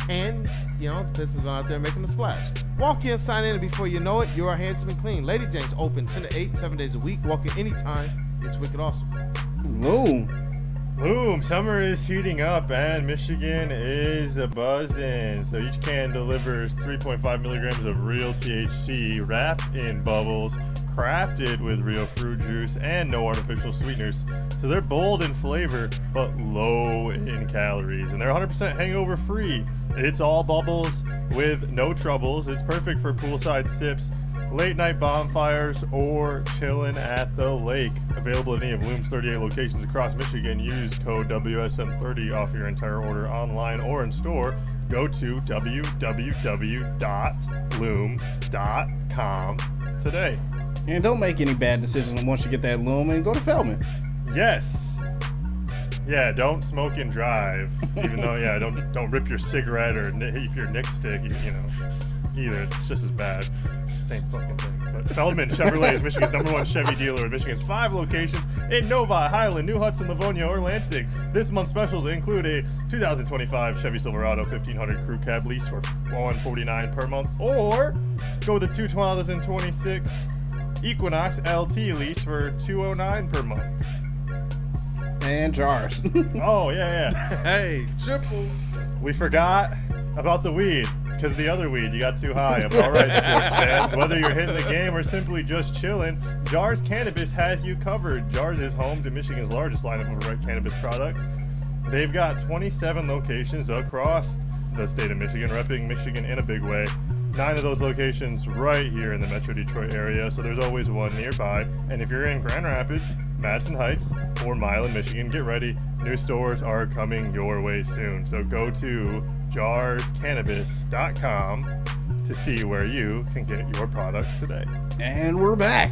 And, you know, the Pistons going out there making a splash. Walk in, sign in, and before you know it, you are handsome and clean. Lady Jane's open 10 to 8, 7 days a week. Walk in anytime. It's wicked awesome. Boom. Summer is heating up, and Michigan is buzzing. So each can delivers 3.5 milligrams of real THC wrapped in bubbles, crafted with real fruit juice and no artificial sweeteners. So they're bold in flavor, but low in calories. And they're 100% hangover free. It's all bubbles with no troubles. It's perfect for poolside sips, late night bonfires, or chilling at the lake. Available at any of Loom's 38 locations across Michigan. Use code WSM30 off your entire order online or in store. Go to www.loom.com today. And don't make any bad decisions once you get that Loom, and go to Feldman. Yes. Yeah, don't smoke and drive. Even though, yeah, don't rip your cigarette or hit your Nick stick. You know, either it's just as bad. Same fucking thing. But Feldman Chevrolet is Michigan's #1 Chevy dealer with Michigan's 5 locations in Novi, Highland, New Hudson, Livonia, or Lansing. This month's specials include a 2025 Chevy Silverado 1500 crew cab lease for $149 per month, or go with the 2026 Equinox LT lease for $209 per month. And jars. Oh, yeah. Hey, triple. We forgot about the weed. Because the other weed, you got too high. All right, sports fans. Whether you're hitting the game or simply just chilling, Jars Cannabis has you covered. Jars is home to Michigan's largest lineup of red cannabis products. They've got 27 locations across the state of Michigan, repping Michigan in a big way. 9 of those locations right here in the Metro Detroit area, so there's always one nearby. And if you're in Grand Rapids, Madison Heights, or Milan, Michigan, get ready. New stores are coming your way soon. So go to jarscannabis.com to see where you can get your product today. And we're back.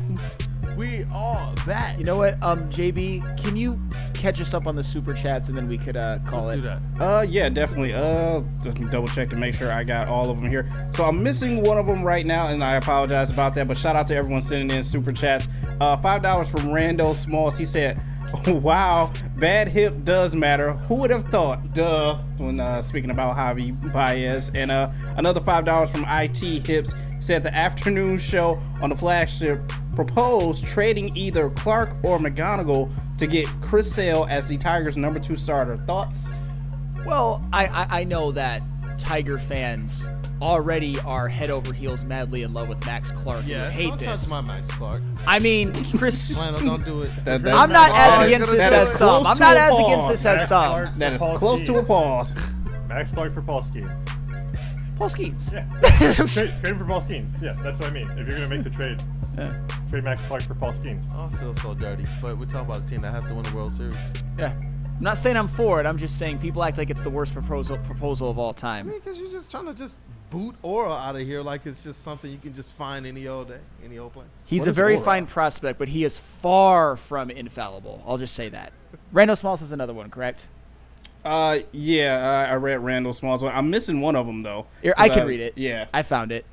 We are back. You know what, JB, can you catch us up on the super chats and then we could call Let's it? do that. Yeah, definitely. Let me double check to make sure I got all of them here. So I'm missing one of them right now, and I apologize about that. But shout out to everyone sending in super chats. $5 from Rando Smalls. He said, "Wow, bad hip does matter. Who would have thought?" Duh. When speaking about Javi Baez, and another $5 from IT Hips. Said the afternoon show on the flagship proposed trading either Clark or McGonigal to get Chris Sale as the Tigers' #2 starter. Thoughts? Well, I know that Tiger fans already are head over heels madly in love with Max Clark. Yeah, and hate don't this. touch my Max Clark. I mean, Chris. Flannel, don't do it. I'm not as against this as some. I'm not as against this as some. That is close to a pause. Max Clark for Paul Skeens. Paul Skeens. Yeah. Trade him for Paul Skeens. Yeah, that's what I mean. If you're going to make the trade, trade Max Clark for Paul Skeens. Oh, I feel so dirty. But we're talking about a team that has to win the World Series. Yeah. I'm not saying I'm for it. I'm just saying people act like it's the worst proposal of all time. I mean, because you're just trying to just boot Aura out of here like it's just something you can just find any old day, any old place. He's a very fine prospect, but he is far from infallible. I'll just say that. Randall Smalls is another one, correct? Yeah, I read Randall Smalls one. I'm missing one of them, though. Here, I can read it. Yeah. I found it.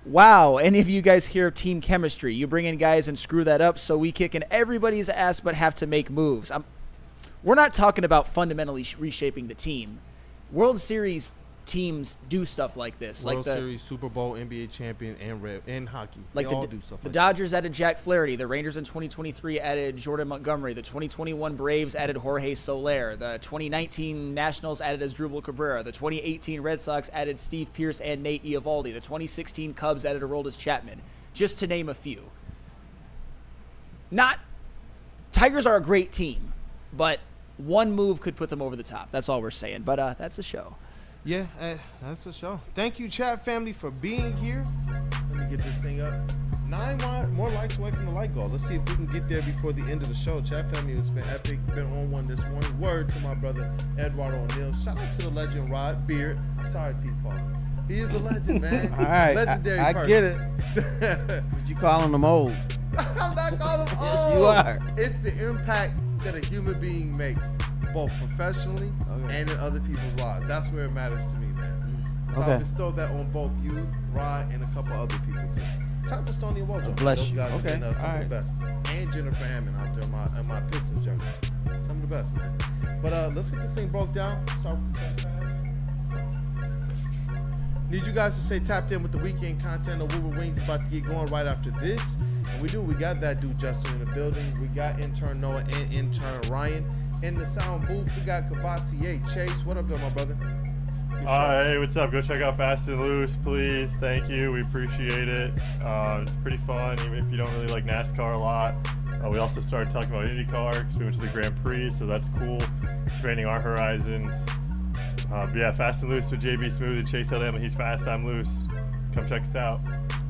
Wow, any of you guys hear of team chemistry? You bring in guys and screw that up, so we kick in everybody's ass but have to make moves. We're not talking about fundamentally reshaping the team. World Series teams do stuff like this. World Series, Super Bowl, NBA champion, and hockey. Like they all do stuff the like Dodgers added Jack Flaherty. The Rangers in 2023 added Jordan Montgomery. The 2021 Braves added Jorge Soler. The 2019 Nationals added Asdrubal Cabrera. The 2018 Red Sox added Steve Pearce and Nate Eovaldi. The 2016 Cubs added Aroldis Chapman. Just to name a few. Tigers are a great team, but one move could put them over the top. That's all we're saying. But that's a show. Yeah, that's a show. Thank you, chat family, for being here. Let me get this thing up. 9 more likes away from the like goal. Let's see if we can get there before the end of the show. Chat family has been epic. Been on one this morning. Word to my brother, Eduardo O'Neill. Shout out to the legend, Rod Beard. I'm sorry, T-Fox. He is a legend, man. All right, Legendary I person. get it. But you calling them old. I'm not calling him Yes, old. you are. It's the impact that a human being makes, both professionally and in other people's lives. That's where it matters to me, man. So I bestow that on both you, Rod, and a couple other people too. Shout out to Stoney and Wojo. Bless Those you. guys have Okay, been some all of the best. And Jennifer Hammond out there in my Pistons journey. Some of the best, man. But let's get this thing broke down. Start with the first pass. Need you guys to stay tapped in with the weekend content of Woodward Wings is about to get going right after this. And we got that dude Justin in the building. We got intern Noah and intern Ryan. In the sound booth, we got Cavassier. Chase, what up there, my brother? Hey, what's up? Go check out Fast and Loose, please. Thank you. We appreciate it. It's pretty fun, even if you don't really like NASCAR a lot. We also started talking about IndyCar because we went to the Grand Prix, so that's cool. Expanding our horizons. Yeah, Fast and Loose with JB Smooth and Chase L.M. He's fast, I'm loose. Come check us out.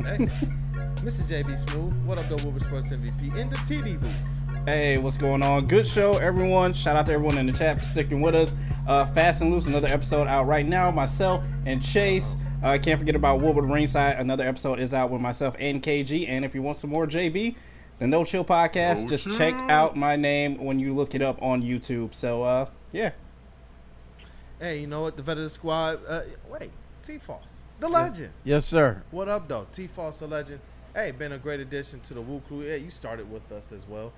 Hey, Mr. JB Smooth, what up, though, Woodward Sports MVP in the TD booth? Hey, what's going on? Good show, everyone. Shout out to everyone in the chat for sticking with us. Fast and Loose, another episode out right now. Myself and Chase. Can't forget about Woodward Ringside. Another episode is out with myself and KG. And if you want some more JB, The No Chill Podcast. No Just Chill. check out my name when you look it up on YouTube. So, yeah. Hey, you know what? The vet of the squad. Wait, T-Foss, the legend. Yes, sir. What up, though? T-Foss, the legend. Hey, been a great addition to the Woo crew. Yeah, you started with us as well.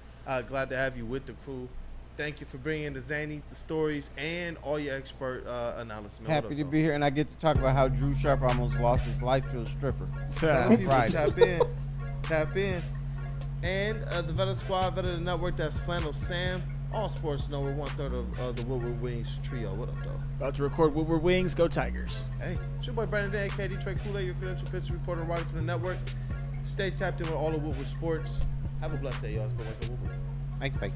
Glad to have you with the crew. Thank you for bringing the zany stories and all your expert analysis. Man. Happy to be here, and I get to talk about how Drew Sharp almost lost his life to a stripper. Tell people Friday. tap in. And the Vet of the Squad, Vet of the Network, that's Flannel Sam. All sports know we're 1/3 of the Woodward Wings trio. What up, though? About to record Woodward Wings. Go Tigers. Hey, it's your boy Brandon Day, KD Trey Kool-Aid, your credential pitcher reporter, writer for the network. Stay tapped in with all of Woodward sports. Have a blessed day, y'all. It's been Woodward. Thank you.